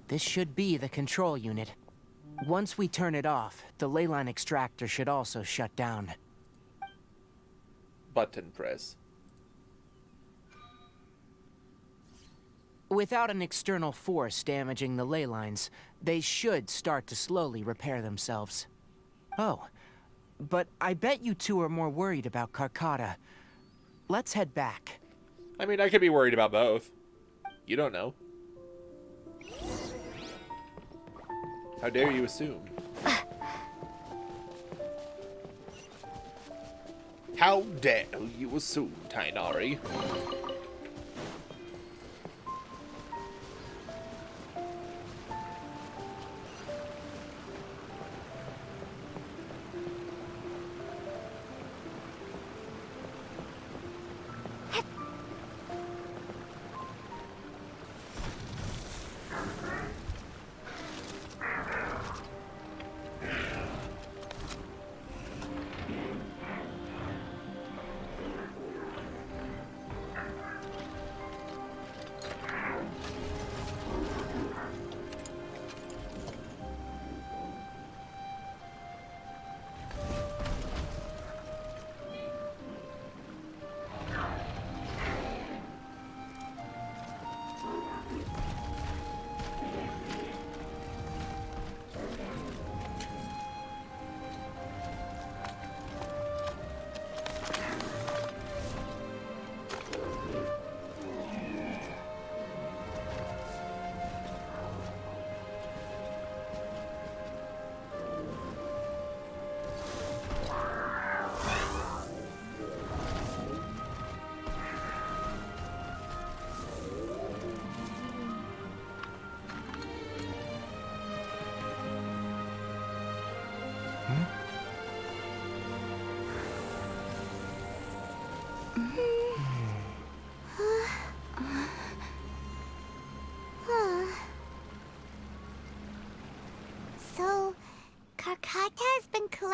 This should be the control unit. Once we turn it off, the ley line extractor should also shut down. Button press. Without an external force damaging the ley lines, they should start to slowly repair themselves. Oh, but I bet you two are more worried about Carcotta. Let's head back. I mean, I could be worried about both. You don't know. How dare you assume? How dare you assume, Tighnari?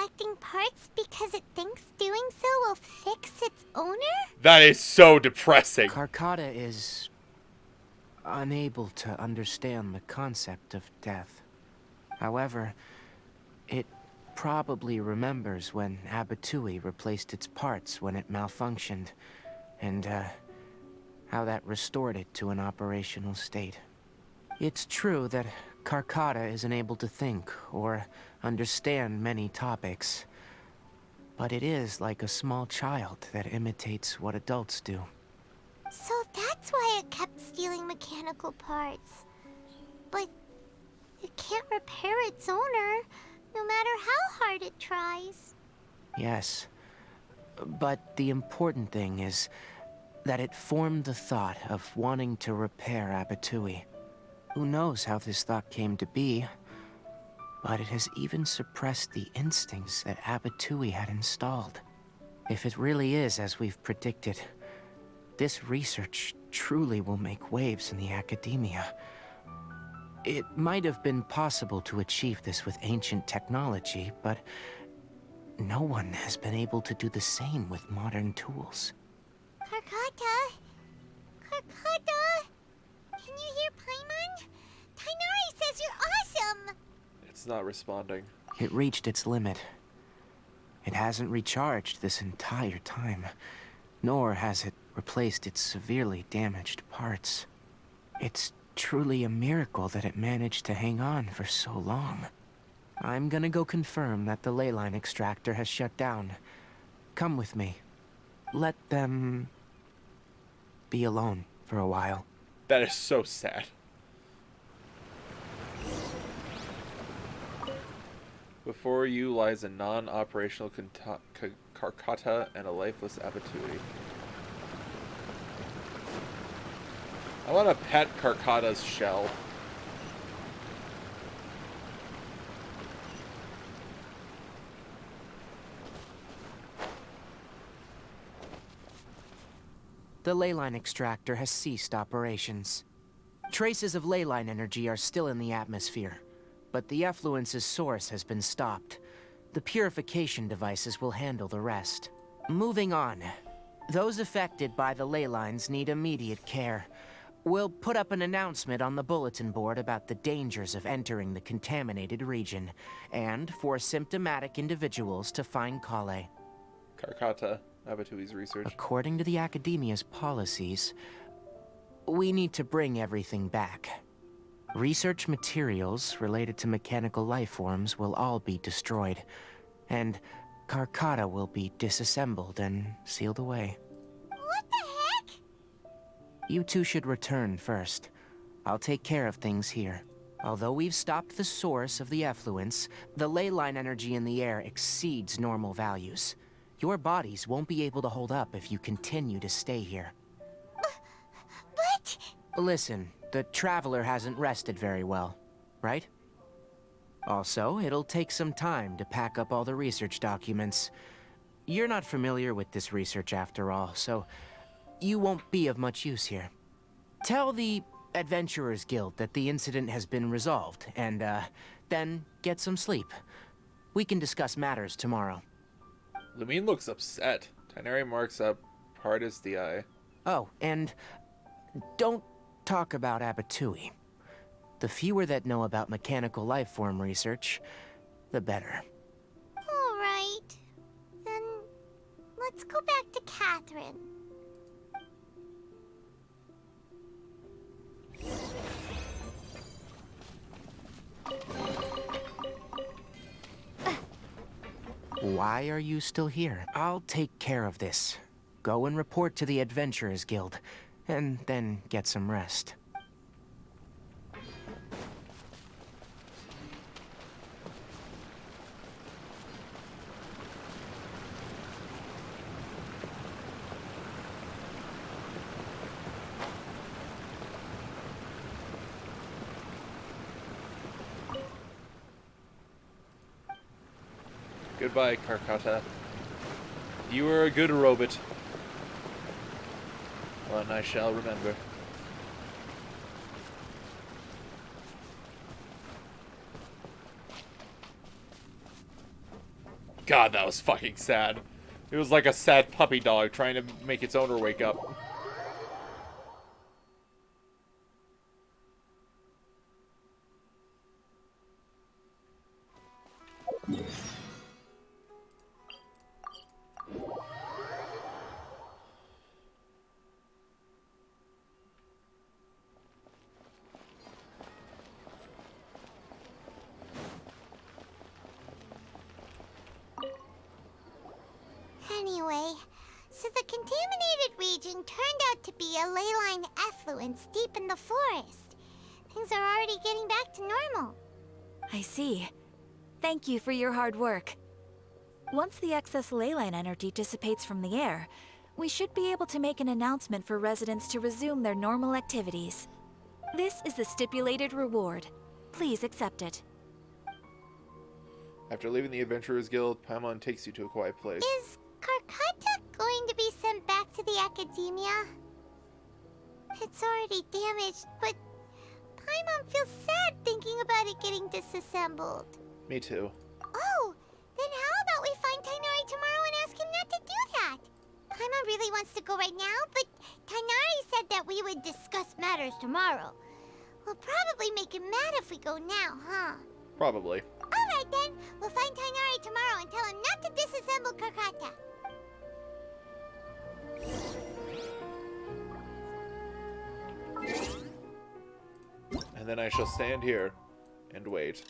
collecting parts because it thinks doing so will fix its owner? That is so depressing. Carcotta is unable to understand the concept of death. However, it probably remembers when Abatui replaced its parts when it malfunctioned, and how that restored it to an operational state. It's true that Carcotta isn't able to think or understand many topics, but it is like a small child that imitates what adults do. So that's why it kept stealing mechanical parts. But it can't repair its owner, no matter how hard it tries. Yes, but the important thing is that it formed the thought of wanting to repair Abatui. Who knows how this thought came to be, but it has even suppressed the instincts that Abatui had installed. If it really is as we've predicted, this research truly will make waves in the academia. It might have been possible to achieve this with ancient technology, but no one has been able to do the same with modern tools. Carcotta? Carcotta? Can you hear Paimon? Tighnari says you're awesome! It's not responding. It reached its limit. It hasn't recharged this entire time, nor has it replaced its severely damaged parts. It's truly a miracle that it managed to hang on for so long. I'm gonna go confirm that the ley line extractor has shut down. Come with me. Let them be alone for a while. That is so sad. Before you lies a non-operational Carcotta and a lifeless Abatui. I want to pet Carcotta's shell. The ley line extractor has ceased operations. Traces of ley line energy are still in the atmosphere, but the effluence's source has been stopped. The purification devices will handle the rest. Moving on. Those affected by the ley lines need immediate care. We'll put up an announcement on the bulletin board about the dangers of entering the contaminated region, and for symptomatic individuals to find Kale. Carcotta, Abatui's research. According to the Academia's policies, we need to bring everything back. Research materials related to mechanical life forms will all be destroyed, and Carcotta will be disassembled and sealed away. What the heck? You two should return first. I'll take care of things here. Although we've stopped the source of the effluence, the ley line energy in the air exceeds normal values. Your bodies won't be able to hold up if you continue to stay here. But... Listen, the Traveler hasn't rested very well, right? Also, it'll take some time to pack up all the research documents. You're not familiar with this research after all, so you won't be of much use here. Tell the Adventurers Guild that the incident has been resolved, and, then get some sleep. We can discuss matters tomorrow. Lumine looks upset. Tighnari marks up hardest the eye. Oh, and don't talk about Abatui. The fewer that know about mechanical life form research, the better. All right. Then let's go back to Catherine. Why are you still here? I'll take care of this. Go and report to the Adventurers Guild, and then get some rest. Goodbye, Carcotta. You were a good robot. One I shall remember. God, that was fucking sad. It was like a sad puppy dog trying to make its owner wake up. Anyway, so the contaminated region turned out to be a ley line effluence deep in the forest. Things are already getting back to normal. I see. Thank you for your hard work. Once the excess ley line energy dissipates from the air, we should be able to make an announcement for residents to resume their normal activities. This is the stipulated reward. Please accept it. After leaving the Adventurers Guild, Paimon takes you to a quiet place. Is Karkata going to be sent back to the academia? It's already damaged, but Paimon feels sad thinking about it getting disassembled. Me too. Oh, then how about we find Tighnari tomorrow and ask him not to do that? Paimon really wants to go right now, but Tighnari said that we would discuss matters tomorrow. We'll probably make him mad if we go now, huh? Probably. Alright then, we'll find Tighnari tomorrow and tell him not to disassemble Karkata. And then I shall stand here and wait.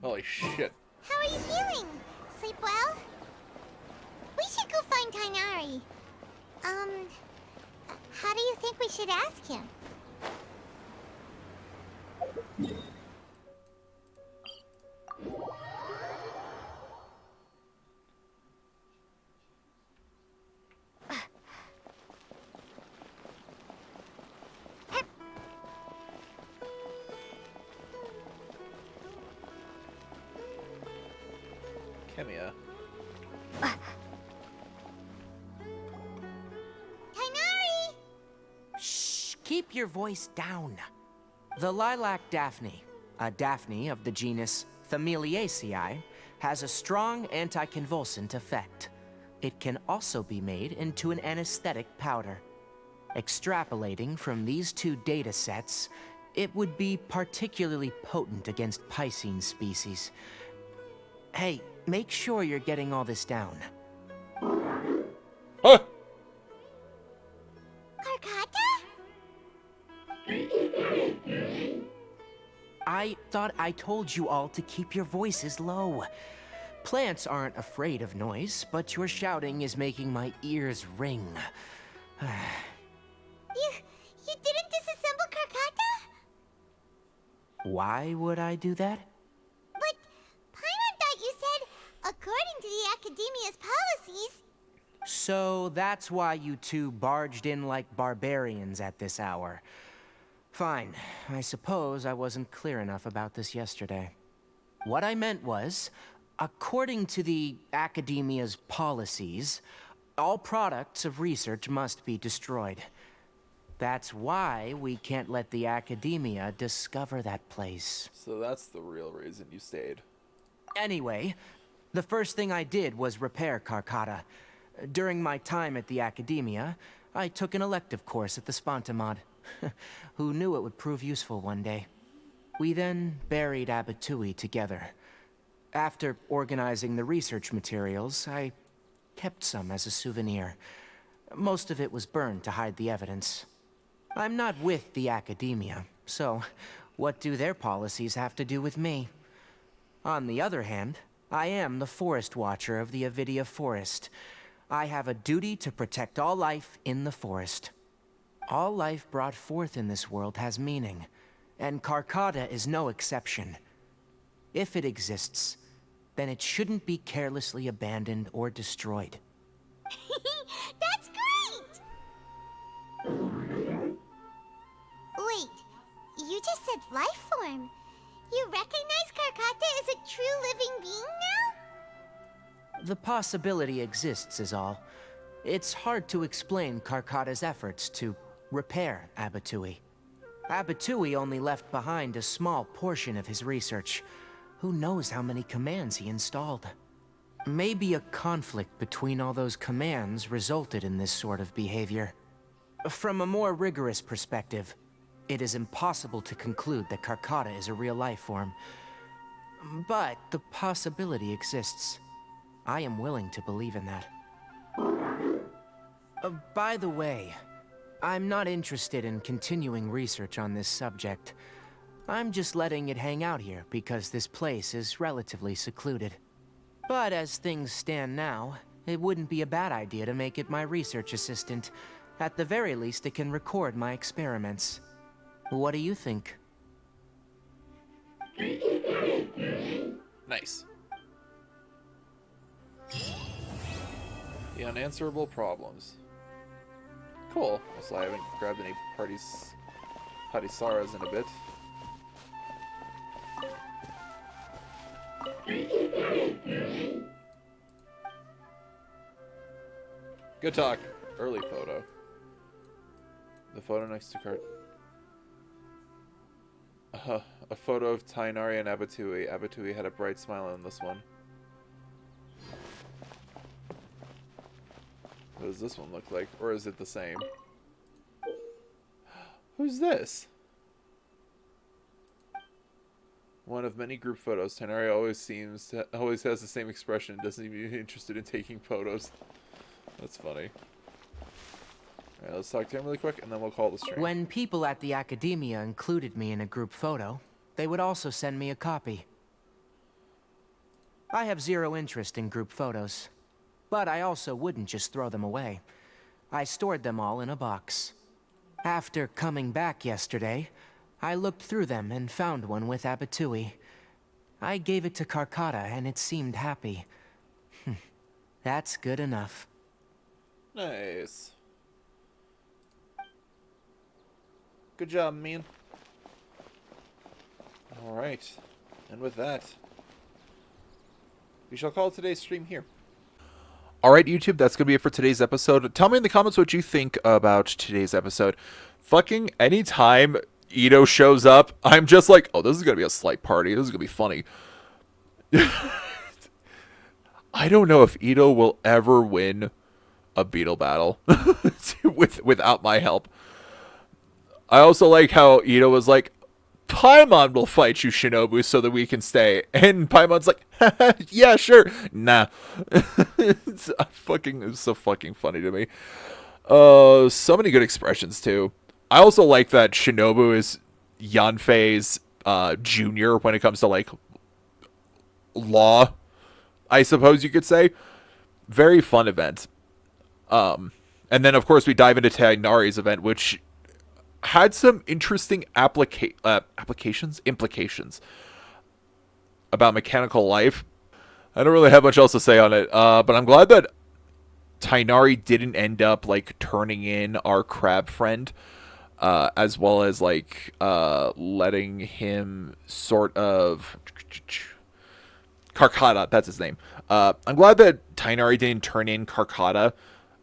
Holy shit. How are you feeling? Sleep well? We should go find Tighnari. How do you think we should ask him? Kemia. Tighnari! Shh! Keep your voice down. The lilac daphne, a daphne of the genus Thameliaceae, has a strong anticonvulsant effect. It can also be made into an anesthetic powder. Extrapolating from these two data sets, it would be particularly potent against Piscine species. Hey, make sure you're getting all this down. Huh? Karkata? I thought I told you all to keep your voices low. Plants aren't afraid of noise, but your shouting is making my ears ring. You didn't disassemble Karkata? Why would I do that? But Paimon thought you said, according to the Academia's policies... So that's why you two barged in like barbarians at this hour. Fine. I suppose I wasn't clear enough about this yesterday. What I meant was, according to the Academia's policies, all products of research must be destroyed. That's why we can't let the Academia discover that place. So that's the real reason you stayed. Anyway, the first thing I did was repair Karkata. During my time at the Academia, I took an elective course at the Spontamod. Who knew it would prove useful one day? We then buried Abatui together. After organizing the research materials, I kept some as a souvenir. Most of it was burned to hide the evidence. I'm not with the Academia, so what do their policies have to do with me? On the other hand, I am the Forest Watcher of the Avidia Forest. I have a duty to protect all life in the forest. All life brought forth in this world has meaning, and Karkata is no exception. If it exists, then it shouldn't be carelessly abandoned or destroyed. That's great! Wait, you just said life form. You recognize Karkata as a true living being now? The possibility exists is all. It's hard to explain Karkata's efforts to repair Abatui. Abatui only left behind a small portion of his research. Who knows how many commands he installed? Maybe a conflict between all those commands resulted in this sort of behavior. From a more rigorous perspective, it is impossible to conclude that Karkata is a real life form. But the possibility exists. I am willing to believe in that. By the way, I'm not interested in continuing research on this subject. I'm just letting it hang out here because this place is relatively secluded. But as things stand now, it wouldn't be a bad idea to make it my research assistant. At the very least, it can record my experiments. What do you think? Nice. The unanswerable problems. Cool. Also, I haven't grabbed any Padisaras in a bit. Good talk. Early photo. The photo next to cart. A photo of Tighnari and Abatui. Abatui had a bright smile in this one. What does this one look like? Or is it the same? Who's this? One of many group photos. Tighnari always has the same expression and doesn't even be interested in taking photos. That's funny. Alright, let's talk to him really quick and then we'll call the stream. When people at the academia included me in a group photo, they would also send me a copy. I have zero interest in group photos, but I also wouldn't just throw them away. I stored them all in a box. After coming back yesterday, I looked through them and found one with Abatui. I gave it to Karkata and it seemed happy. That's good enough. Nice. Good job, man. Alright. And with that, we shall call today's stream here. Alright, YouTube, that's going to be it for today's episode. Tell me in the comments what you think about today's episode. Fucking anytime Ito shows up, I'm just like, oh, this is going to be a slight party. This is going to be funny. I don't know if Ito will ever win a Beetle battle without my help. I also like how Ito was like, Paimon will fight you, Shinobu, so that we can stay. And Paimon's like, yeah, sure. Nah. It's so fucking funny to me. So many good expressions, too. I also like that Shinobu is Yanfei's junior when it comes to, like, law, I suppose you could say. Very fun event. And then, of course, we dive into Tighnari's event, which had some interesting implications about mechanical life. I don't really have much else to say on it, but I'm glad that Tighnari didn't end up, like, turning in our crab friend, as well as, like, letting him sort of... Karkata, that's his name. I'm glad that Tighnari didn't turn in Karkata,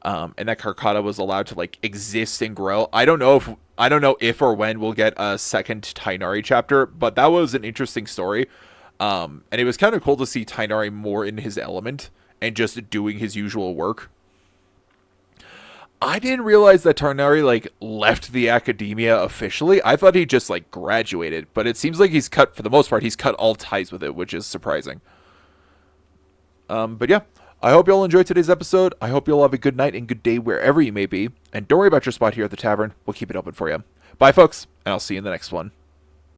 and that Karkata was allowed to, like, exist and grow. I don't know if or when we'll get a second Tighnari chapter, but that was an interesting story. And it was kind of cool to see Tighnari more in his element and just doing his usual work. I didn't realize that Tighnari, like, left the academia officially. I thought he just, like, graduated, but it seems like for the most part, he's cut all ties with it, which is surprising. But yeah, I hope you all enjoyed today's episode. I hope you all have a good night and good day wherever you may be. And don't worry about your spot here at the tavern. We'll keep it open for you. Bye, folks, and I'll see you in the next one.